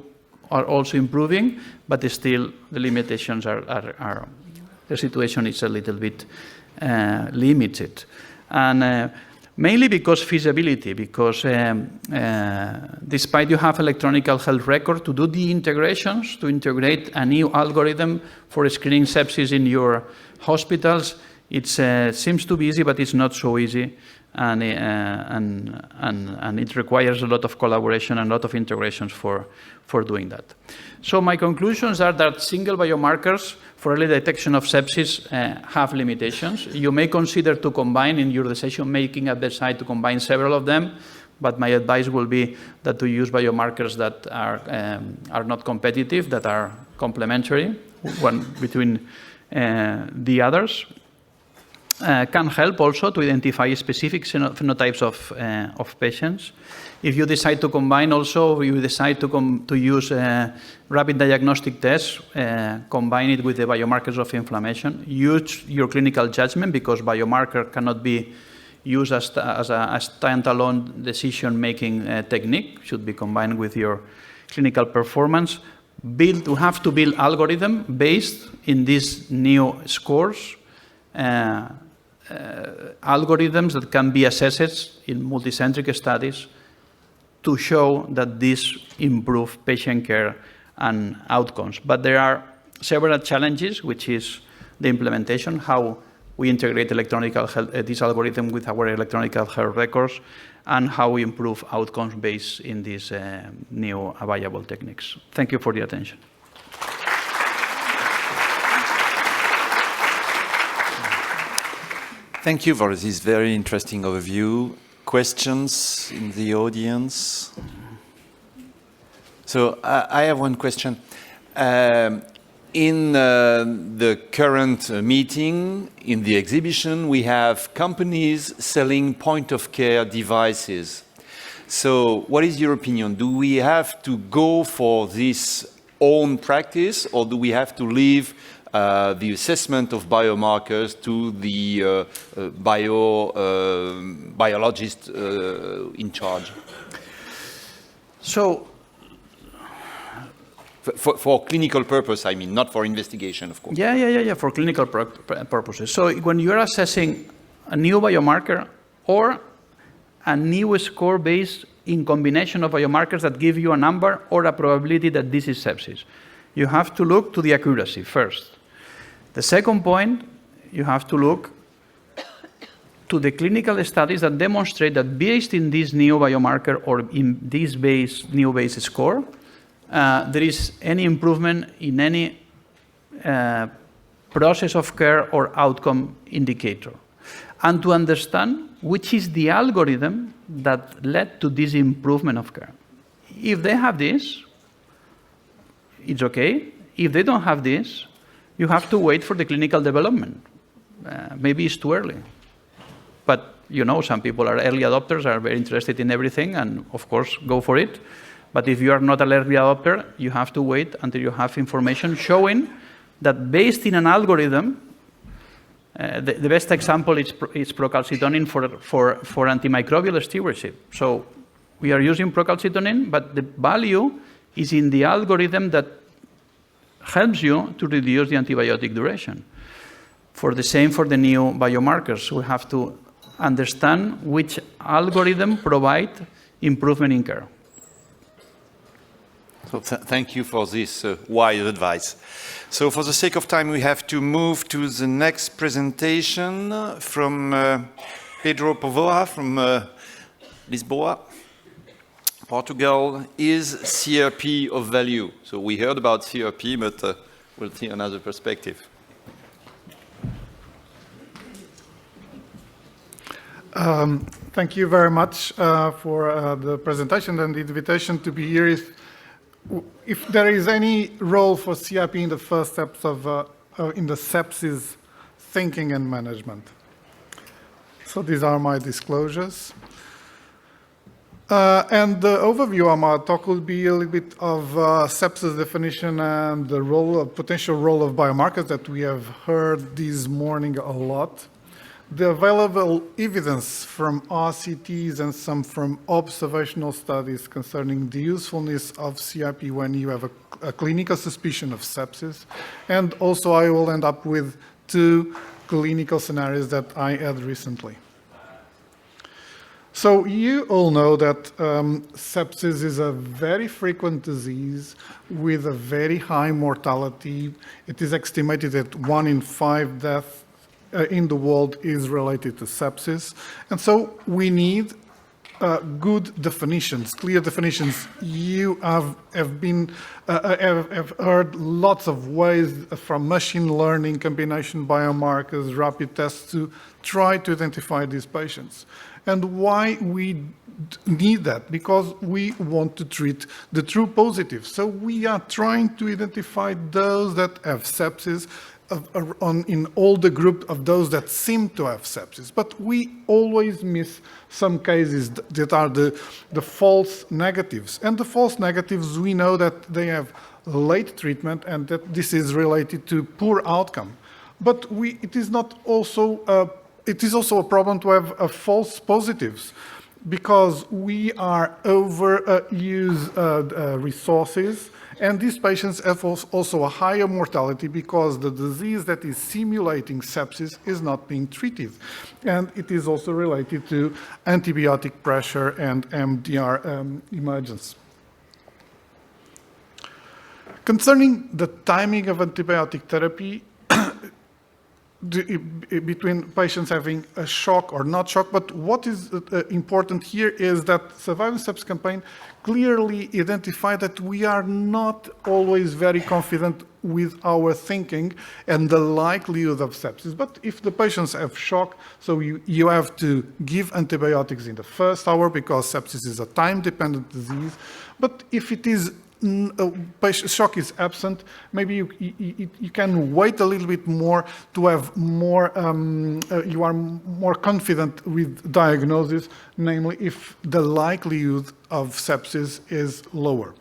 are also improving, but still the limitations are the situation is a little bit limited. And mainly because feasibility, because despite you have electronic health record, to do the integrations, to integrate a new algorithm for screening sepsis in your hospitals, it seems to be easy, but it's not so easy. And it requires a lot of collaboration and a lot of integrations for doing that. So my conclusions are that single biomarkers for early detection of sepsis have limitations. You may consider to combine in your decision-making at the site to combine several of them, but my advice will be that to use biomarkers that are not competitive, that are complementary, one between the others. Can help also to identify specific phenotypes of patients. If you decide to combine also, you decide to use rapid diagnostic tests, combine it with the biomarkers of inflammation. Use your clinical judgment, because biomarker cannot be used as a standalone decision-making technique, should be combined with your clinical performance. You have to build algorithm based in these new scores, algorithms that can be assessed in multicentric studies to show that this improves patient care and outcomes. But there are several challenges, which is the implementation, how we integrate this algorithm with our electronic health records, and how we improve outcomes based in these new available techniques. Thank you for the attention. Thank you for this very interesting overview. questions in the audience? So I have one question. In the current meeting, in the exhibition, we have companies selling point-of-care devices. So what is your opinion? Do we have to go for this own practice, or do we have to leave the assessment of biomarkers to the biologist in charge? So, for clinical purpose, I mean, not for investigation, of course. yeah, for clinical purposes. So when you're assessing a new biomarker or a new score based in combination of biomarkers that give you a number or a probability that this is sepsis, you have to look to the accuracy first. The second point, you have to look to the clinical studies that demonstrate that based in this new biomarker or in this new base score, there is any improvement in any process of care or outcome indicator. And to understand which is the algorithm that led to this improvement of care. If they have this, it's okay. If they don't have this, you have to wait for the clinical development. Maybe it's too early. But you know, some people are early adopters, are very interested in everything, and of course, go for it. But if you are not an early adopter, you have to wait until you have information showing that based in an algorithm, the best example is procalcitonin for antimicrobial stewardship. So we are using procalcitonin, but the value is in the algorithm that helps you to reduce the antibiotic duration. For the same for the new biomarkers, we have to understand which algorithm provides improvement in care. So thank you for this wise advice. So for the sake of time, we have to move to the next presentation from Pedro Povoa from Lisboa, Portugal. Is CRP of value? So we heard about CRP, but we'll see another perspective. Thank you very much for the presentation and the invitation to be here. If there is any role for CRP in the first steps of in the sepsis thinking and management. So these are my disclosures. And the overview of my talk will be a little bit of sepsis definition and the potential role of biomarkers that we have heard this morning a lot. The available evidence from RCTs and some from observational studies concerning the usefulness of CRP when you have a clinical suspicion of sepsis. And also I will end up with 2 clinical scenarios that I had recently. So you all know that sepsis is a very frequent disease with a very high mortality. It is estimated that 1 in 5 deaths in the world is related to sepsis. And so we need good definitions, clear definitions. You have heard lots of ways from machine learning, combination biomarkers, rapid tests to try to identify these patients. And why we need that? Because we want to treat the true positives. So we are trying to identify those that have sepsis in all the group of those that seem to have sepsis. But we always miss some cases that are the false negatives. And the false negatives, we know that they have late treatment and that this is related to poor outcome. But it is also a problem to have false positives, because we are overuse resources. And these patients have also a higher mortality because the disease that is simulating sepsis is not being treated. And it is also related to antibiotic pressure and MDR emergence. Concerning the timing of antibiotic therapy, between patients having a shock or not shock, but what is important here is that Surviving Sepsis campaign clearly identified that we are not always very confident with our thinking and the likelihood of sepsis. But if the patients have shock, so you have to give antibiotics in the first hour because sepsis is a time-dependent disease. But if it is shock is absent, maybe you can wait a little bit more to have more, you are more confident with diagnosis, namely if the likelihood of sepsis is lower.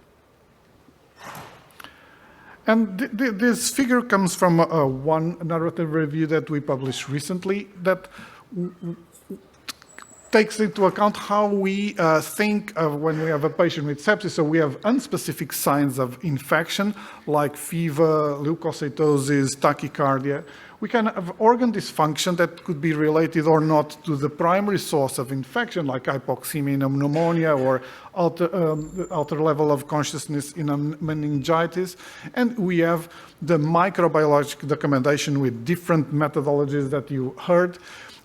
And this figure comes from one narrative review that we published recently that takes into account how we think of when we have a patient with sepsis. So we have unspecific signs of infection like fever, leukocytosis, tachycardia. We can have organ dysfunction that could be related or not to the primary source of infection like hypoxemia in pneumonia or alter level of consciousness in a meningitis. And we have the microbiological documentation with different methodologies that you heard.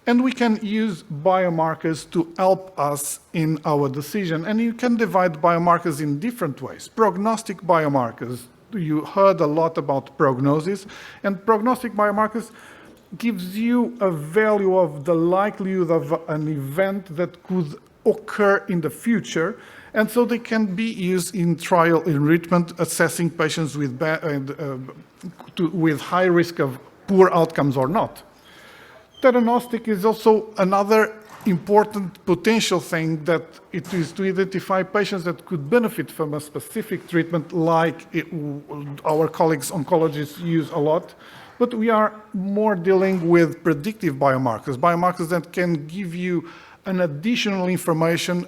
And we can use biomarkers to help us in our decision. And you can divide biomarkers in different ways. Prognostic biomarkers, you heard a lot about prognosis. And prognostic biomarkers gives you a value of the likelihood of an event that could occur in the future. And so they can be used in trial enrichment, assessing patients with high risk of poor outcomes or not. Theranostic is also another important potential thing that it is to identify patients that could benefit from a specific treatment like our colleagues oncologists use a lot. But we are more dealing with predictive biomarkers, biomarkers that can give you an additional information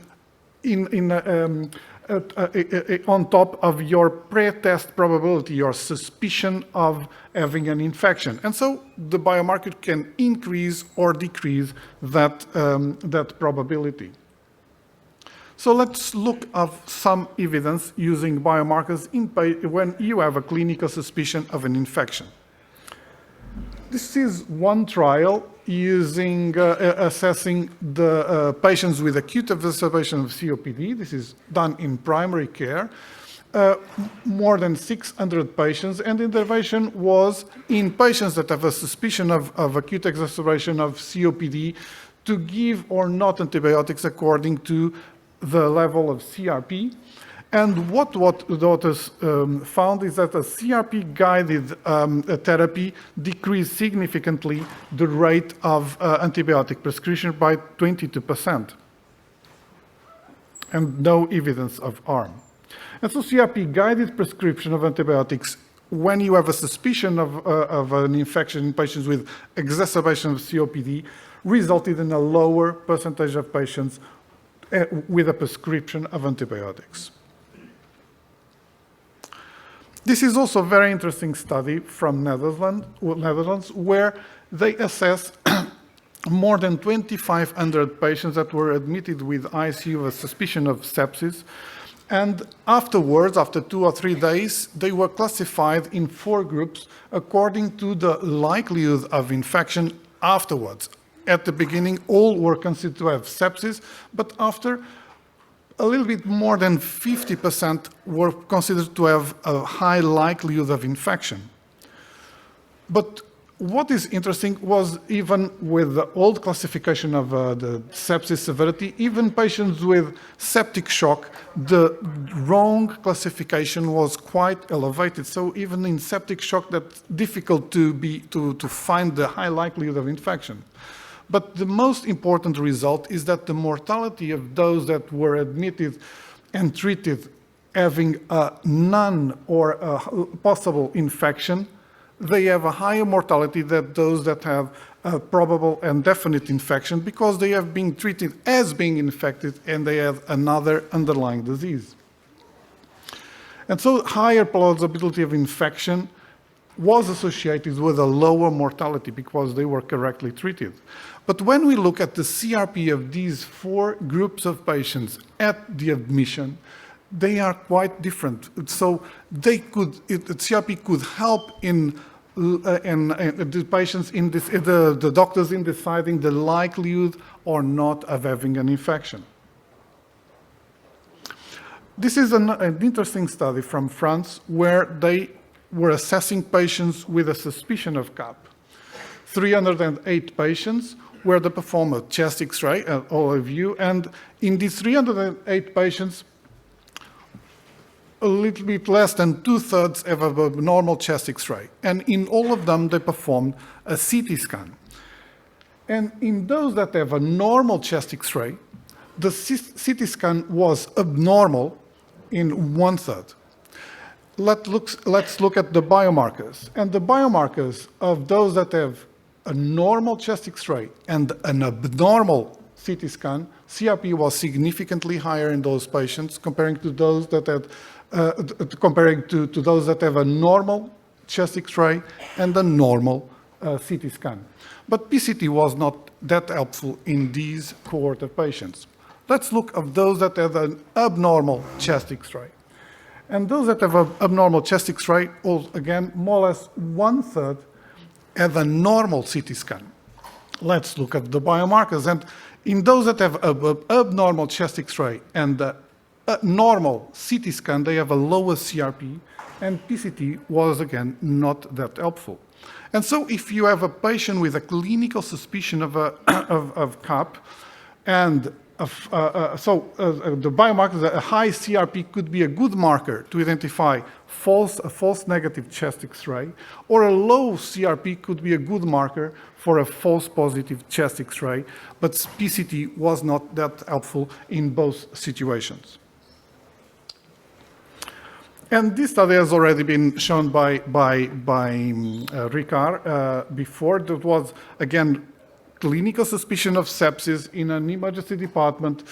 on top of your pre-test probability, your suspicion of having an infection. And so the biomarker can increase or decrease that probability. So let's look at some evidence using biomarkers when you have a clinical suspicion of an infection. This is one trial using assessing the patients with acute exacerbation of COPD. This is done in primary care. More than 600 patients, and the intervention was in patients that have a suspicion of acute exacerbation of COPD to give or not antibiotics according to the level of CRP. And what the authors found is that a CRP-guided therapy decreased significantly the rate of antibiotic prescription by 22%, and no evidence of harm. And so CRP-guided prescription of antibiotics, when you have a suspicion of an infection in patients with exacerbation of COPD, resulted in a lower percentage of patients with a prescription of antibiotics. This is also a very interesting study from Netherlands, where they assess more than 2,500 patients that were admitted with ICU with suspicion of sepsis. And afterwards, after 2 or 3 days, they were classified in 4 groups according to the likelihood of infection afterwards. At the beginning, all were considered to have sepsis, but after a little bit more than 50% were considered to have a high likelihood of infection. But what is interesting was even with the old classification of the sepsis severity, even patients with septic shock, the wrong classification was quite elevated. So even in septic shock, that's difficult to find the high likelihood of infection. But the most important result is that the mortality of those that were admitted and treated having a none or a possible infection, they have a higher mortality than those that have a probable and definite infection because they have been treated as being infected and they have another underlying disease. And so higher plausibility of infection was associated with a lower mortality because they were correctly treated. But when we look at the CRP of these 4 groups of patients at the admission, they are quite different. So CRP could help in and the patients in this, the doctors in deciding the likelihood or not of having an infection. This is an interesting study from France where they were assessing patients with a suspicion of CAP. 308 patients where they performed a chest X-ray, an overview, and in these 308 patients, a little bit less than 2/3 have a normal chest X-ray. And in all of them, they performed a CT scan. And in those that have a normal chest X-ray, the CT scan was abnormal in 1/3. Let's look at the biomarkers. And the biomarkers of those that have a normal chest X-ray and an abnormal CT scan, CRP was significantly higher in those patients comparing to those that had to those that have a normal chest X-ray and a normal CT scan. But PCT was not that helpful in these cohort of patients. Let's look at those that have an abnormal chest X-ray. And those that have an abnormal chest X-ray, again, more or less 1/3 have a normal CT scan. Let's look at the biomarkers. And in those that have an abnormal chest X-ray and a normal CT scan, they have a lower CRP, and PCT was, again, not that helpful. And so if you have a patient with a clinical suspicion of CAP, and the biomarkers, a high CRP could be a good marker to identify a false negative chest X-ray, or a low CRP could be a good marker for a false positive chest X-ray, but PCT was not that helpful in both situations. And this study has already been shown by Ricard before. That was, again, clinical suspicion of sepsis in an emergency department,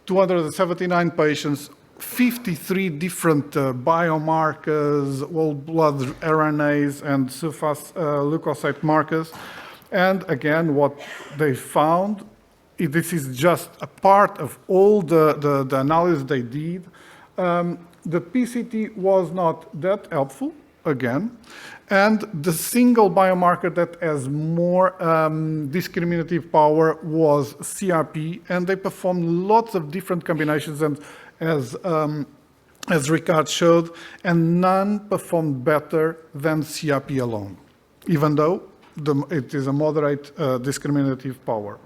279 patients, 53 different biomarkers, whole blood RNAs, and surface leukocyte markers. And again, what they found, this is just a part of all the analysis they did. The PCT was not that helpful, again, and the single biomarker that has more discriminative power was CRP, and they performed lots of different combinations, and as Ricard showed, and none performed better than CRP alone, even though it is a moderate discriminative power.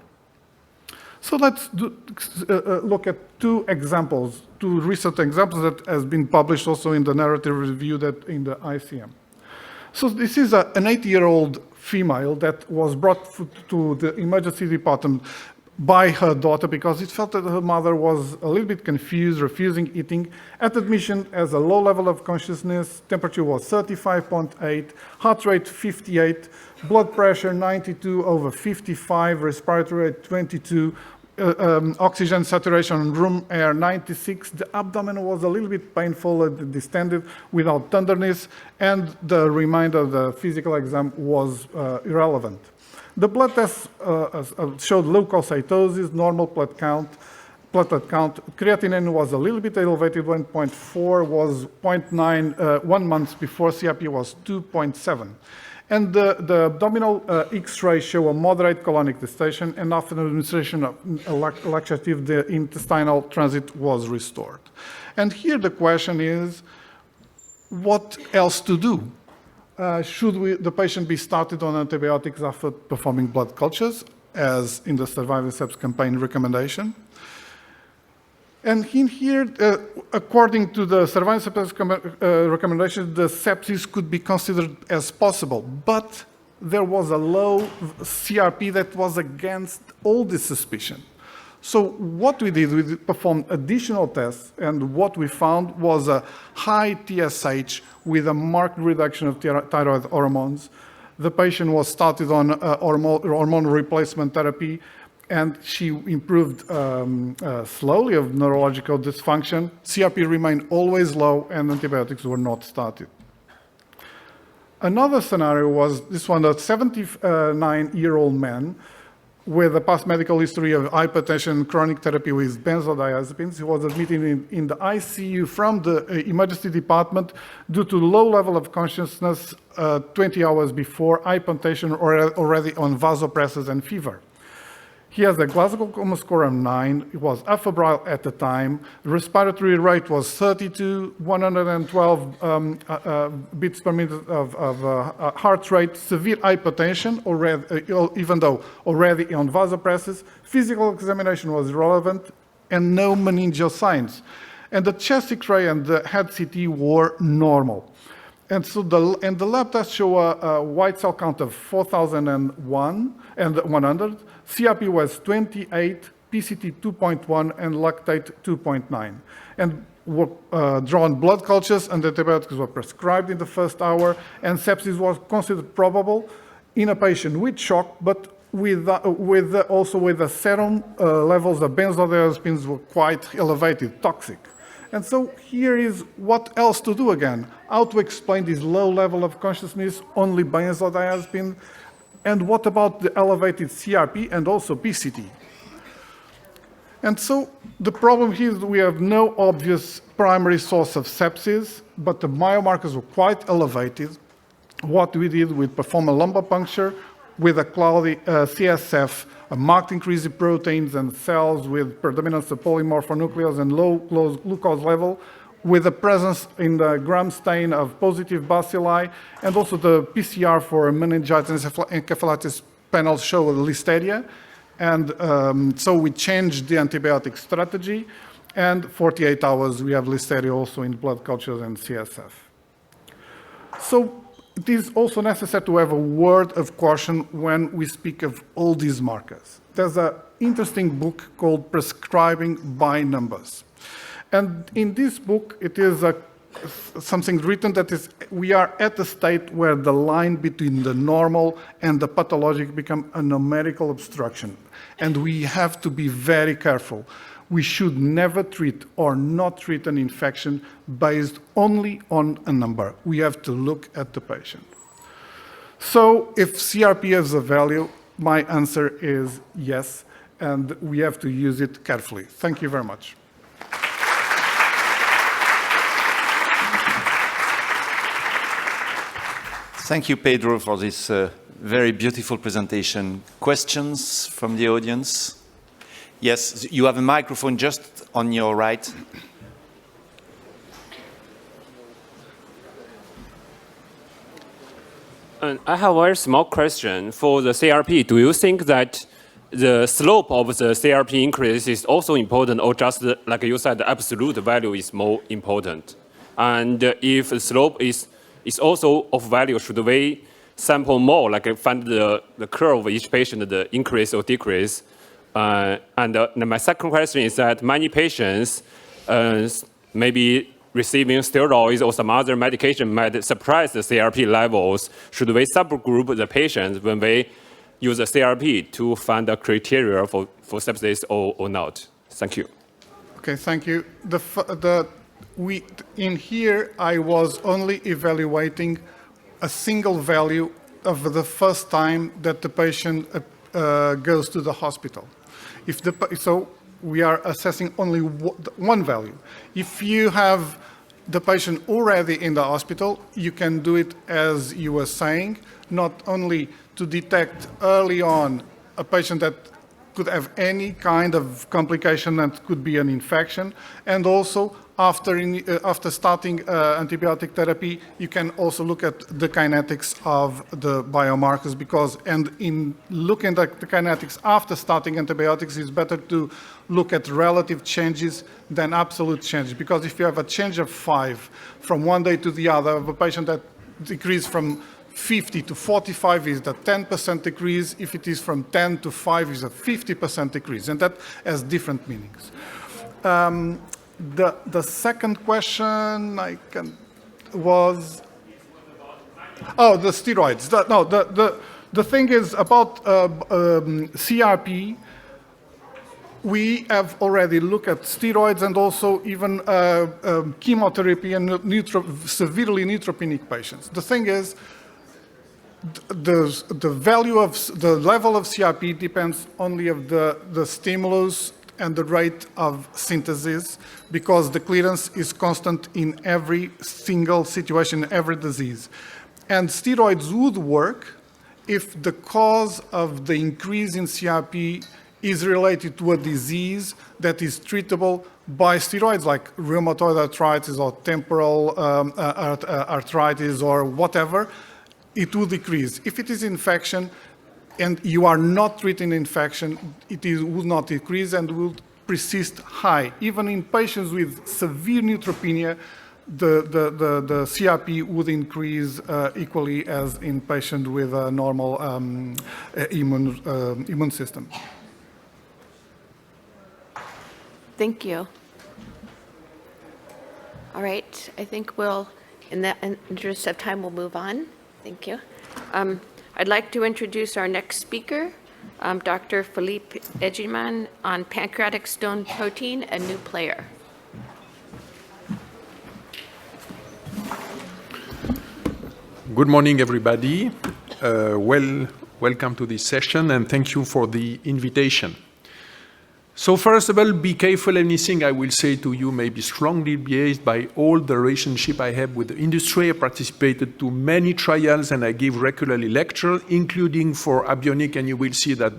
So let's look at two recent examples that has been published also in the narrative review that in the ICM. So this is an 80-year-old female that was brought to the emergency department by her daughter because it felt that her mother was a little bit confused, refusing eating. At admission, has a low level of consciousness, temperature was 35.8, heart rate 58, blood pressure 92/55, respiratory rate 22, oxygen saturation, room air 96. The abdomen was a little bit painful and distended without tenderness, and the remainder of the physical exam was irrelevant. The blood test showed leukocytosis, normal platelet count. Creatinine was a little bit elevated, 1.4, was 0.9 1 month before. CRP was 2.7. And the abdominal X-ray show a moderate colonic distension, and after administration of laxative, the intestinal transit was restored. And here the question is, what else to do? Should the patient be started on antibiotics after performing blood cultures, as in the Surviving Sepsis campaign recommendation? And in here, according to the Surviving Sepsis recommendation, the sepsis could be considered as possible, but there was a low CRP that was against all this suspicion. So what we did, we performed additional tests, and what we found was a high TSH with a marked reduction of thyroid hormones. The patient was started on hormone replacement therapy, and she improved slowly of neurological dysfunction. CRP remained always low, and antibiotics were not started. Another scenario was this one, a 79-year-old man with a past medical history of hypertension and chronic therapy with benzodiazepines. He was admitted in the ICU from the emergency department due to low level of consciousness 20 hours before, hypertension already on vasopressors and fever. He has a Glasgow Coma score of 9. He was afebrile at the time. The respiratory rate was 32, 112 beats per minute of heart rate, severe hypertension, already, even though already on vasopressors. Physical examination was relevant and no meningeal signs. And the chest X-ray and the head CT were normal. And so the lab tests show a white cell count of 4,001 and 100. CRP was 28, PCT 2.1, and lactate 2.9. And were drawn blood cultures, and antibiotics were prescribed in the first hour, and sepsis was considered probable in a patient with shock, but also with the serum levels of benzodiazepines were quite elevated, toxic. And so here is what else to do again. How to explain this low level of consciousness, only benzodiazepine, and what about the elevated CRP and also PCT? And so the problem here is we have no obvious primary source of sepsis, but the biomarkers were quite elevated. What we did, we performed a lumbar puncture with a cloudy CSF, a marked increase in proteins and cells with predominance of polymorphonuclears and low glucose level, with the presence in the gram stain of positive bacilli, and also the PCR for meningitis and encephalitis panels show listeria. And so we changed the antibiotic strategy, and 48 hours we have listeria also in blood cultures and CSF. So it is also necessary to have a word of caution when we speak of all these markers. There's an interesting book called Prescribing by Numbers. And in this book, it is something written that is, we are at a state where the line between the normal and the pathologic become a numerical obstruction. And we have to be very careful. We should never treat or not treat an infection based only on a number. We have to look at the patient. So if CRP has a value, my answer is yes, and we have to use it carefully. Thank you very much. Thank you, Pedro, for this very beautiful presentation. Questions from the audience? Yes, you have a microphone just on your right. I have a very small question. For the CRP, do you think that the slope of the CRP increase is also important, or just, like you said, the absolute value is more important? And if the slope is also of value, should we sample more, like find the curve of each patient, the increase or decrease? And my second question is that many patients maybe receiving steroids or some other medication might suppress the CRP levels. Should we subgroup the patients when we use the CRP to find the criteria for sepsis or not? Thank you. Okay, thank you. In here, I was only evaluating a single value of the first time that the patient goes to the hospital. So we are assessing only one value. If you have the patient already in the hospital, you can do it as you were saying, not only to detect early on a patient that could have any kind of complication that could be an infection, and also after starting antibiotic therapy, you can also look at the kinetics of the biomarkers, and in looking at the kinetics after starting antibiotics, it's better to look at relative changes than absolute changes, because if you have a change of 5 from one day to the other of a patient that decreased from 50 to 45 is the 10% decrease. If it is from 10 to 5 is a 50% decrease, and that has different meanings. The second question was the steroids. The thing is about CRP. We have already looked at steroids and also even chemotherapy in severely neutropenic patients. The thing is, the value of the level of CRP depends only of the stimulus and the rate of synthesis, because the clearance is constant in every single situation, every disease. And steroids would work if the cause of the increase in CRP is related to a disease that is treatable by steroids, like rheumatoid arthritis or temporal arthritis or whatever. It will decrease. If it is infection and you are not treating infection, will not decrease and will persist high. Even in patients with severe neutropenia, the CRP would increase equally as in patients with a normal immune system. Thank you. All right, I think we'll, in the interest of time, we'll move on. Thank you. I'd like to introduce our next speaker, Dr. Philippe Eggimann on pancreatic stone protein, a new player. Good morning, everybody. Welcome to this session, and thank you for the invitation. So first of all, be careful. Anything I will say to you may be strongly biased by all the relationship I have with the industry. I participated to many trials and I give regularly lectures, including for abionic, and you will see that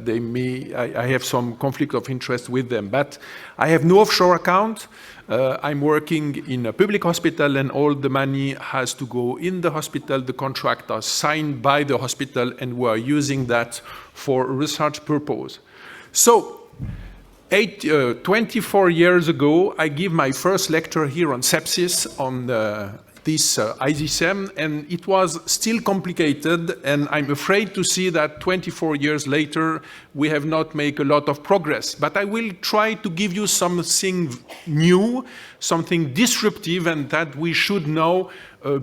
I have some conflict of interest with them. But I have no offshore account. I'm working in a public hospital and all the money has to go in the hospital. The contract are signed by the hospital and we are using that for research purpose. So 24 years ago, I gave my first lecture here on sepsis on this Isicem, and it was still complicated, and I'm afraid to see that 24 years later, we have not made a lot of progress. But I will try to give you something new, something disruptive, and that we should now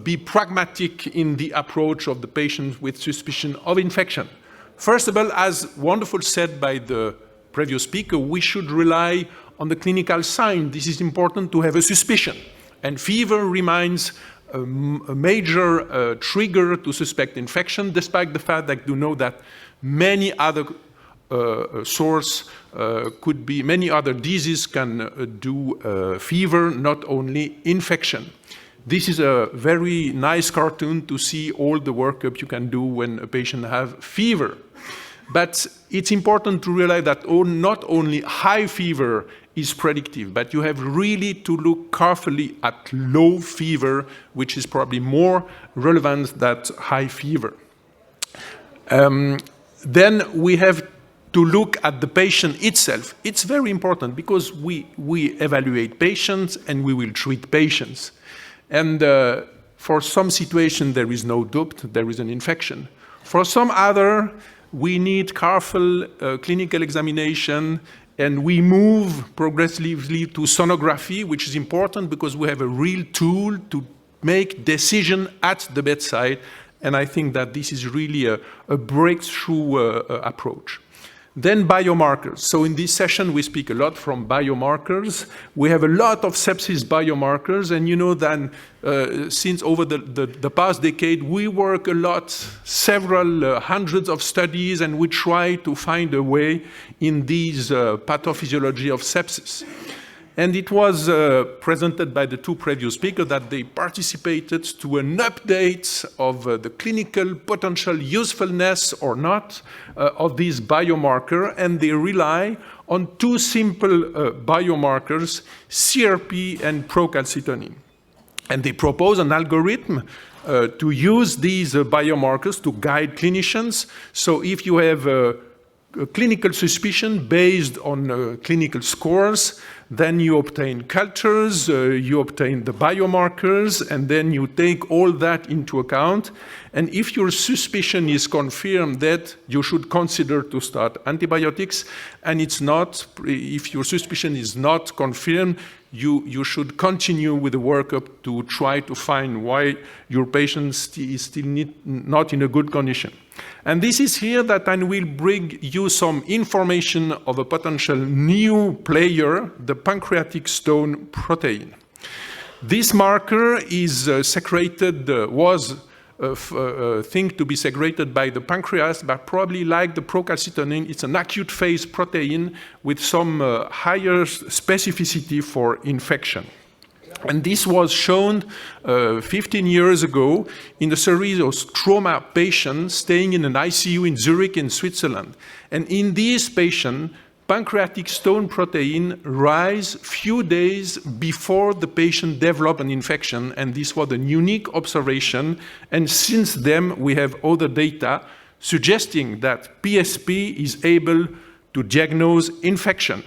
be pragmatic in the approach of the patient with suspicion of infection. First of all, as wonderful said by the previous speaker, we should rely on the clinical sign. This is important to have a suspicion. And fever remains a major trigger to suspect infection, despite the fact that you know that many other many other diseases can do fever, not only infection. This is a very nice cartoon to see all the workup you can do when a patient has fever. But it's important to realize that not only high fever is predictive, but you have really to look carefully at low fever, which is probably more relevant than high fever. Then we have to look at the patient itself. It's very important because we evaluate patients and we will treat patients. And for some situations, there is no doubt, there is an infection. For some other, we need careful clinical examination, and we move progressively to sonography, which is important because we have a real tool to make decision at the bedside, and I think that this is really a breakthrough approach. Then biomarkers. So in this session, we speak a lot from biomarkers. We have a lot of sepsis biomarkers, and you know that since over the past decade, we work a lot, several hundreds of studies, and we try to find a way in these pathophysiology of sepsis. And it was presented by the two previous speakers that they participated to an update of the clinical potential usefulness or not of this biomarker, and they rely on two simple biomarkers, CRP and procalcitonin. And they propose an algorithm to use these biomarkers to guide clinicians. So if you have a clinical suspicion based on clinical scores, then you obtain cultures, you obtain the biomarkers, and then you take all that into account. And if your suspicion is confirmed, that you should consider to start antibiotics. And it's not, if your suspicion is not confirmed, you should continue with the workup to try to find why your patient is still not in a good condition. And this is here that I will bring you some information of a potential new player, the pancreatic stone protein. This marker is secreted, was thing to be secreted by the pancreas, but probably like the procalcitonin, it's an acute phase protein with some higher specificity for infection. And this was shown 15 years ago in a series of trauma patients staying in an ICU in Zurich in Switzerland. And in these patients, pancreatic stone protein rise few days before the patient developed an infection, and this was a unique observation. And since then, we have other data suggesting that PSP is able to diagnose infection.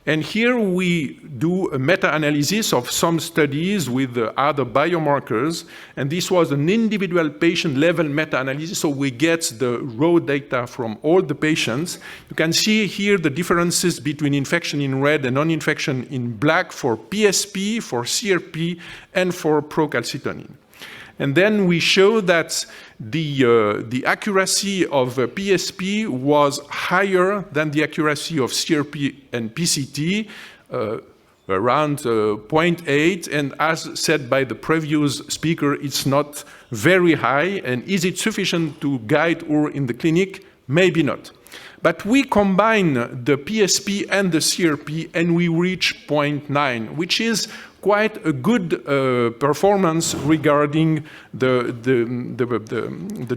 And here we do a meta-analysis of some studies with other biomarkers, and this was an individual patient-level meta-analysis, so we get the raw data from all the patients. You can see here the differences between infection in red and non-infection in black for PSP, for CRP, and for procalcitonin. And then we show that the accuracy of PSP was higher than the accuracy of CRP and PCT, around 0.8. And as said by the previous speaker, it's not very high. And is it sufficient to guide her in the clinic? Maybe not. But we combine the PSP and the CRP, and we reach 0.9, which is quite a good performance regarding the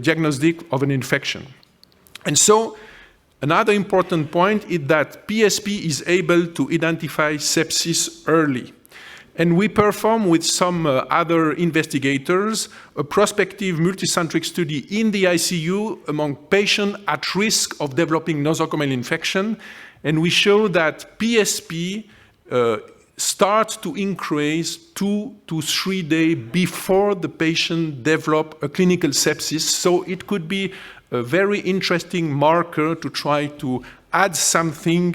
diagnostic of an infection. And so another important point is that PSP is able to identify sepsis early. And we perform with some other investigators a prospective multicentric study in the ICU among patients at risk of developing nosocomial infection. And we show that PSP starts to increase 2 to 3 days before the patient develops a clinical sepsis. So it could be a very interesting marker to try to add something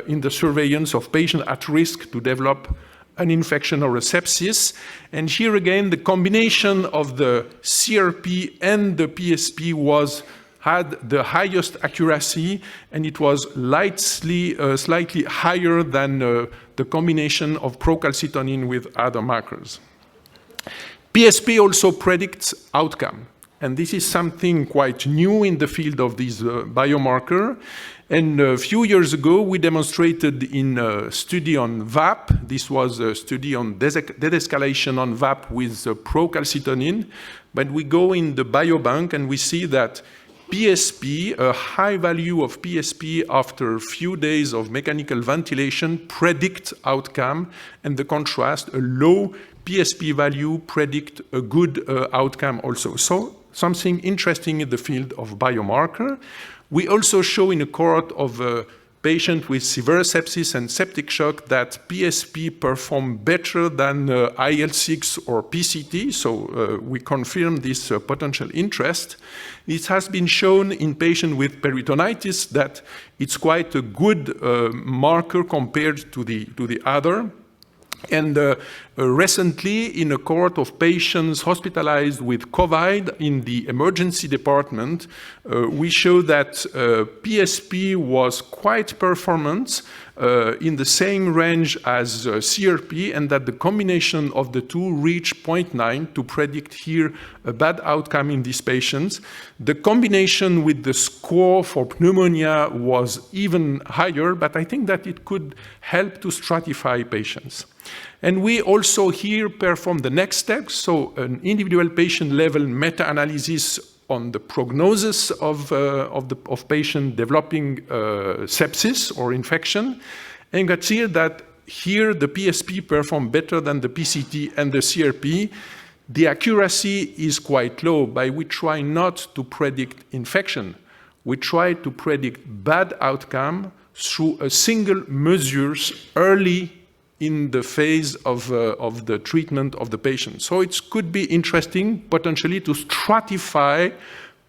in the surveillance of patients at risk to develop an infection or a sepsis. And here again, the combination of the CRP and the PSP had the highest accuracy, and it was slightly higher than the combination of procalcitonin with other markers. PSP also predicts outcome, and this is something quite new in the field of this biomarker. And a few years ago, we demonstrated in a study on VAP. This was a study on de-escalation on VAP with procalcitonin. But we go in the biobank and we see that PSP, a high value of PSP after a few days of mechanical ventilation, predict outcome, and the contrast, a low PSP value predict a good outcome also. So something interesting in the field of biomarker. We also show in a cohort of patients with severe sepsis and septic shock that PSP perform better than IL-6 or PCT, so we confirm this potential interest. It has been shown in patients with peritonitis that it's quite a good marker compared to the other. And recently, in a cohort of patients hospitalized with COVID in the emergency department, we show that PSP was quite performant in the same range as CRP, and that the combination of the two reached 0.9 to predict here a bad outcome in these patients. The combination with the score for pneumonia was even higher, but I think that it could help to stratify patients. And we also here perform the next step, so an individual patient level meta-analysis on the prognosis of patient developing sepsis or infection. And you can see that here the PSP perform better than the PCT and the CRP. The accuracy is quite low, but we try not to predict infection. We try to predict bad outcome through a single measures early in the phase of the treatment of the patient. So it could be interesting potentially to stratify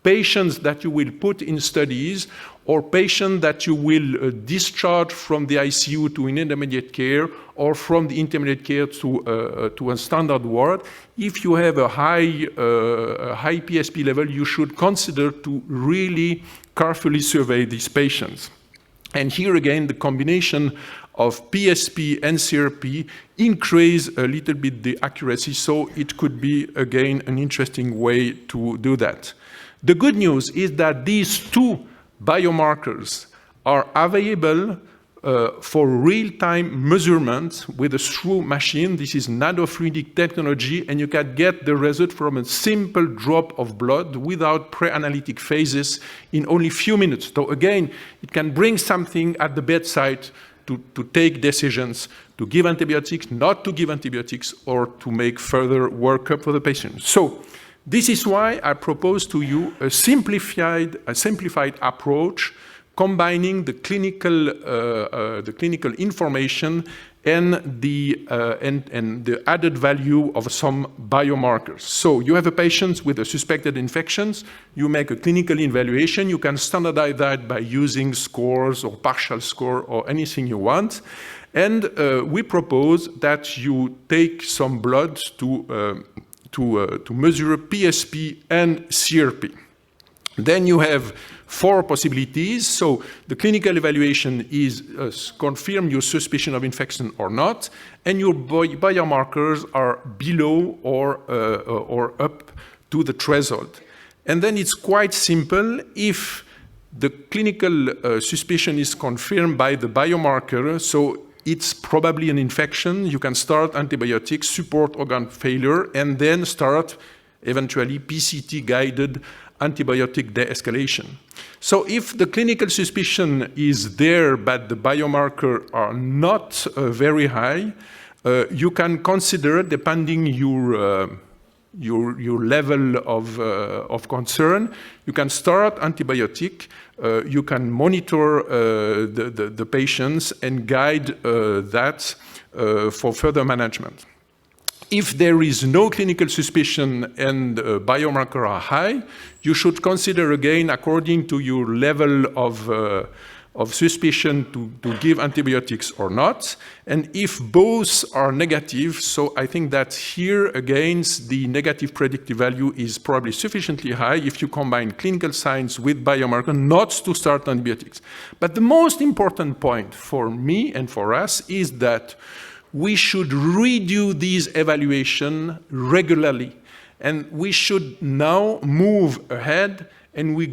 patients that you will put in studies or patients that you will discharge from the ICU to an intermediate care or from the intermediate care to a standard ward. If you have a high PSP level, you should consider to really carefully survey these patients. And here again, the combination of PSP and CRP increase a little bit the accuracy, so it could be, again, an interesting way to do that. The good news is that these two biomarkers are available for real-time measurement with a true machine. This is nanofluidic technology, and you can get the result from a simple drop of blood without pre-analytic phases in only a few minutes. So again, it can bring something at the bedside to take decisions, to give antibiotics, not to give antibiotics, or to make further workup for the patient. So this is why I propose to you a simplified approach combining the clinical information and the added value of some biomarkers. So you have a patient with a suspected infections, you make a clinical evaluation, you can standardize that by using scores or partial score or anything you want. And we propose that you take some blood to measure PSP and CRP. Then you have 4 possibilities. So the clinical evaluation is confirm your suspicion of infection or not, and your biomarkers are below or up to the threshold. And then it's quite simple. If the clinical suspicion is confirmed by the biomarker, so it's probably an infection, you can start antibiotics, support organ failure, and then start eventually PCT-guided antibiotic de-escalation. So if the clinical suspicion is there, but the biomarkers are not very high, you can consider, depending your level of concern, you can start antibiotic, you can monitor the patients and guide that for further management. If there is no clinical suspicion and biomarkers are high, you should consider again, according to your level of suspicion, to give antibiotics or not. And if both are negative, so I think that here again the negative predictive value is probably sufficiently high if you combine clinical signs with biomarker, not to start antibiotics. But the most important point for me and for us is that we should redo these evaluations regularly, and we should now move ahead, and we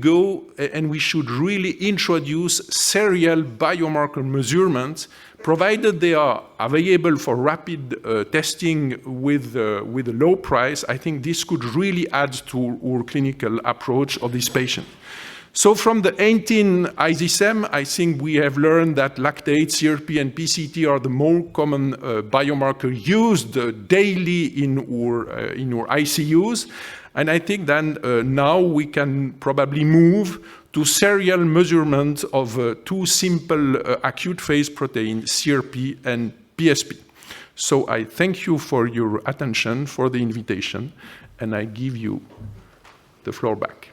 should really introduce serial biomarker measurements, provided they are available for rapid testing with a low price. I think this could really add to our clinical approach of this patient. So from the 18 Isicem, I think we have learned that lactate, CRP, and PCT are the more common biomarker used daily in our ICUs. And I think then now we can probably move to serial measurement of 2 simple acute phase protein, CRP and PSP. So I thank you for your attention, for the invitation, and I give you the floor back.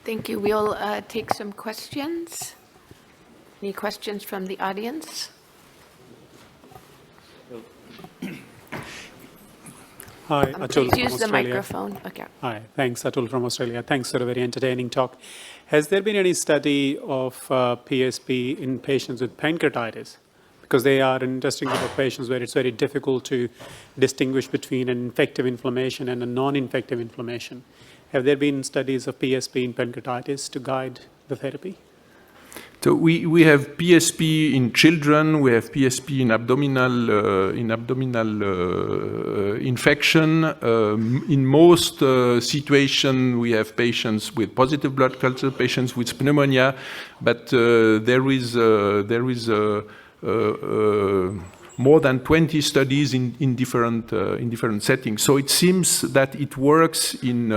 Thank you. We'll take some questions. Any questions from the audience? Hi, Atul Please use from the Australia. microphone. Okay. Hi, thanks, Atul from Australia. Thanks for a very entertaining talk. Has there been any study of PSP in patients with pancreatitis? Because they are an interesting group of patients where it's very difficult to distinguish between an infective inflammation and a non-infective inflammation. Have there been studies of PSP in pancreatitis to guide the therapy? So we have PSP in children, we have PSP in abdominal infection. In most situations, we have patients with positive blood culture, patients with pneumonia, but there is more than 20 studies in different settings. So it seems that it works in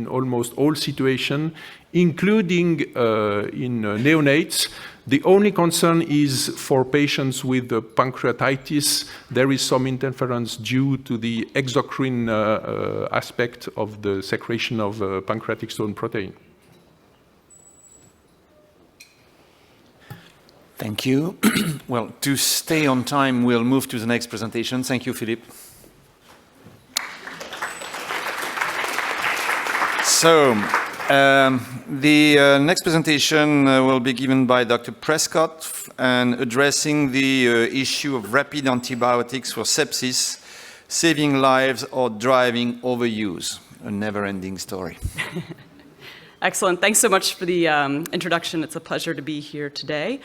almost all situations, including in neonates. The only concern is for patients with pancreatitis. There is some interference due to the exocrine aspect of the secretion of pancreatic stone protein. Thank you. Well, to stay on time, we'll move to the next presentation. Thank you, Philippe. So, the next presentation will be given by Dr. Prescott and addressing the issue of rapid antibiotics for sepsis, saving lives or driving overuse. A never-ending story. Excellent. Thanks so much for the introduction. It's a pleasure to be here today.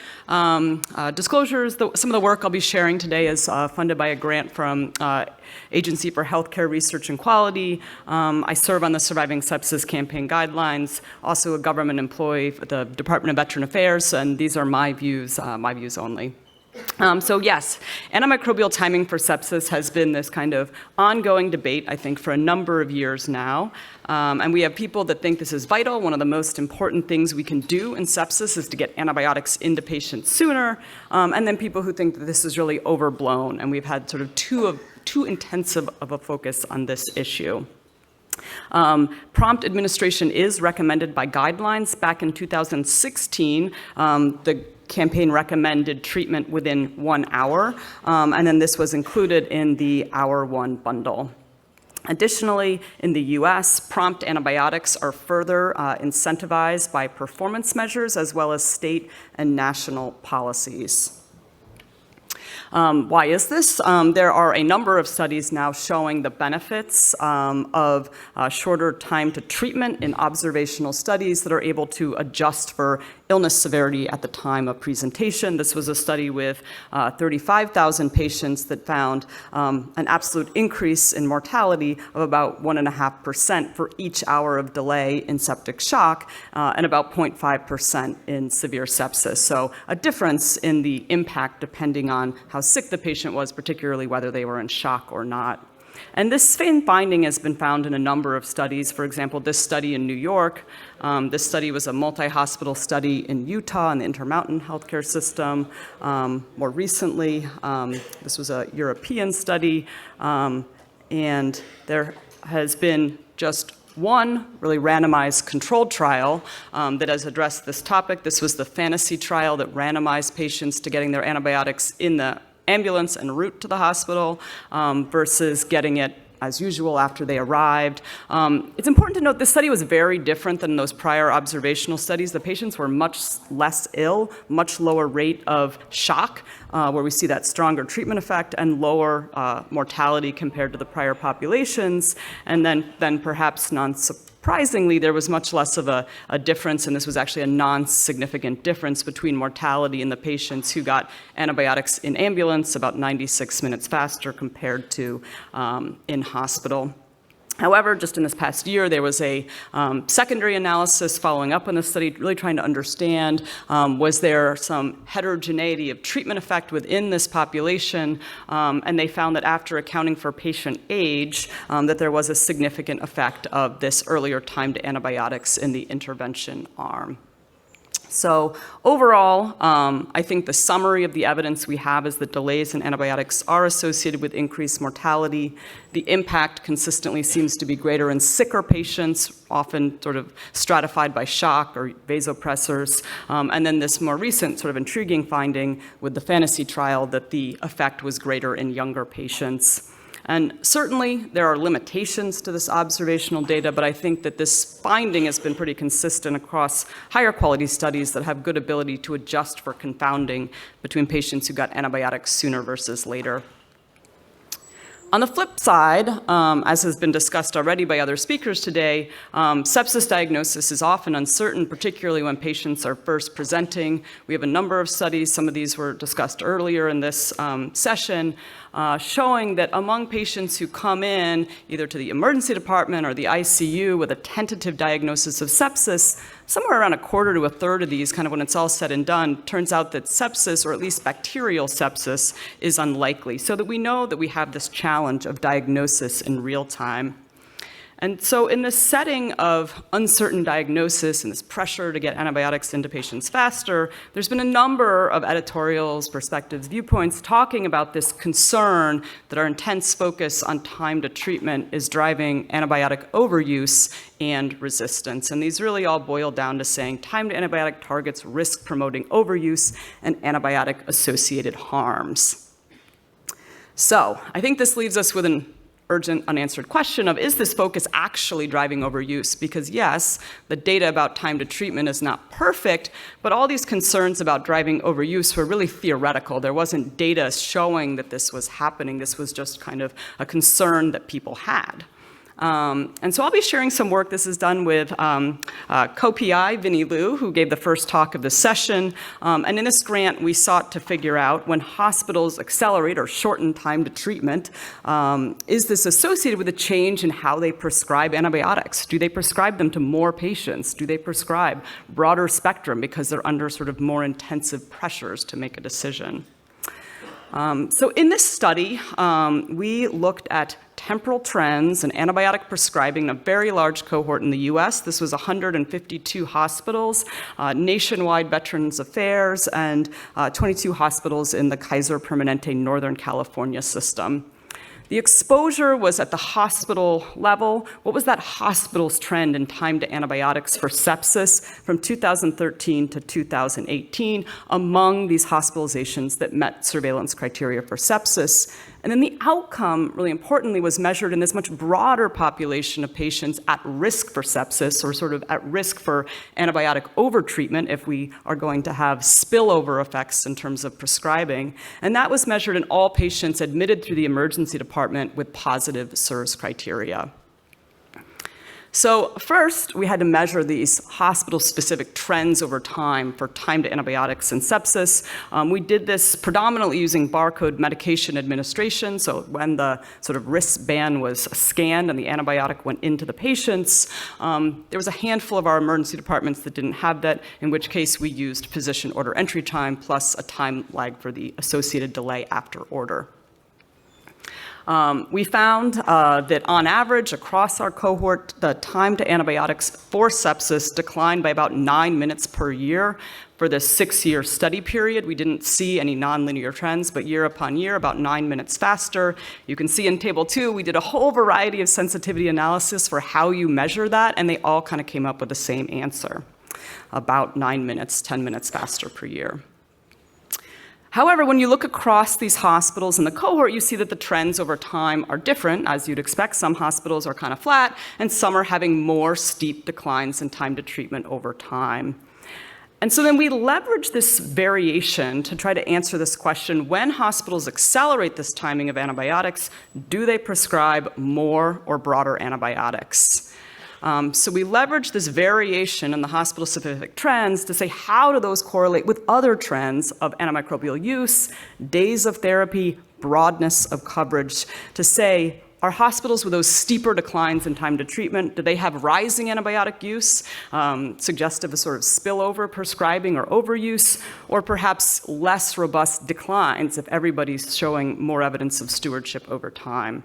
Disclosures, some of the work I'll be sharing today is funded by a grant from Agency for Healthcare Research and Quality. I serve on the Surviving Sepsis Campaign Guidelines, also a government employee for the Department of Veteran Affairs, and these are my views only. So yes, antimicrobial timing for sepsis has been this kind of ongoing debate, I think, for a number of years now. And we have people that think this is vital. One of the most important things we can do in sepsis is to get antibiotics into patients sooner. And then people who think that this is really overblown. And we've had sort of too intensive of a focus on this issue. Prompt administration is recommended by guidelines. Back in 2016, the campaign recommended treatment within 1 hour, and then this was included in the Hour 1 bundle. Additionally, in the US, prompt antibiotics are further incentivized by performance measures as well as state and national policies. Why is this? There are a number of studies now showing the benefits of shorter time to treatment in observational studies that are able to adjust for illness severity at the time of presentation. This was a study with 35,000 patients that found an absolute increase in mortality of about 1.5% for each hour of delay in septic shock and about 0.5% in severe sepsis. So a difference in the impact depending on how sick the patient was, particularly whether they were in shock or not. And this same finding has been found in a number of studies. For example, this study in New York, this study was a multi-hospital study in Utah in the Intermountain healthcare system. More recently, this was a European study, and there has been just one really randomized controlled trial that has addressed this topic. This was the fantasy trial that randomized patients to getting their antibiotics in the ambulance en route to the hospital versus getting it as usual after they arrived. It's important to note this study was very different than those prior observational studies. The patients were much less ill, much lower rate of shock, where we see that stronger treatment effect and lower mortality compared to the prior populations. And then perhaps non-surprisingly, there was much less of a difference, and this was actually a non-significant difference between mortality in the patients who got antibiotics in ambulance, about 96 minutes faster compared to in hospital. However, just in this past year, there was a secondary analysis following up on the study, really trying to understand, was there some heterogeneity of treatment effect within this population? And they found that after accounting for patient age, that there was a significant effect of this earlier time to antibiotics in the intervention arm. So overall, I think the summary of the evidence we have is that delays in antibiotics are associated with increased mortality. The impact consistently seems to be greater in sicker patients, often sort of stratified by shock or vasopressors. And then this more recent sort of intriguing finding with the fantasy trial that the effect was greater in younger patients. And certainly there are limitations to this observational data, but I think that this finding has been pretty consistent across higher quality studies that have good ability to adjust for confounding between patients who got antibiotics sooner versus later. On the flip side, as has been discussed already by other speakers today, sepsis diagnosis is often uncertain, particularly when patients are first presenting. We have a number of studies, some of these were discussed earlier in this session, showing that among patients who come in either to the emergency department or the ICU with a tentative diagnosis of sepsis, somewhere around a quarter to a third of these, kind of when it's all said and done, turns out that sepsis, or at least bacterial sepsis, is unlikely. So that we know that we have this challenge of diagnosis in real time. And so in this setting of uncertain diagnosis and this pressure to get antibiotics into patients faster, there's been a number of editorials, perspectives, viewpoints talking about this concern that our intense focus on time to treatment is driving antibiotic overuse and resistance. And these really all boil down to saying time to antibiotic targets risk promoting overuse and antibiotic-associated harms. So I think this leaves us with an urgent unanswered question of, is this focus actually driving overuse? Because yes, the data about time to treatment is not perfect, but all these concerns about driving overuse were really theoretical. There wasn't data showing that this was happening. This was just kind of a concern that people had. And so I'll be sharing some work. This is done with co-PI Vincent Liu, who gave the first talk of the session. And in this grant, we sought to figure out when hospitals accelerate or shorten time to treatment, is this associated with a change in how they prescribe antibiotics? Do they prescribe them to more patients? Do they prescribe broader spectrum because they're under sort of more intensive pressures to make a decision? So in this study, we looked at temporal trends and antibiotic prescribing in a very large cohort in the US. This was 152 hospitals, nationwide Veterans Affairs, and 22 hospitals in the Kaiser Permanente Northern California system. The exposure was at the hospital level. What was that hospital's trend in time to antibiotics for sepsis from 2013 to 2018 among these hospitalizations that met surveillance criteria for sepsis? And then the outcome, really importantly, was measured in this much broader population of patients at risk for sepsis, or sort of at risk for antibiotic overtreatment if we are going to have spillover effects in terms of prescribing. And that was measured in all patients admitted through the emergency department with positive SIRS criteria. So first, we had to measure these hospital-specific trends over time for time to antibiotics and sepsis. We did this predominantly using barcode medication administration, so when the sort of wristband was scanned and the antibiotic went into the patients. There was a handful of our emergency departments that didn't have that, in which case we used physician order entry time plus a time lag for the associated delay after order. We found that on average across our cohort, the time to antibiotics for sepsis declined by about 9 minutes per year for the 6-year study period. We didn't see any nonlinear trends, but year upon year, about 9 minutes faster. You can see in table 2, we did a whole variety of sensitivity analysis for how you measure that, and they all kind of came up with the same answer, about 9 minutes, 10 minutes faster per year. However, when you look across these hospitals in the cohort, you see that the trends over time are different, as you'd expect. Some hospitals are kind of flat, and some are having more steep declines in time to treatment over time. And so then we leverage this variation to try to answer this question: when hospitals accelerate this timing of antibiotics, do they prescribe more or broader antibiotics? So we leverage this variation in the hospital-specific trends to say, how do those correlate with other trends of antimicrobial use, days of therapy, broadness of coverage, to say, are hospitals with those steeper declines in time to treatment, do they have rising antibiotic use, suggestive of sort of spillover prescribing or overuse, or perhaps less robust declines if everybody's showing more evidence of stewardship over time?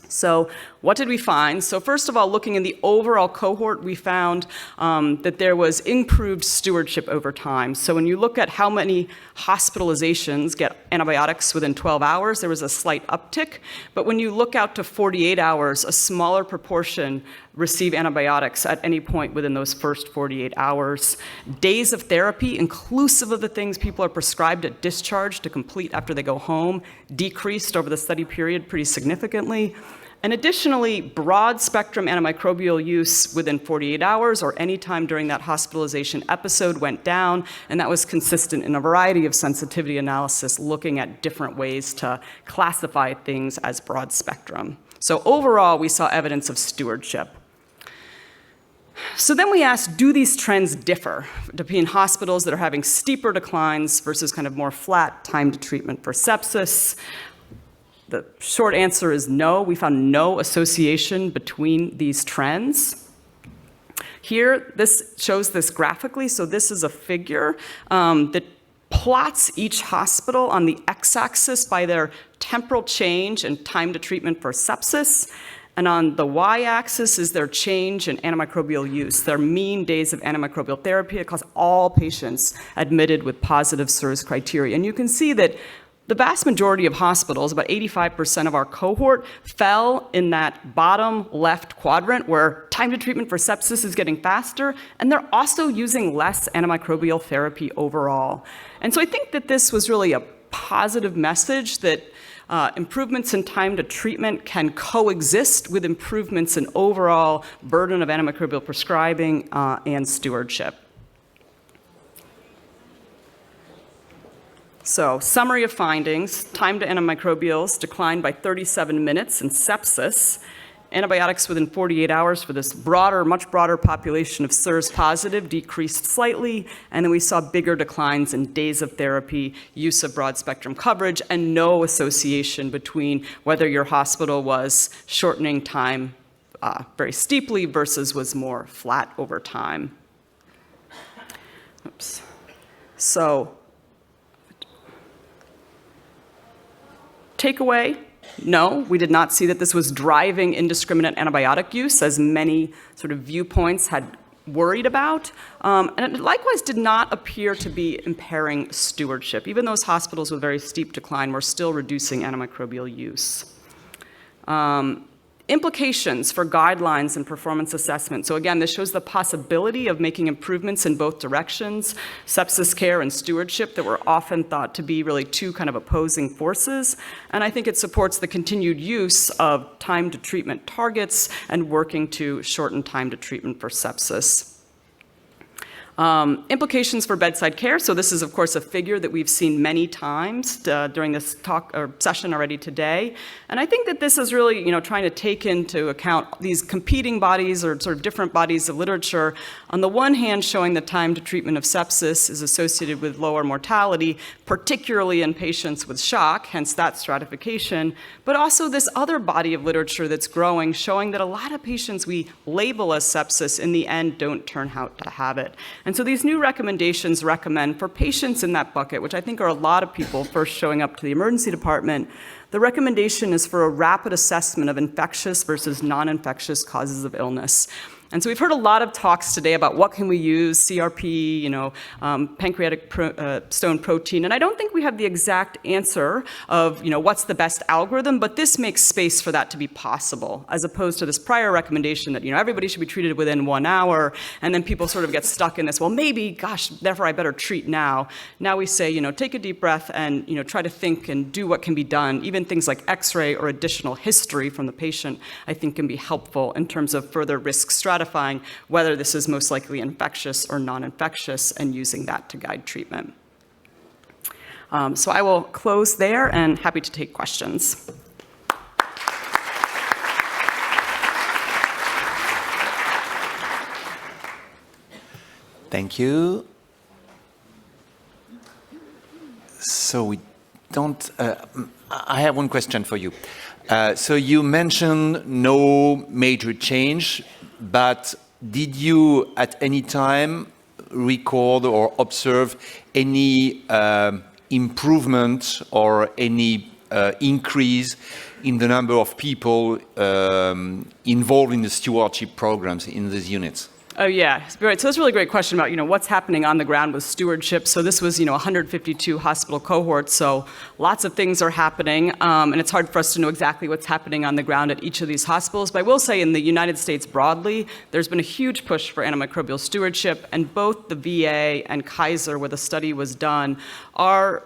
So what did we find? So first of all, looking in the overall cohort, we found that there was improved stewardship over time. So when you look at how many hospitalizations get antibiotics within 12 hours, there was a slight uptick. But when you look out to 48 hours, a smaller proportion receive antibiotics at any point within those first 48 hours. Days of therapy, inclusive of the things people are prescribed at discharge to complete after they go home, decreased over the study period pretty significantly. And additionally, broad-spectrum antimicrobial use within 48 hours or any time during that hospitalization episode went down, and that was consistent in a variety of sensitivity analysis looking at different ways to classify things as broad-spectrum. So overall, we saw evidence of stewardship. So then we asked, do these trends differ between hospitals that are having steeper declines versus kind of more flat time to treatment for sepsis? The short answer is no. We found no association between these trends. Here, this shows this graphically. So this is a figure that plots each hospital on the x-axis by their temporal change and time to treatment for sepsis. And on the y-axis is their change in antimicrobial use, their mean days of antimicrobial therapy across all patients admitted with positive SIRS criteria. And you can see that the vast majority of hospitals, about 85% of our cohort, fell in that bottom left quadrant where time to treatment for sepsis is getting faster, and they're also using less antimicrobial therapy overall. And so I think that this was really a positive message that improvements in time to treatment can coexist with improvements in overall burden of antimicrobial prescribing and stewardship. So, summary of findings: time to antimicrobials declined by 37 minutes in sepsis. Antibiotics within 48 hours for this broader, much broader population of SIRS positive decreased slightly, and then we saw bigger declines in days of therapy, use of broad spectrum coverage, and no association between whether your hospital was shortening time very steeply versus was more flat over time. Oops. So, takeaway: no, we did not see that this was driving indiscriminate antibiotic use, as many sort of viewpoints had worried about. And it likewise did not appear to be impairing stewardship. Even those hospitals with very steep decline were still reducing antimicrobial use. Implications for guidelines and performance assessment. So again, this shows the possibility of making improvements in both directions, sepsis care and stewardship, that were often thought to be really two kind of opposing forces. And I think it supports the continued use of time to treatment targets and working to shorten time to treatment for sepsis. Implications for bedside care. So this is, of course, a figure that we've seen many times during this talk or session already today. And I think that this is really, trying to take into account these competing bodies or sort of different bodies of literature. On the one hand, showing the time to treatment of sepsis is associated with lower mortality, particularly in patients with shock, hence that stratification. But also this other body of literature that's growing, showing that a lot of patients we label as sepsis in the end don't turn out to have it. And so these new recommendations recommend for patients in that bucket, which I think are a lot of people first showing up to the emergency department, the recommendation is for a rapid assessment of infectious versus non-infectious causes of illness. And so we've heard a lot of talks today about what can we use, CRP, pancreatic stone protein, and I don't think we have the exact answer of, what's the best algorithm, but this makes space for that to be possible, as opposed to this prior recommendation that, everybody should be treated within 1 hour, and then people sort of get stuck in this, well, maybe, gosh, therefore I better treat now. Now we say, take a deep breath and, try to think and do what can be done. Even things like X-ray or additional history from the patient, I think, can be helpful in terms of further risk stratifying whether this is most likely infectious or non-infectious, and using that to guide treatment. So I will close there, and happy to take questions. Thank you. So we don't, I have one question for you. So you mentioned no major change, but did you at any time record or observe any improvement or any increase in the number of people involved in the stewardship programs in these units? Oh, yeah. Right. So that's a really great question about, what's happening on the ground with stewardship. So this was, 152 hospital cohorts, so lots of things are happening, and it's hard for us to know exactly what's happening on the ground at each of these hospitals. But I will say in the United States broadly, there's been a huge push for antimicrobial stewardship, and both the VA and Kaiser, where the study was done, are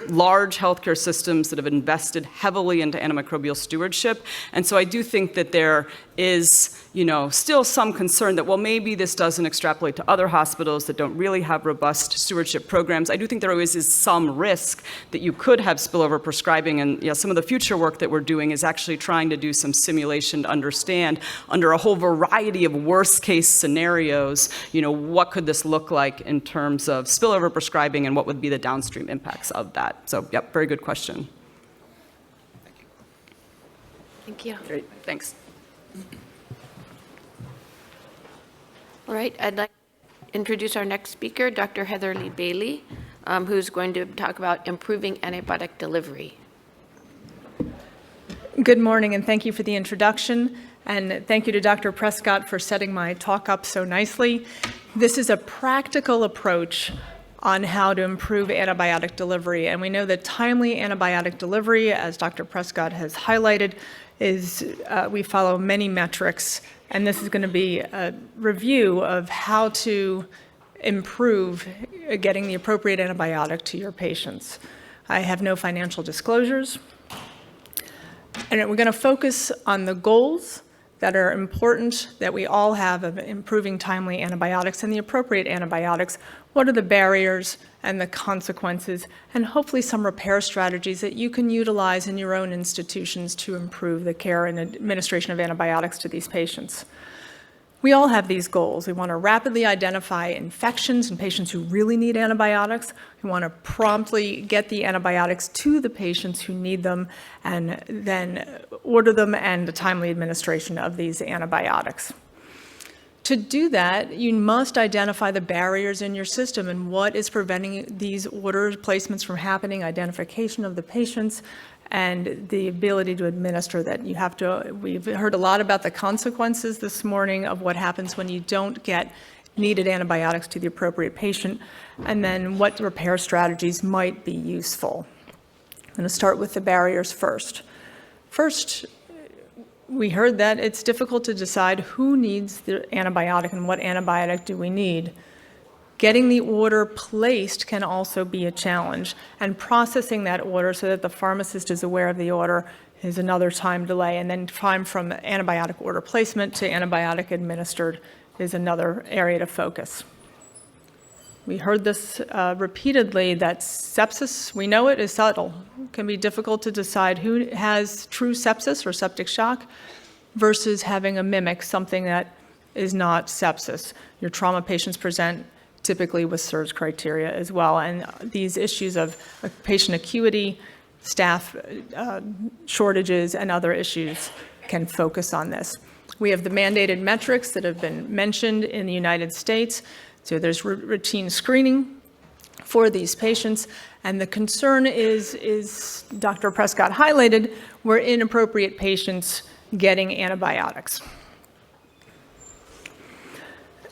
large healthcare systems that have invested heavily into antimicrobial stewardship. And so I do think that there is, still some concern that, well, maybe this doesn't extrapolate to other hospitals that don't really have robust stewardship programs. I do think there always is some risk that you could have spillover prescribing, and some of the future work that we're doing is actually trying to do some simulation to understand, under a whole variety of worst case scenarios, what could this look like in terms of spillover prescribing and what would be the downstream impacts of that. So, yep, very good question. Thank you. Great, thanks. All right, I'd like to introduce our next speaker, Dr. Heatherlee Bailey, who's going to talk about improving antibiotic delivery. Good morning, and thank you for the introduction. And thank you to Dr. Prescott for setting my talk up so nicely. This is a practical approach on how to improve antibiotic delivery. And we know that timely antibiotic delivery, as Dr. Prescott has highlighted, is we follow many metrics. And this is going to be a review of how to improve getting the appropriate antibiotic to your patients. I have no financial disclosures. And we're going to focus on the goals that are important that we all have of improving timely antibiotics and the appropriate antibiotics. What are the barriers and the consequences, and hopefully some repair strategies that you can utilize in your own institutions to improve the care and administration of antibiotics to these patients. We all have these goals. We want to rapidly identify infections in patients who really need antibiotics. We want to promptly get the antibiotics to the patients who need them, and then order them and the timely administration of these antibiotics. To do that, you must identify the barriers in your system and what is preventing these order placements from happening, identification of the patients, and the ability to administer that. We've heard a lot about the consequences this morning of what happens when you don't get needed antibiotics to the appropriate patient, and then what repair strategies might be useful. I'm going to start with the barriers first. First, we heard that it's difficult to decide who needs the antibiotic and what antibiotic do we need. Getting the order placed can also be a challenge, and processing that order so that the pharmacist is aware of the order is another time delay, and then time from antibiotic order placement to antibiotic administered is another area to focus. We heard this repeatedly, that sepsis, we know it is subtle. It can be difficult to decide who has true sepsis or septic shock versus having a mimic, something that is not sepsis. Your trauma patients present typically with SIRS criteria as well, and these issues of patient acuity, staff shortages, and other issues can focus on this. We have the mandated metrics that have been mentioned in the United States. So there's routine screening for these patients, and the concern is Dr. Prescott highlighted, were inappropriate patients getting antibiotics.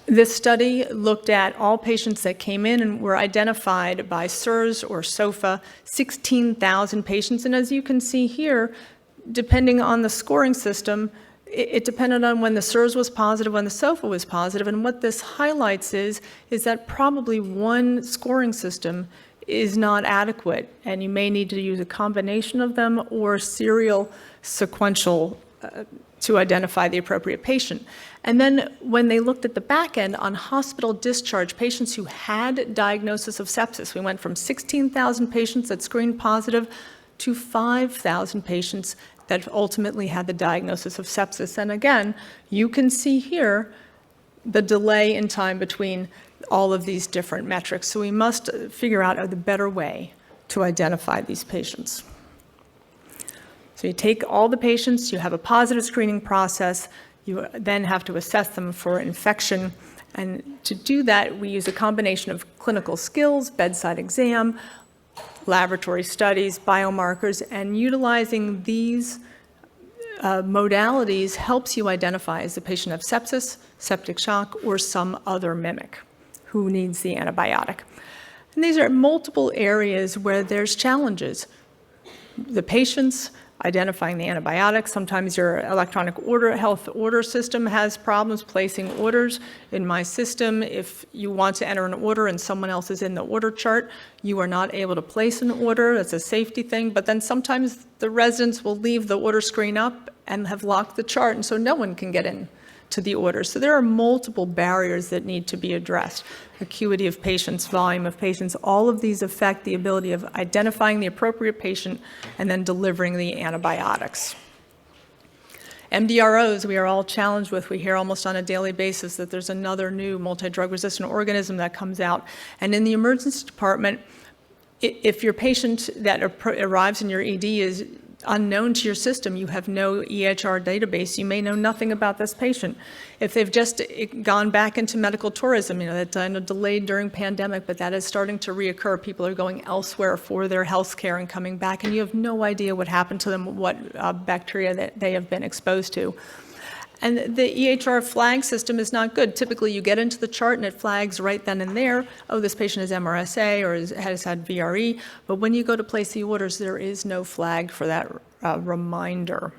This study looked at all patients that came in and were identified by SIRS or SOFA, 16,000 patients, and as you can see here, depending on the scoring system, it depended on when the SIRS was positive, when the SOFA was positive, and what this highlights is that probably one scoring system is not adequate, and you may need to use a combination of them or serial sequential to identify the appropriate patient. And then when they looked at the back end on hospital discharge, patients who had diagnosis of sepsis, we went from 16,000 patients that screened positive to 5,000 patients that ultimately had the diagnosis of sepsis. And again, you can see here the delay in time between all of these different metrics. So we must figure out the better way to identify these patients. So you take all the patients, you have a positive screening process, you then have to assess them for infection. And to do that, we use a combination of clinical skills, bedside exam, laboratory studies, biomarkers, and utilizing these modalities helps you identify is the patient of sepsis, septic shock, or some other mimic who needs the antibiotic. And these are multiple areas where there's challenges. The patients identifying the antibiotics. Sometimes your electronic health order system has problems placing orders. In my system, if you want to enter an order and someone else is in the order chart, you are not able to place an order. That's a safety thing. But then sometimes the residents will leave the order screen up and have locked the chart, and so no one can get in to the order. So there are multiple barriers that need to be addressed. Acuity of patients, volume of patients, all of these affect the ability of identifying the appropriate patient and then delivering the antibiotics. MDROs, we are all challenged with. We hear almost on a daily basis that there's another new multi-drug resistant organism that comes out. And in the emergency department, if your patient that arrives in your ED is unknown to your system, you have no EHR database, you may know nothing about this patient. If they've just gone back into medical tourism, that's delayed during pandemic, but that is starting to reoccur. People are going elsewhere for their health care and coming back, and you have no idea what happened to them, what bacteria that they have been exposed to. And the EHR flag system is not good. Typically, you get into the chart and it flags right then and there, oh, this patient is MRSA or has had VRE. But when you go to place the orders, there is no flag for that reminder.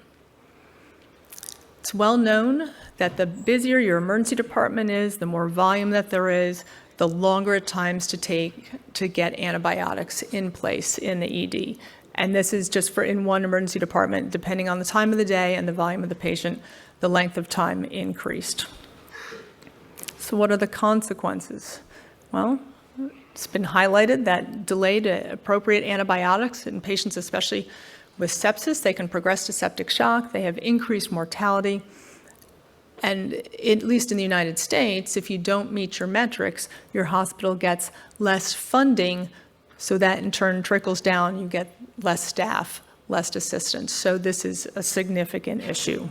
It's well known that the busier your emergency department is, the more volume that there is, the longer it times to take to get antibiotics in place in the ED. And this is just for in one emergency department. Depending on the time of the day and the volume of the patient, the length of time increased. So what are the consequences? Well, it's been highlighted that delayed appropriate antibiotics in patients, especially with sepsis, they can progress to septic shock. They have increased mortality. And at least in the United States, if you don't meet your metrics, your hospital gets less funding, so that in turn trickles down. You get less staff, less assistance. So this is a significant issue.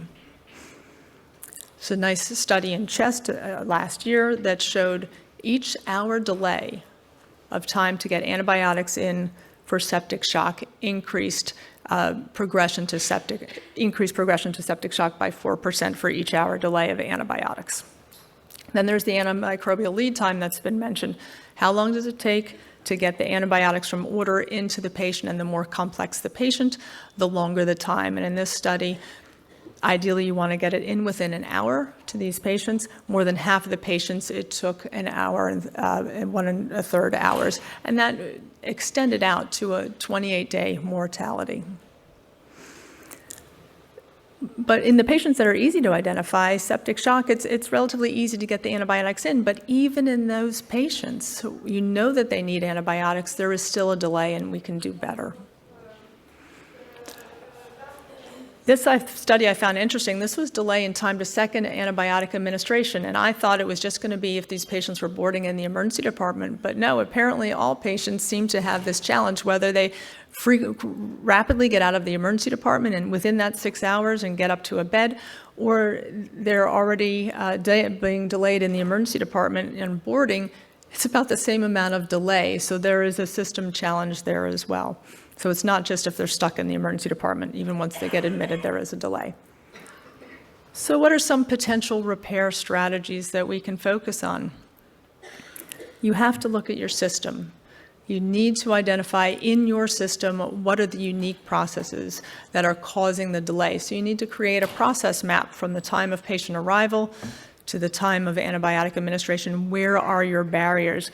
It's a nice study in CHEST last year that showed each hour delay of time to get antibiotics in for septic shock increased progression to septic shock by 4% for each hour delay of antibiotics. Then there's the antimicrobial lead time that's been mentioned. How long does it take to get the antibiotics from order into the patient? And the more complex the patient, the longer the time. And in this study, ideally, you want to get it in within an hour to these patients. More than half of the patients, it took an hour and 1 1/3 hours. And that extended out to a 28-day mortality. But in the patients that are easy to identify, septic shock, it's relatively easy to get the antibiotics in. But even in those patients, you know that they need antibiotics, there is still a delay, and we can do better. This study I found interesting. This was delay in time to second antibiotic administration, and I thought it was just going to be if these patients were boarding in the emergency department. But no, apparently all patients seem to have this challenge, whether they rapidly get out of the emergency department and within that 6 hours and get up to a bed, or they're already being delayed in the emergency department and boarding. It's about the same amount of delay, so there is a system challenge there as well. So it's not just if they're stuck in the emergency department. Even once they get admitted, there is a delay. So what are some potential repair strategies that we can focus on? You have to look at your system. You need to identify in your system what are the unique processes that are causing the delay. So you need to create a process map from the time of patient arrival to the time of antibiotic administration. Where are your barriers?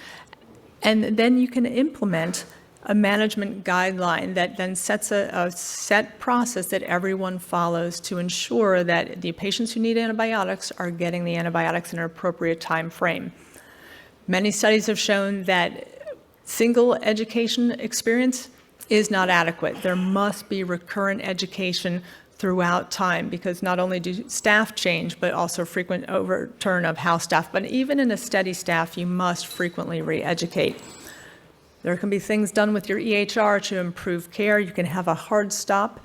And then you can implement a management guideline that then sets a set process that everyone follows to ensure that the patients who need antibiotics are getting the antibiotics in an appropriate time frame. Many studies have shown that single education experience is not adequate. There must be recurrent education throughout time, because not only do staff change, but also frequent overturn of house staff. But even in a steady staff, you must frequently re-educate. There can be things done with your EHR to improve care. You can have a hard stop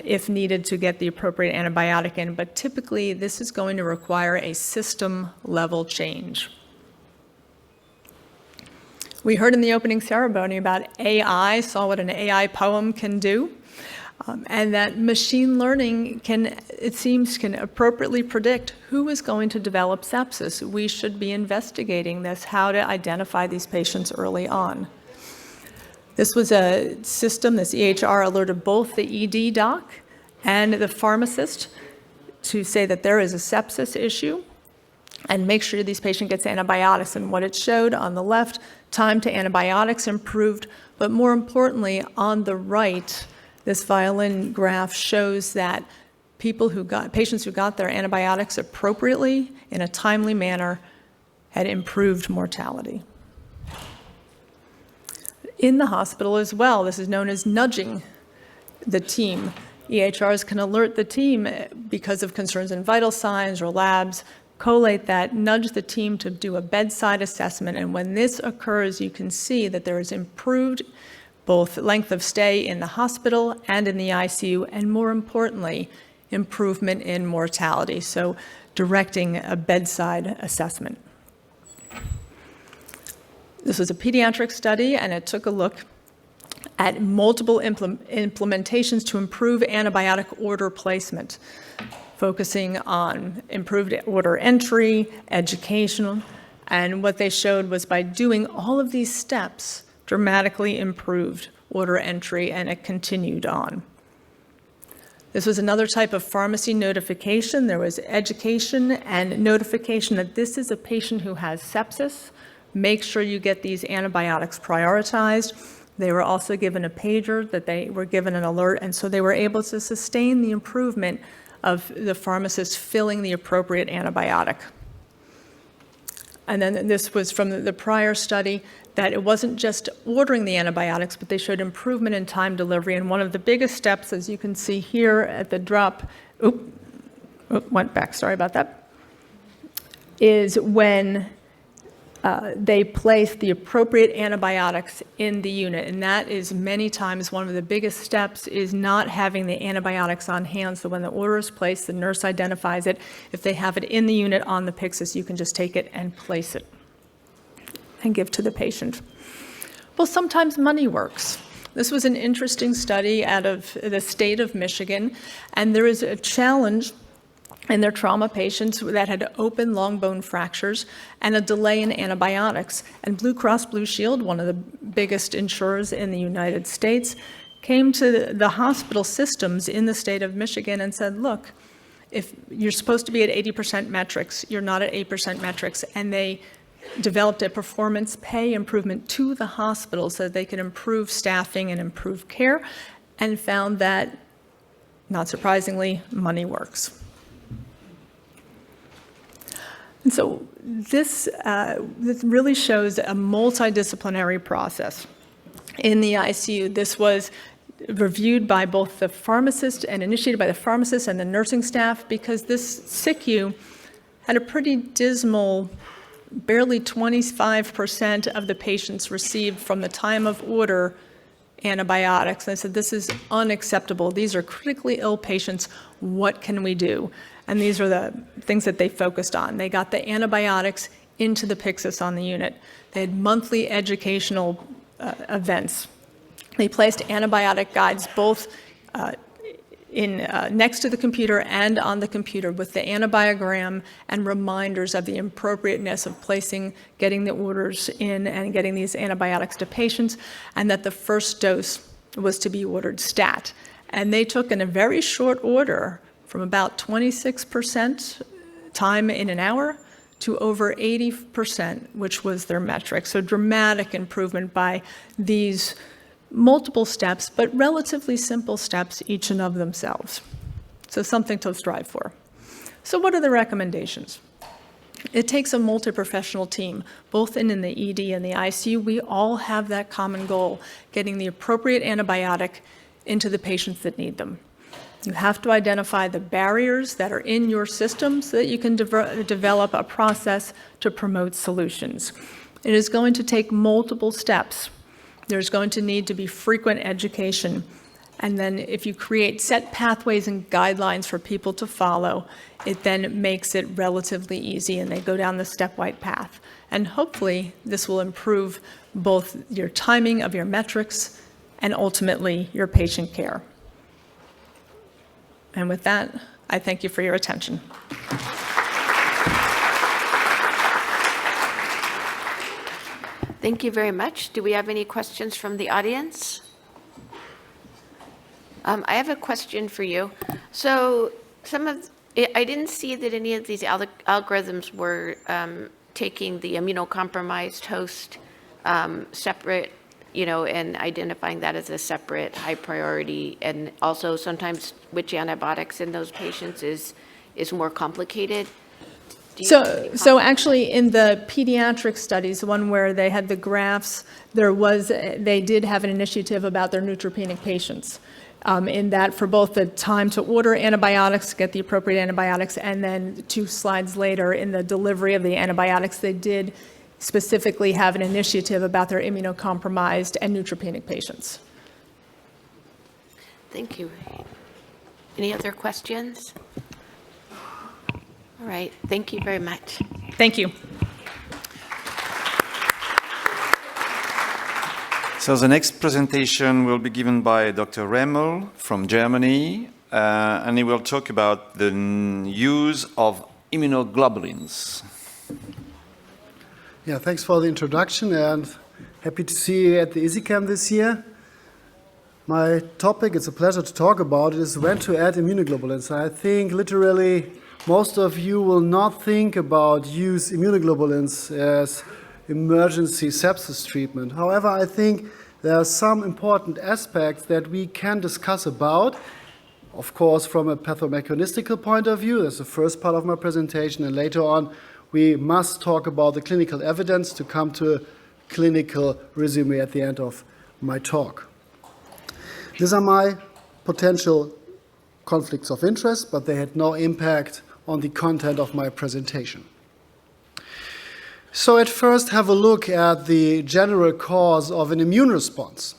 if needed to get the appropriate antibiotic in, but typically this is going to require a system-level change. We heard in the opening ceremony about AI, saw what an AI poem can do, and that machine learning it seems, can appropriately predict who is going to develop sepsis. We should be investigating this, how to identify these patients early on. This was a system, this EHR alerted both the ED doc and the pharmacist to say that there is a sepsis issue and make sure this patient gets antibiotics. And what it showed on the left, time to antibiotics improved, but more importantly, on the right, this violin graph shows that patients who got their antibiotics appropriately in a timely manner had improved mortality. In the hospital as well, this is known as nudging the team. EHRs can alert the team because of concerns in vital signs or labs, collate that, nudge the team to do a bedside assessment. And when this occurs, you can see that there is improved both length of stay in the hospital and in the ICU, and more importantly, improvement in mortality. So directing a bedside assessment. This was a pediatric study, and it took a look at multiple implementations to improve antibiotic order placement, focusing on improved order entry, educational, and what they showed was by doing all of these steps, dramatically improved order entry, and it continued on. This was another type of pharmacy notification. There was education and notification that this is a patient who has sepsis. Make sure you get these antibiotics prioritized. They were also given a pager, that they were given an alert, and so they were able to sustain the improvement of the pharmacist filling the appropriate antibiotic. And then this was from the prior study, that it wasn't just ordering the antibiotics, but they showed improvement in time delivery. And one of the biggest steps, as you can see here at the drop, went back, sorry about that, is when they place the appropriate antibiotics in the unit. And that is many times one of the biggest steps, is not having the antibiotics on hand. So when the order is placed, the nurse identifies it. If they have it in the unit on the Pyxis, you can just take it and place it and give to the patient. Well, sometimes money works. This was an interesting study out of the state of Michigan, and there is a challenge in their trauma patients that had open long bone fractures and a delay in antibiotics. And Blue Cross Blue Shield, one of the biggest insurers in the United States, came to the hospital systems in the state of Michigan and said, look, if you're supposed to be at 80% metrics, you're not at 8% metrics. And they developed a performance pay improvement to the hospital so that they could improve staffing and improve care, and found that, not surprisingly, money works. And so this really shows a multidisciplinary process. In the ICU, this was reviewed by both the pharmacist and initiated by the pharmacist and the nursing staff, because this SICU had a pretty dismal, barely 25% of the patients received from the time of order antibiotics. And I said, this is unacceptable. These are critically ill patients. What can we do? And these are the things that they focused on. They got the antibiotics into the Pyxis on the unit. They had monthly educational events. They placed antibiotic guides both next to the computer and on the computer, with the antibiogram and reminders of the appropriateness of placing, getting the orders in and getting these antibiotics to patients, and that the first dose was to be ordered stat. And they took in a very short order from about 26% time in an hour to over 80%, which was their metric. So dramatic improvement by these multiple steps, but relatively simple steps, each and of themselves. So something to strive for. So what are the recommendations? It takes a multi-professional team, both in the ED and the ICU. We all have that common goal, getting the appropriate antibiotic into the patients that need them. You have to identify the barriers that are in your system so that you can develop a process to promote solutions. It is going to take multiple steps. There's going to need to be frequent education. And then if you create set pathways and guidelines for people to follow, it then makes it relatively easy, and they go down the stepwise path. And hopefully this will improve both your timing of your metrics and ultimately your patient care. And with that, I thank you for your attention. Thank you very much. Do we have any questions from the audience? I have a question for you. So I didn't see that any of these algorithms were taking the immunocompromised host separate, and identifying that as a separate high priority. And also sometimes which antibiotics in those patients is more complicated. So actually in the pediatric studies, the one where they had the graphs, they did have an initiative about their neutropenic patients. In that, for both the time to order antibiotics, get the appropriate antibiotics, and then 2 slides later in the delivery of the antibiotics, they did specifically have an initiative about their immunocompromised and neutropenic patients. Thank you. Any other questions? All right, thank you very much. Thank you. So the next presentation will be given by Dr. Rahmel from Germany, and he will talk about the use of immunoglobulins. Yeah, thanks for the introduction, and happy to see you at the Isicem this year. My topic, it's a pleasure to talk about, is when to add immunoglobulins. I think literally most of you will not think about use immunoglobulins as emergency sepsis treatment. However, I think there are some important aspects that we can discuss about. Of course, from a pathomechanistical point of view, that's the first part of my presentation, and later on we must talk about the clinical evidence to come to a clinical resume at the end of my talk. These are my potential conflicts of interest, but they had no impact on the content of my presentation. So at first, have a look at the general cause of an immune response.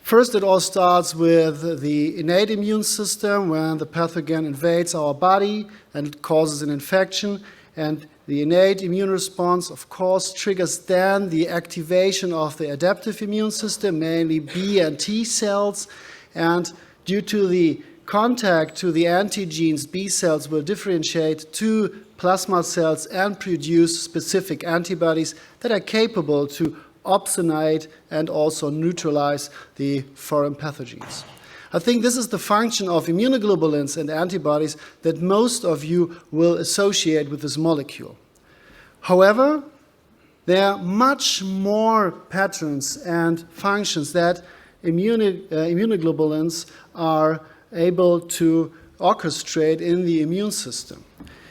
First, it all starts with the innate immune system when the pathogen invades our body and causes an infection. And the innate immune response, of course, triggers then the activation of the adaptive immune system, mainly B and T cells. And due to the contact to the antigens, B cells will differentiate to plasma cells and produce specific antibodies that are capable to opsonate and also neutralize the foreign pathogens. I think this is the function of immunoglobulins and antibodies that most of you will associate with this molecule. However, there are much more patterns and functions that immunoglobulins are able to orchestrate in the immune system.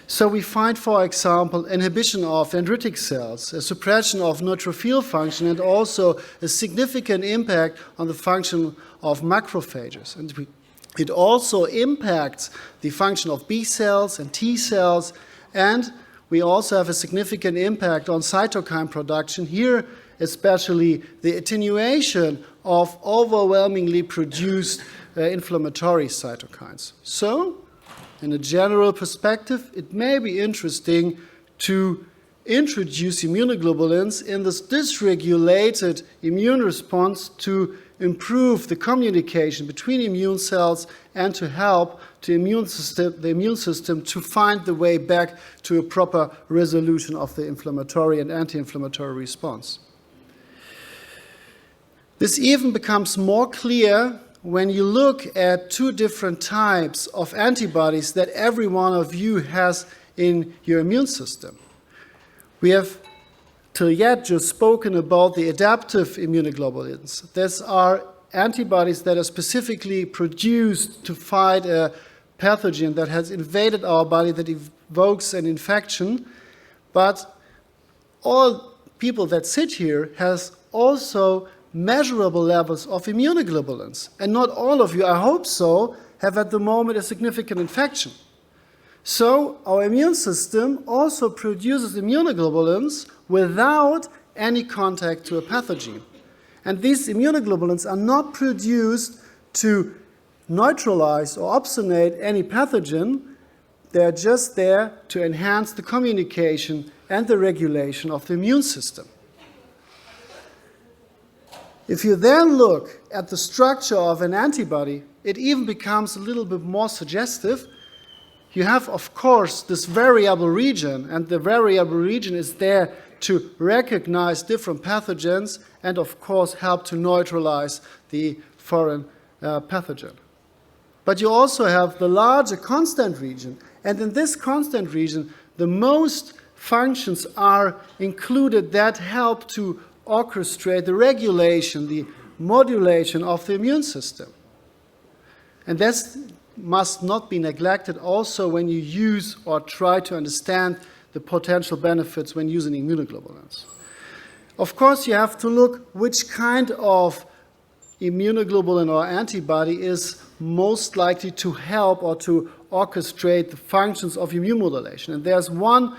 So we find, for example, inhibition of dendritic cells, a suppression of neutrophil function, and also a significant impact on the function of macrophages. And it also impacts the function of B cells and T cells, and we also have a significant impact on cytokine production, here especially the attenuation of overwhelmingly produced inflammatory cytokines. So, in a general perspective, it may be interesting to introduce immunoglobulins in this dysregulated immune response to improve the communication between immune cells and to help the immune system to find the way back to a proper resolution of the inflammatory and anti-inflammatory response. This even becomes more clear when you look at two different types of antibodies that every one of you has in your immune system. We have till yet just spoken about the adaptive immunoglobulins. These are antibodies that are specifically produced to fight a pathogen that has invaded our body that evokes an infection. But all people that sit here has also measurable levels of immunoglobulins. And not all of you, I hope so, have at the moment a significant infection. So our immune system also produces immunoglobulins without any contact to a pathogen. And these immunoglobulins are not produced to neutralize or opsonate any pathogen. They're just there to enhance the communication and the regulation of the immune system. If you then look at the structure of an antibody, it even becomes a little bit more suggestive. You have, of course, this variable region, and the variable region is there to recognize different pathogens and, of course, help to neutralize the foreign pathogen. But you also have the larger constant region, and in this constant region, the most functions are included that help to orchestrate the regulation, the modulation of the immune system. And this must not be neglected also when you use or try to understand the potential benefits when using immunoglobulins. Of course, you have to look which kind of immunoglobulin or antibody is most likely to help or to orchestrate the functions of immune modulation. And there's one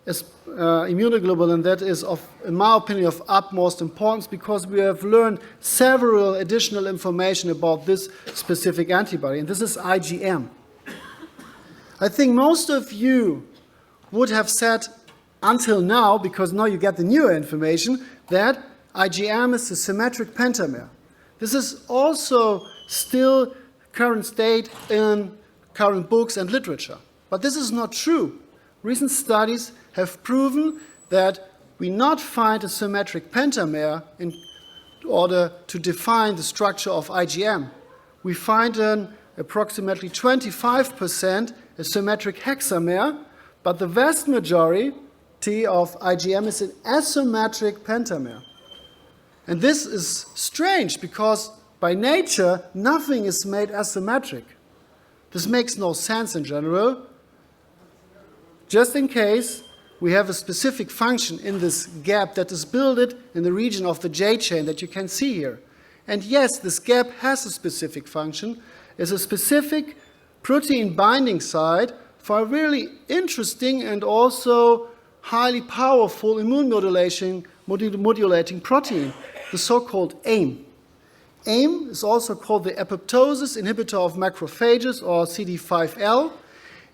immunoglobulin that is, in my opinion, of utmost importance because we have learned several additional information about this specific antibody, and this is IgM. I think most of you would have said until now, because now you get the newer information, that IgM is a symmetric pentamer. This is also still current state in current books and literature. But this is not true. Recent studies have proven that we not find a symmetric pentamer in order to define the structure of IgM. We find an approximately 25% a symmetric hexamer, but the vast majority of IgM is an asymmetric pentamer. And this is strange because by nature, nothing is made asymmetric. This makes no sense in general. Just in case we have a specific function in this gap that is built in the region of the J chain that you can see here. And yes, this gap has a specific function. It's a specific protein binding site for a really interesting and also highly powerful immune modulating protein, the so-called AIM. AIM is also called the apoptosis inhibitor of macrophages, or CD5L.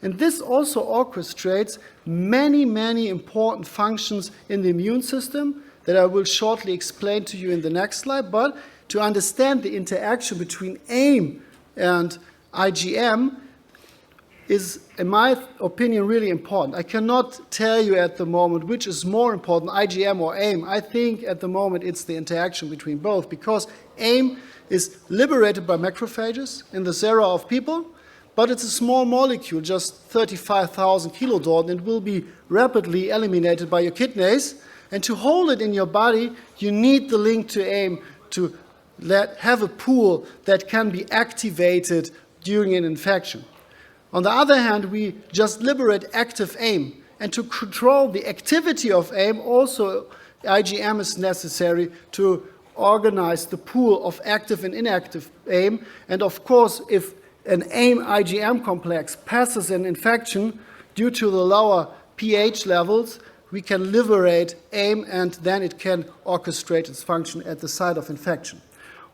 And this also orchestrates many, many important functions in the immune system that I will shortly explain to you in the next slide. But to understand the interaction between AIM and IgM is, in my opinion, really important. I cannot tell you at the moment which is more important, IgM or AIM. I think at the moment it's the interaction between both, because AIM is liberated by macrophages in the sera of people, but it's a small molecule, just 35,000 kilodalton, and will be rapidly eliminated by your kidneys. And to hold it in your body, you need the link to AIM to have a pool that can be activated during an infection. On the other hand, we just liberate active AIM. And to control the activity of AIM, also IgM is necessary to organize the pool of active and inactive AIM. And of course, if an AIM-IgM complex passes an infection due to the lower pH levels, we can liberate AIM, and then it can orchestrate its function at the site of infection.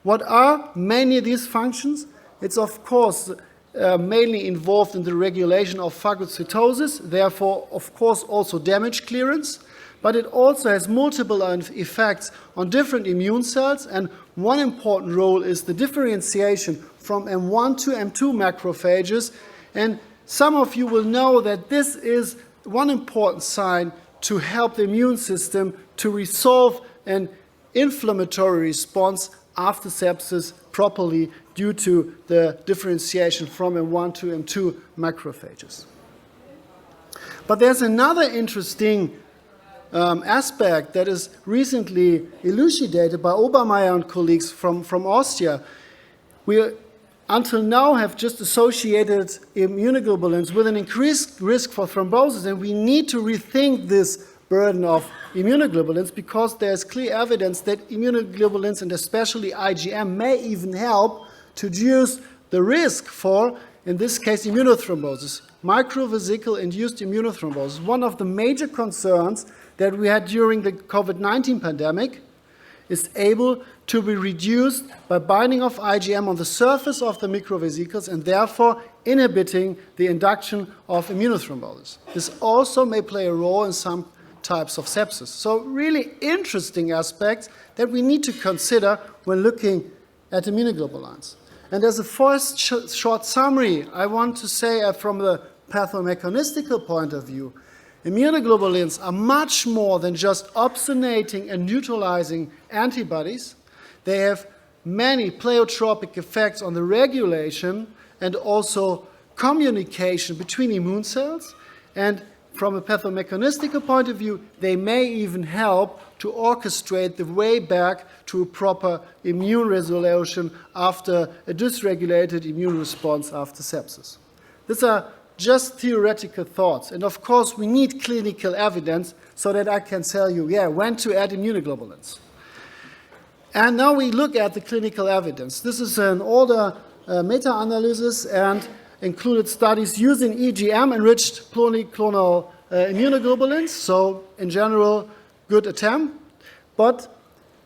What are many of these functions? It's of course mainly involved in the regulation of phagocytosis, therefore of course also damage clearance, but it also has multiple effects on different immune cells, and one important role is the differentiation from M1 to M2 macrophages. And some of you will know that this is one important sign to help the immune system to resolve an inflammatory response after sepsis properly due to the differentiation from M1 to M2 macrophages. But there's another interesting aspect that is recently elucidated by Obermeier and colleagues from Austria. We until now have just associated immunoglobulins with an increased risk for thrombosis, and we need to rethink this burden of immunoglobulins, because there's clear evidence that immunoglobulins, and especially IgM, may even help to reduce the risk for, in this case, immunothrombosis, microvesicle-induced immunothrombosis. One of the major concerns that we had during the COVID-19 pandemic is able to be reduced by binding of IgM on the surface of the microvesicles and therefore inhibiting the induction of immunothrombosis. This also may play a role in some types of sepsis. So really interesting aspects that we need to consider when looking at immunoglobulins. And as a first short summary, I want to say from the pathomechanistical point of view, immunoglobulins are much more than just opsonating and neutralizing antibodies. They have many pleiotropic effects on the regulation and also communication between immune cells. And from a pathomechanistical point of view, they may even help to orchestrate the way back to a proper immune resolution after a dysregulated immune response after sepsis. These are just theoretical thoughts. And of course, we need clinical evidence so that I can tell you, when to add immunoglobulins. And now we look at the clinical evidence. This is an older meta-analysis and included studies using EGM-enriched polyclonal immunoglobulins. So in general, good attempt. But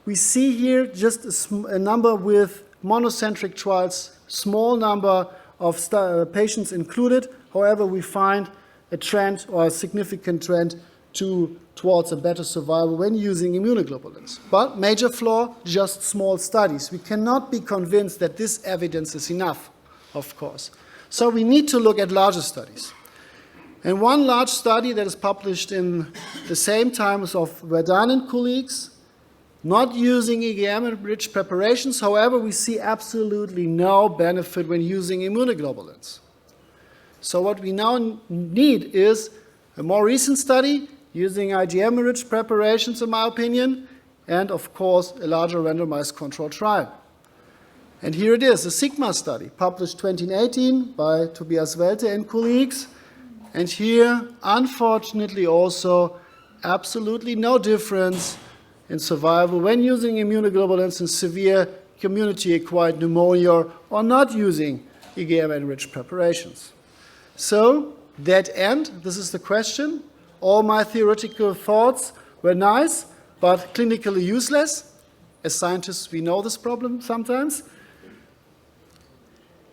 we see here just a number with monocentric trials, small number of patients included. However, we find a trend or a significant trend towards a better survival when using immunoglobulins. But major flaw, just small studies. We cannot be convinced that this evidence is enough, of course. So we need to look at larger studies. And one large study that is published in the same time is of Verdun and colleagues, not using EGM-enriched preparations. However, we see absolutely no benefit when using immunoglobulins. So what we now need is a more recent study using IgM-enriched preparations, in my opinion, and, of course, a larger randomized control trial. And here it is, a Sigma study, published 2018 by Tobias Welte and colleagues. And here, unfortunately, also absolutely no difference in survival when using immunoglobulins in severe community-acquired pneumonia or not using IgM-enriched preparations. So, that end, this is the question. All my theoretical thoughts were nice, but clinically useless. As scientists, we know this problem sometimes.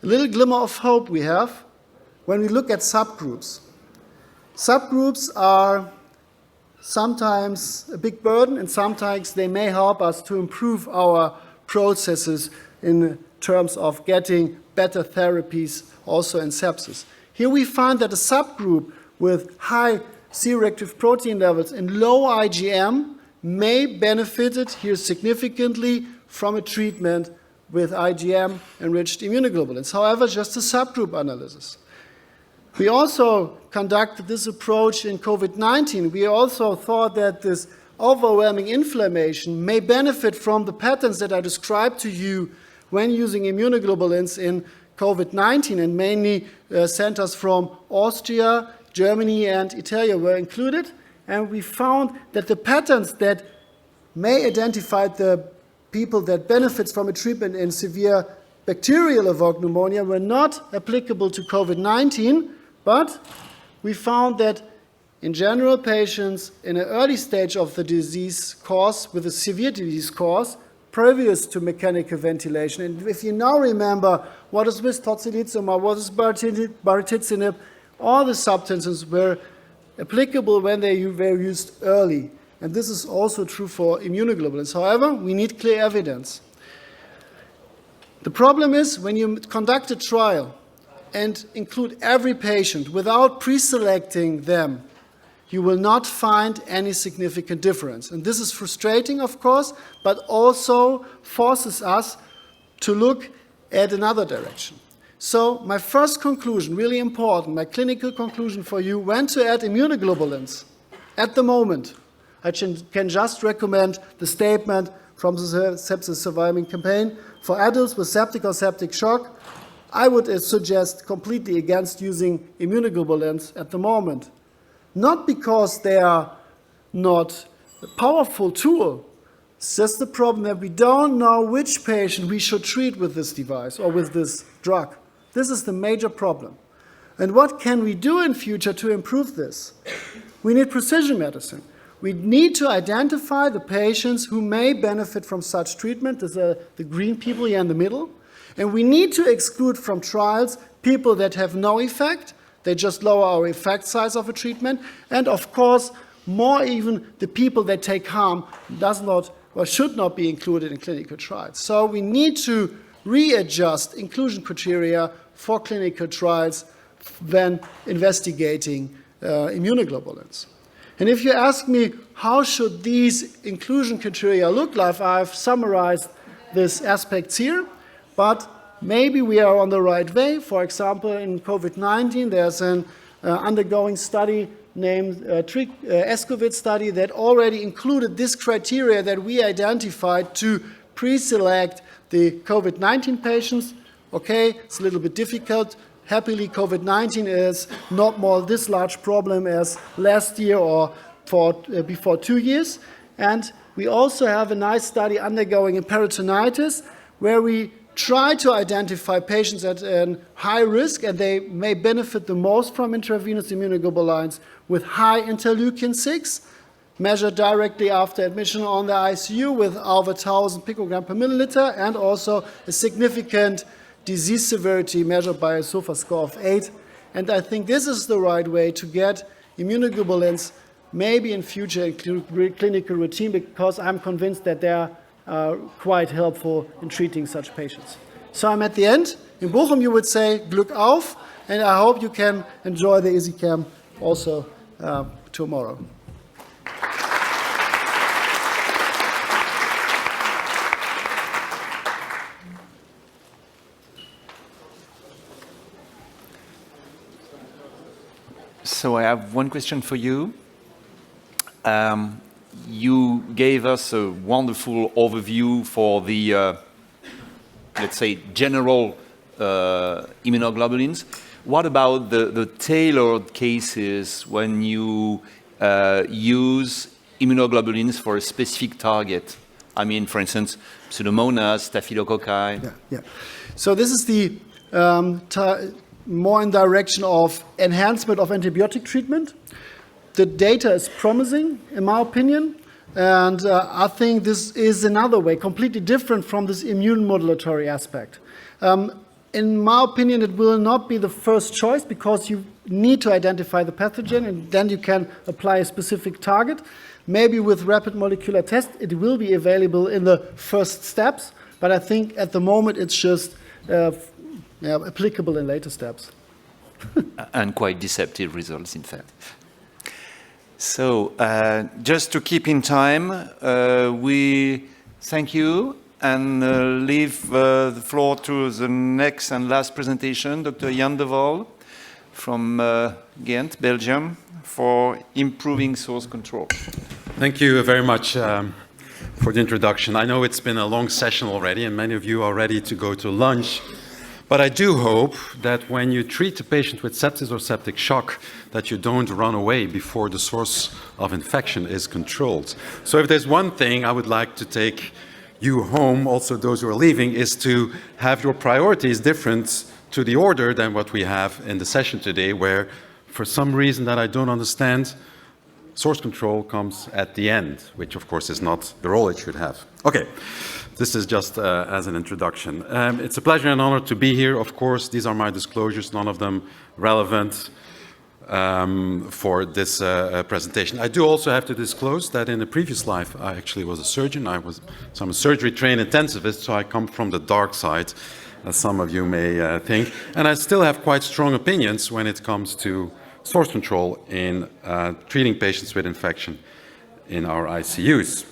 A little glimmer of hope we have when we look at subgroups. Subgroups are sometimes a big burden, and sometimes they may help us to improve our processes in terms of getting better therapies also in sepsis. Here we find that a subgroup with high C-reactive protein levels and low IgM may benefit here significantly from a treatment with IgM-enriched immunoglobulins. However, just a subgroup analysis. We also conducted this approach in COVID-19. We also thought that this overwhelming inflammation may benefit from the patterns that I described to you when using immunoglobulins in COVID-19, and mainly centers from Austria, Germany, and Italy were included. And we found that the patterns that may identify the people that benefits from a treatment in severe bacterial-evoked pneumonia were not applicable to COVID-19, but we found that in general, patients in an early stage of the disease course, with a severe disease course, previous to mechanical ventilation, and if you now remember what is with tocilizumab, what is baricitinib, all the substances were applicable when they were used early. And this is also true for immunoglobulins. However, we need clear evidence. The problem is when you conduct a trial and include every patient without pre-selecting them, you will not find any significant difference. And this is frustrating, of course, but also forces us to look at another direction. So my first conclusion, really important, my clinical conclusion for you, when to add immunoglobulins at the moment. I can just recommend the statement from the Sepsis Surviving Campaign. For adults with septic or septic shock, I would suggest completely against using immunoglobulins at the moment. Not because they are not a powerful tool. It's just the problem that we don't know which patient we should treat with this device or with this drug. This is the major problem. And what can we do in future to improve this? We need precision medicine. We need to identify the patients who may benefit from such treatment. These are the green people here in the middle. And we need to exclude from trials people that have no effect. They just lower our effect size of a treatment. And of course, more even the people that take harm does not or should not be included in clinical trials. So we need to readjust inclusion criteria for clinical trials when investigating immunoglobulins. And if you ask me, how should these inclusion criteria look like, I've summarized these aspects here, but maybe we are on the right way. For example, in COVID-19, there's an undergoing study named Escovitz study that already included this criteria that we identified to pre-select the COVID-19 patients. Okay, it's a little bit difficult. Happily, COVID-19 is not more this large problem as last year or before 2 years. And we also have a nice study undergoing in peritonitis where we try to identify patients at high risk, and they may benefit the most from intravenous immunoglobulins with high interleukin-6, measured directly after admission on the ICU with over 1,000 picogram per milliliter, and also a significant disease severity measured by a SOFA score of 8. And I think this is the right way to get immunoglobulins maybe in future include clinical routine, because I'm convinced that they are quite helpful in treating such patients. So I'm at the end. In Bochum you would say Glück auf, and I hope you can enjoy the Isicem also tomorrow. So I have one question for you. you gave us a wonderful overview for the, let's say, general immunoglobulins. What about the tailored cases when you use immunoglobulins for a specific target? I mean, for instance, Pseudomonas, Staphylococci. Yeah. So this is the more in direction of enhancement of antibiotic treatment. The data is promising, in my opinion, and I think this is another way, completely different from this immune modulatory aspect. In my opinion, it will not be the first choice because you need to identify the pathogen and then you can apply a specific target. Maybe with rapid molecular test, it will be available in the first steps, but I think at the moment it's just applicable in later steps. And quite deceptive results, in fact. So, just to keep in time, we thank you and leave the floor to the next and last presentation, Dr. Jan De Waele from Ghent, Belgium, for improving source control. Thank you very much for the introduction. I know it's been a long session already, and many of you are ready to go to lunch. But I do hope that when you treat a patient with sepsis or septic shock, that you don't run away before the source of infection is controlled. So if there's one thing I would like to take you home, also those who are leaving, is to have your priorities different to the order than what we have in the session today, where for some reason that I don't understand, source control comes at the end, which of course is not the role it should have. Okay, this is just as an introduction. It's a pleasure and honor to be here. Of course, these are my disclosures, none of them relevant for this presentation. I do also have to disclose that in a previous life, I actually was a surgeon. So I'm a surgery trained intensivist, so I come from the dark side, as some of you may think. And I still have quite strong opinions when it comes to source control in treating patients with infection in our ICUs.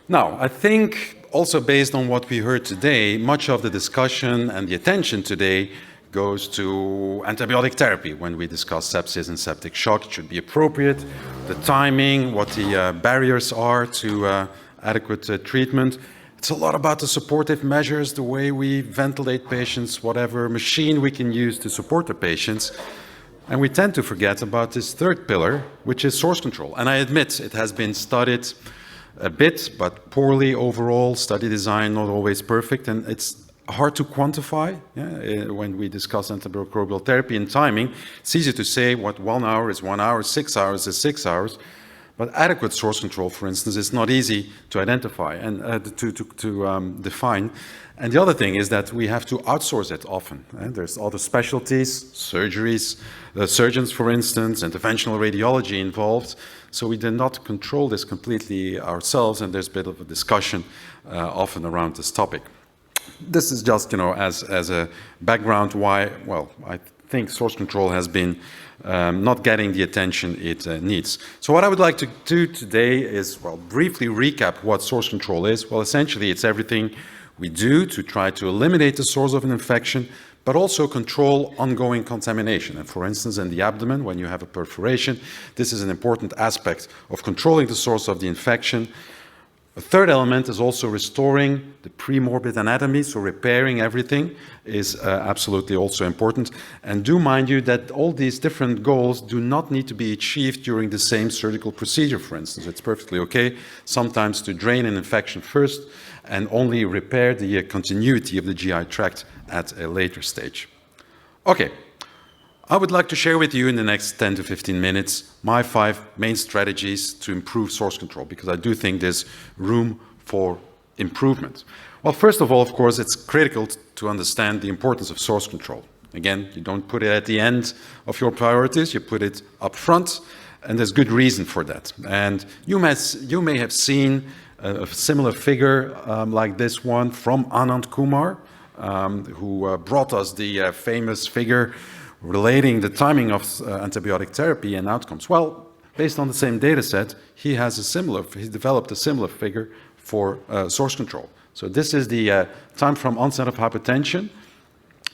Now, I think also based on what we heard today, much of the discussion and the attention today goes to antibiotic therapy when we discuss sepsis and septic shock. It should be appropriate, the timing, what the barriers are to adequate treatment. It's a lot about the supportive measures, the way we ventilate patients, whatever machine we can use to support the patients. And we tend to forget about this third pillar, which is source control. And I admit it has been studied a bit, but poorly overall, study design not always perfect, and it's hard to quantify when we discuss antimicrobial therapy and timing. It's easy to say what 1 hour is 1 hour, 6 hours is 6 hours, but adequate source control, for instance, is not easy to identify and to define. And the other thing is that we have to outsource it often. There's other specialties, surgeries, surgeons, for instance, interventional radiology involved. So we did not control this completely ourselves, and there's a bit of a discussion often around this topic. This is just, as a background why, well, I think source control has been not getting the attention it needs. So what I would like to do today is, well, briefly recap what source control is. Well, essentially, it's everything we do to try to eliminate the source of an infection, but also control ongoing contamination. And for instance, in the abdomen, when you have a perforation, this is an important aspect of controlling the source of the infection. A third element is also restoring the pre-morbid anatomy, so repairing everything is absolutely also important. And do mind you that all these different goals do not need to be achieved during the same surgical procedure, for instance. It's perfectly okay sometimes to drain an infection first and only repair the continuity of the GI tract at a later stage. Okay. I would like to share with you in the next 10 to 15 minutes my 5 main strategies to improve source control, because I do think there's room for improvement. Well, first of all, of course, it's critical to understand the importance of source control. Again, you don't put it at the end of your priorities, you put it up front, and there's good reason for that. And you may have seen a similar figure like this one from Anand Kumar, who brought us the famous figure relating the timing of antibiotic therapy and outcomes. Well, based on the same data set, he developed a similar figure for source control. So this is the time from onset of hypertension,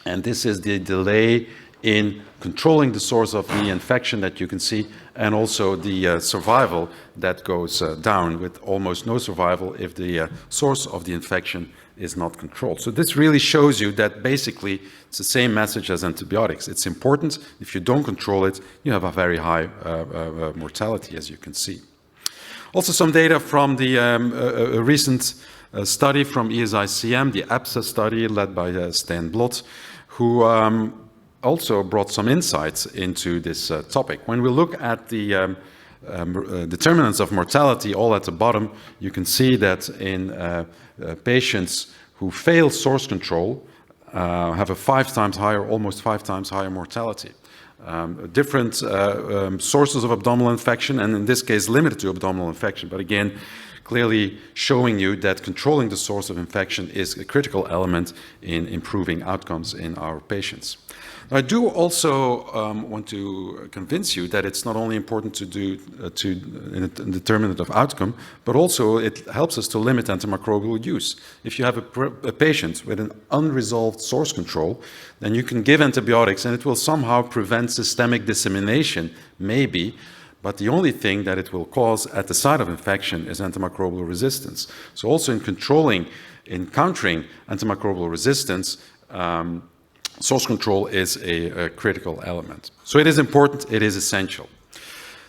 and this is the delay in controlling the source of the infection that you can see, and also the survival that goes down with almost no survival if the source of the infection is not controlled. So this really shows you that basically it's the same message as antibiotics. It's important. If you don't control it, you have a very high mortality, as you can see. Also some data from the a recent study from Isicem, the APSA study led by Stan Blot, who also brought some insights into this topic. When we look at the determinants of mortality, all at the bottom, you can see that in patients who fail source control have a 5 times higher, almost 5 times higher mortality. Different sources of abdominal infection, and in this case limited to abdominal infection, but again, clearly showing you that controlling the source of infection is a critical element in improving outcomes in our patients. I do also want to convince you that it's not only important to do a determinant of outcome, but also it helps us to limit antimicrobial use. If you have a patient with an unresolved source control, then you can give antibiotics and it will somehow prevent systemic dissemination, maybe, but the only thing that it will cause at the site of infection is antimicrobial resistance. So also in countering antimicrobial resistance, source control is a critical element. So it is important, it is essential.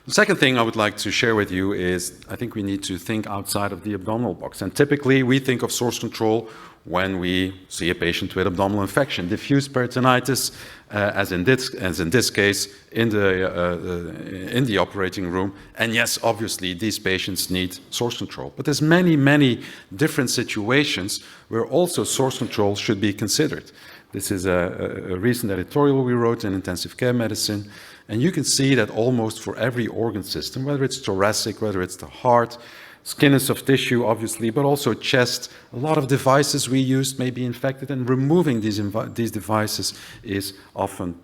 The second thing I would like to share with you is I think we need to think outside of the abdominal box. And typically we think of source control when we see a patient with abdominal infection, diffuse peritonitis, as in this case, in the operating room. And yes, obviously, these patients need source control. But there's many different situations where also source control should be considered. This is a recent editorial we wrote in Intensive Care Medicine. And you can see that almost for every organ system, whether it's thoracic, whether it's the heart, skin and soft tissue, obviously, but also chest, a lot of devices we used may be infected, and removing these devices is often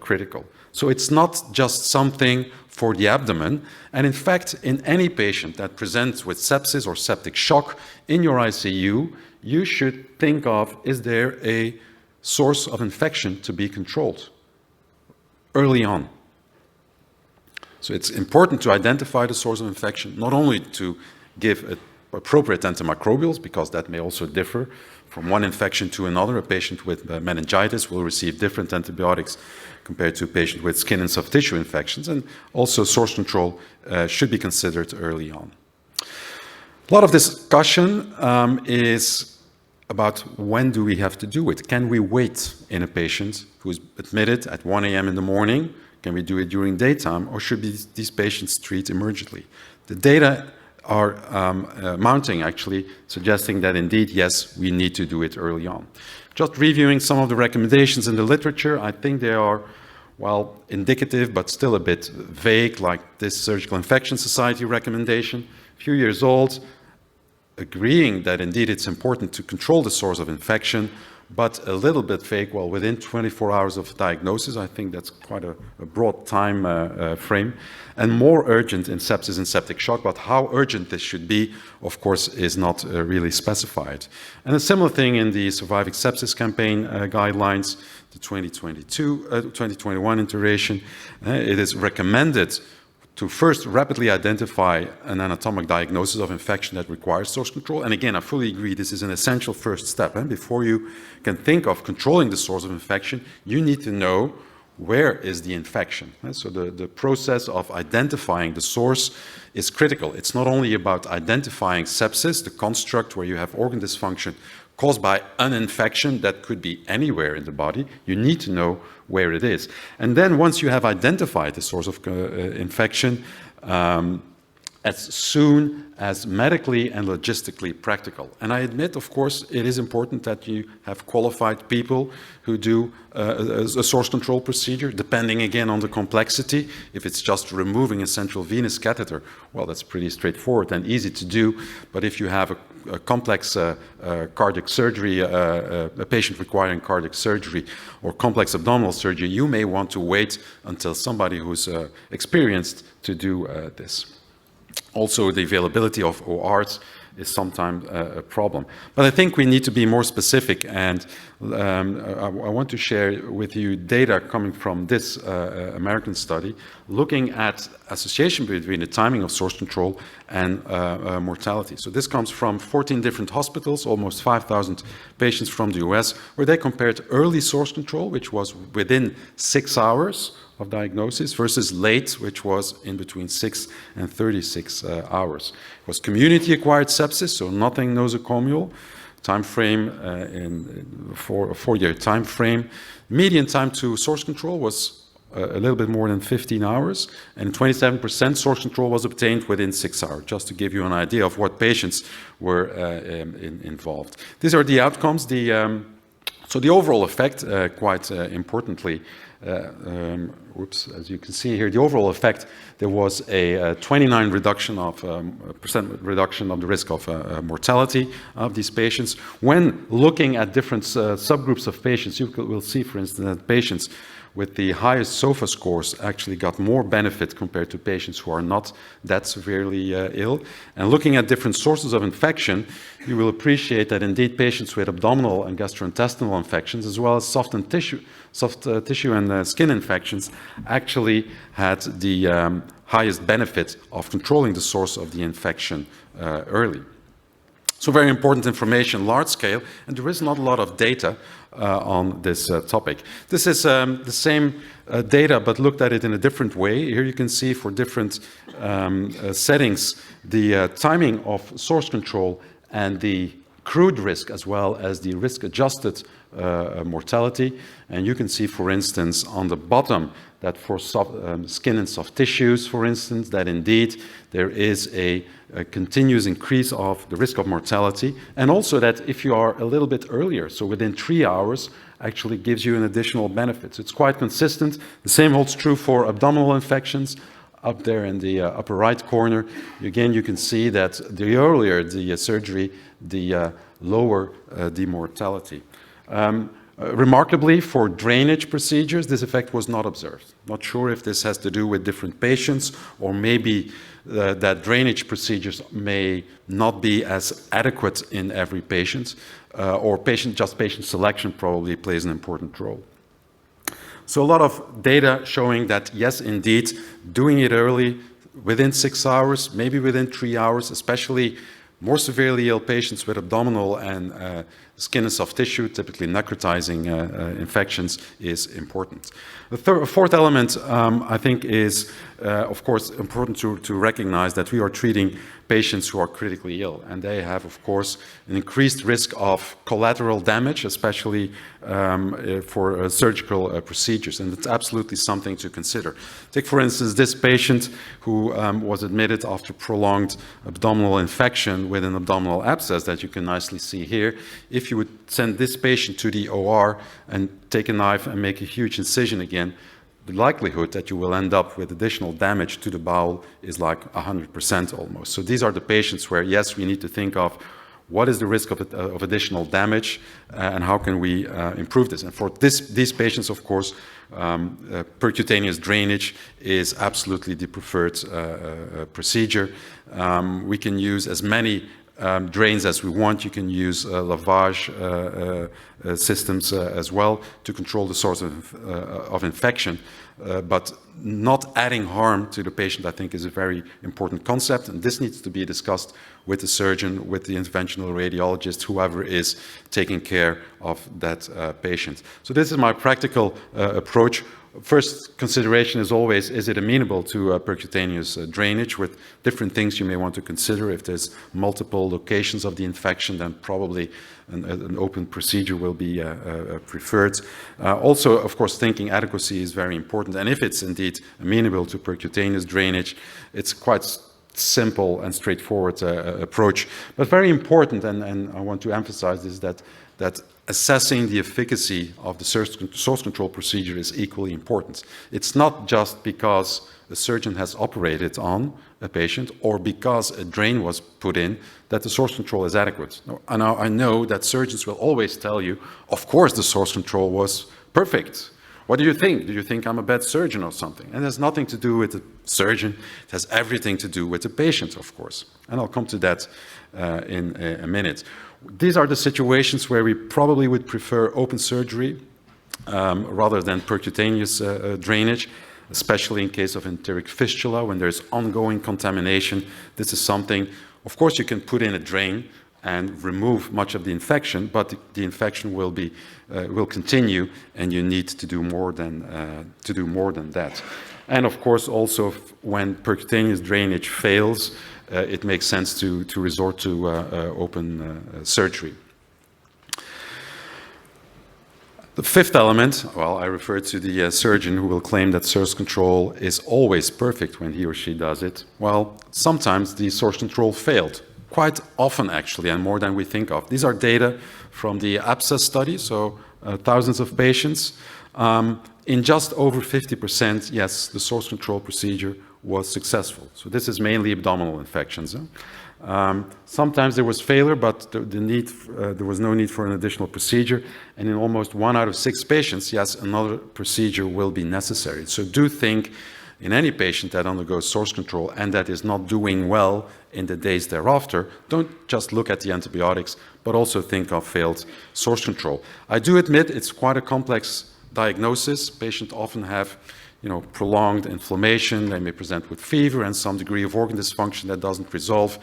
critical. So it's not just something for the abdomen. And in fact, in any patient that presents with sepsis or septic shock in your ICU, you should think of, is there a source of infection to be controlled early on? So it's important to identify the source of infection, not only to give appropriate antimicrobials, because that may also differ from one infection to another. A patient with meningitis will receive different antibiotics compared to a patient with skin and soft tissue infections, and also source control should be considered early on. A lot of discussion is about when do we have to do it. Can we wait in a patient who is admitted at 1 a.m. in the morning? Can we do it during daytime, or should these patients treat emergently? The data are mounting, actually, suggesting that indeed, yes, we need to do it early on. Just reviewing some of the recommendations in the literature, I think they are, well, indicative, but still a bit vague, like this Surgical Infection Society recommendation, a few years old, agreeing that indeed it's important to control the source of infection, but a little bit vague, well, within 24 hours of diagnosis. I think that's quite a broad time frame, and more urgent in sepsis and septic shock, but how urgent this should be, of course, is not really specified. And a similar thing in the Surviving Sepsis Campaign guidelines, the 2021 iteration. It is recommended to first rapidly identify an anatomic diagnosis of infection that requires source control. And again, I fully agree, this is an essential first step. Before you can think of controlling the source of infection, you need to know where is the infection. So the process of identifying the source is critical. It's not only about identifying sepsis, the construct where you have organ dysfunction caused by an infection that could be anywhere in the body. You need to know where it is. And then once you have identified the source of infection, as soon as medically and logistically practical. And I admit, of course, it is important that you have qualified people who do a source control procedure, depending again on the complexity. If it's just removing a central venous catheter, well, that's pretty straightforward and easy to do. But if you have a complex cardiac surgery, a patient requiring cardiac surgery or complex abdominal surgery, you may want to wait until somebody who's experienced to do this. Also, the availability of ORs sometimes a problem. But I think we need to be more specific, and I want to share with you data coming from this American study looking at association between the timing of source control and mortality. So this comes from 14 different hospitals, almost 5,000 patients from the US, where they compared early source control, which was within 6 hours of diagnosis, versus late, which was in between 6 and 36 hours. It was community-acquired sepsis, so nothing nosocomial. Time frame for a 4-year time frame. Median time to source control was a little bit more than 15 hours, and 27% source control was obtained within 6 hours, just to give you an idea of what patients were involved. These are the outcomes. So the overall effect, quite importantly, as you can see here, the overall effect, there was a 29% reduction of the risk of mortality of these patients. When looking at different subgroups of patients, you will see, for instance, that patients with the highest SOFA scores actually got more benefit compared to patients who are not that severely ill. And looking at different sources of infection, you will appreciate that indeed patients with abdominal and gastrointestinal infections, as well as soft tissue and skin infections, actually had the highest benefit of controlling the source of the infection early. So very important information, large scale, and there is not a lot of data on this topic. This is the same data, but looked at it in a different way. Here you can see for different settings, the timing of source control and the crude risk, as well as the risk-adjusted mortality. And you can see, for instance, on the bottom, that for skin and soft tissues, for instance, that indeed there is a continuous increase of the risk of mortality, and also that if you are a little bit earlier, so within 3 hours, actually gives you an additional benefit. So it's quite consistent. The same holds true for abdominal infections. Up there in the upper right corner, again, you can see that the earlier the surgery, the lower the mortality. Remarkably, for drainage procedures, this effect was not observed. Not sure if this has to do with different patients, or maybe that drainage procedures may not be as adequate in every patient, or patient selection probably plays an important role. So a lot of data showing that, yes, indeed, doing it early, within 6 hours, maybe within 3 hours, especially more severely ill patients with abdominal and skin and soft tissue, typically necrotizing infections, is important. The fourth element, I think, is, of course, important to recognize that we are treating patients who are critically ill, and they have, of course, an increased risk of collateral damage, especially for surgical procedures, and it's absolutely something to consider. Take, for instance, this patient who was admitted after prolonged abdominal infection with an abdominal abscess that you can nicely see here. If you would send this patient to the OR and take a knife and make a huge incision again, the likelihood that you will end up with additional damage to the bowel is like 100% almost. So these are the patients where, yes, we need to think of what is the risk of additional damage and how can we improve this. And for these patients, of course, percutaneous drainage is absolutely the preferred procedure. We can use as many drains as we want. You can use lavage systems as well to control the source of infection, but not adding harm to the patient, I think, is a very important concept, and this needs to be discussed with the surgeon, with the interventional radiologist, whoever is taking care of that patient. So this is my practical approach. First consideration is always, is it amenable to percutaneous drainage, with different things you may want to consider. If there's multiple locations of the infection, then probably an open procedure will be preferred. Also, of course, thinking adequacy is very important. And if it's indeed amenable to percutaneous drainage, it's quite simple and straightforward approach. But very important, and I want to emphasize this, that assessing the efficacy of the source control procedure is equally important. It's not just because a surgeon has operated on a patient or because a drain was put in that the source control is adequate. And I know that surgeons will always tell you, of course the source control was perfect. What do you think? Do you think I'm a bad surgeon or something? And it has nothing to do with the surgeon. It has everything to do with the patient, of course. And I'll come to that in a minute. These are the situations where we probably would prefer open surgery rather than percutaneous drainage, especially in case of enteric fistula, when there's ongoing contamination. This is something, of course, you can put in a drain and remove much of the infection, but the infection will continue, and you need to do more than that. And of course, also when percutaneous drainage fails, it makes sense to resort to open surgery. The fifth element, well, I refer to the surgeon who will claim that source control is always perfect when he or she does it. Well, sometimes the source control failed. Quite often, actually, and more than we think of. These are data from the abscess study, so thousands of patients. In just over 50%, yes, the source control procedure was successful. So this is mainly abdominal infections. Sometimes there was failure, but there was no need for an additional procedure. And in almost 1 out of 6 patients, yes, another procedure will be necessary. So do think in any patient that undergoes source control and that is not doing well in the days thereafter, don't just look at the antibiotics, but also think of failed source control. I do admit it's quite a complex diagnosis. Patients often have prolonged inflammation. They may present with fever and some degree of organ dysfunction that doesn't resolve.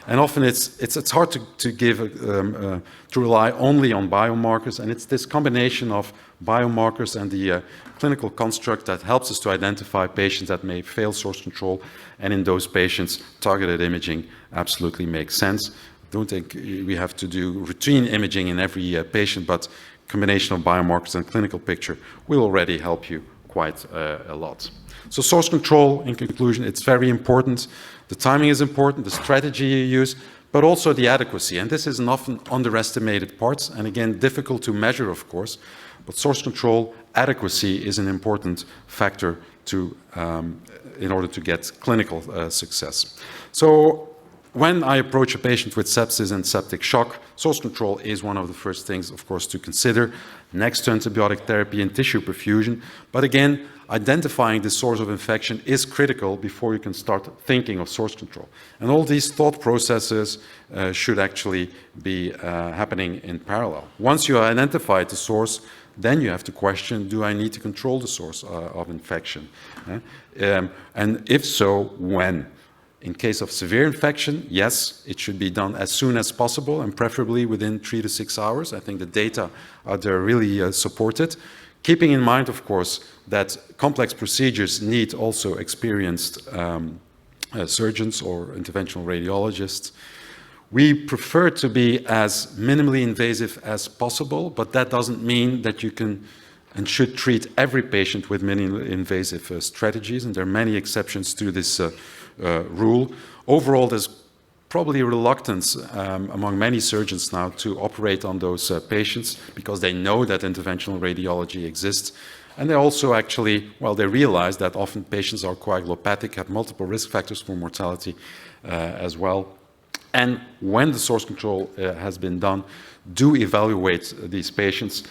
And often it's hard to rely only on biomarkers, and it's this combination of biomarkers and the clinical construct that helps us to identify patients that may fail source control, and in those patients, targeted imaging absolutely makes sense. I don't think we have to do routine imaging in every patient, but combination of biomarkers and clinical picture will already help you quite a lot. So source control, in conclusion, it's very important. The timing is important, the strategy you use, but also the adequacy. And this is an often underestimated part, and again, difficult to measure, of course. But source control adequacy is an important factor in order to get clinical success. So when I approach a patient with sepsis and septic shock, source control is one of the first things, of course, to consider, next to antibiotic therapy and tissue perfusion. But again, identifying the source of infection is critical before you can start thinking of source control. And all these thought processes should actually be happening in parallel. Once you identify the source, then you have to question, do I need to control the source of infection? And if so, when? In case of severe infection, yes, it should be done as soon as possible and preferably within 3 to 6 hours. I think the data out there really support it. Keeping in mind, of course, that complex procedures need also experienced surgeons or interventional radiologists. We prefer to be as minimally invasive as possible, but that doesn't mean that you can and should treat every patient with minimally invasive strategies, and there are many exceptions to this rule. Overall, there's probably reluctance among many surgeons now to operate on those patients because they know that interventional radiology exists. And they also actually, they realize that often patients are coagulopathic, have multiple risk factors for mortality as well. And when the source control has been done, do evaluate these patients,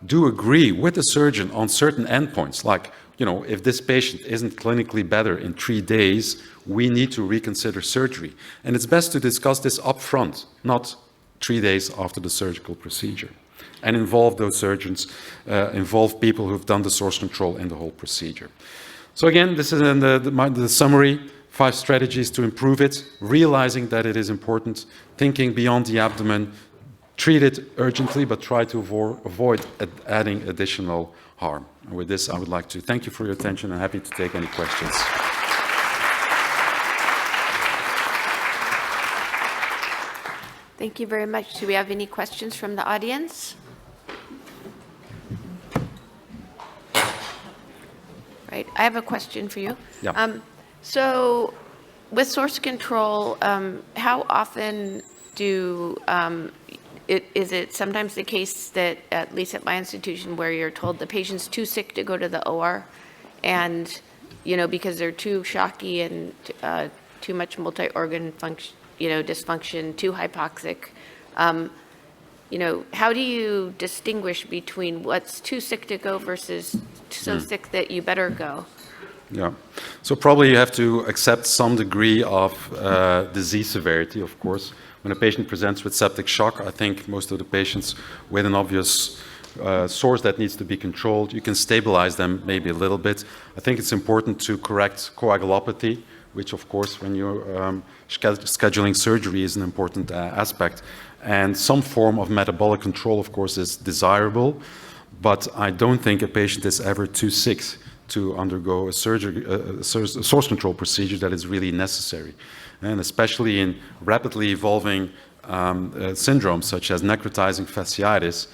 do agree with the surgeon on certain endpoints, like, if this patient isn't clinically better in 3 days, we need to reconsider surgery. And it's best to discuss this up front, not 3 days after the surgical procedure. And involve those surgeons, involve people who've done the source control in the whole procedure. So again, this is in the summary, 5 strategies to improve it, realizing that it is important, thinking beyond the abdomen, treat it urgently, but try to avoid adding additional harm. And with this, I would like to thank you for your attention and happy to take any questions. Thank you very much. Do we have any questions from the audience? Right, I have a question for you. Yeah. So with source control, how often is it sometimes the case that, at least at my institution, where you're told the patient's too sick to go to the OR, and because they're too shocky and too much multi-organ function, dysfunction, too hypoxic, how do you distinguish between what's too sick to go versus so sick that you better go? Yeah, so probably you have to accept some degree of disease severity, of course. When a patient presents with septic shock, I think most of the patients with an obvious source that needs to be controlled, you can stabilize them maybe a little bit. I think it's important to correct coagulopathy, which of course when you're scheduling surgery is an important aspect. And some form of metabolic control, of course, is desirable, but I don't think a patient is ever too sick to undergo a surgery, a source control procedure that is really necessary. And especially in rapidly evolving syndromes such as necrotizing fasciitis,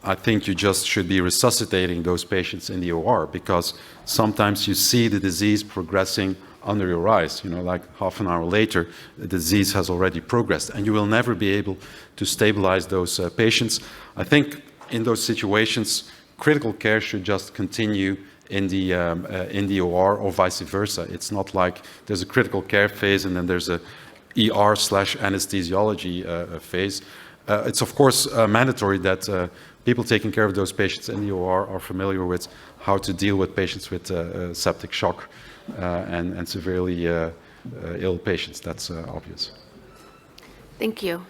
I think you just should be resuscitating those patients in the OR, because sometimes you see the disease progressing under your eyes. Like half an hour later, the disease has already progressed, and you will never be able to stabilize those patients. I think in those situations, critical care should just continue in the OR or vice versa. It's not like there's a critical care phase and then there's a ER/anesthesiology phase. It's of course mandatory that people taking care of those patients in the OR are familiar with how to deal with patients with septic shock and severely ill patients. That's obvious. Thank you.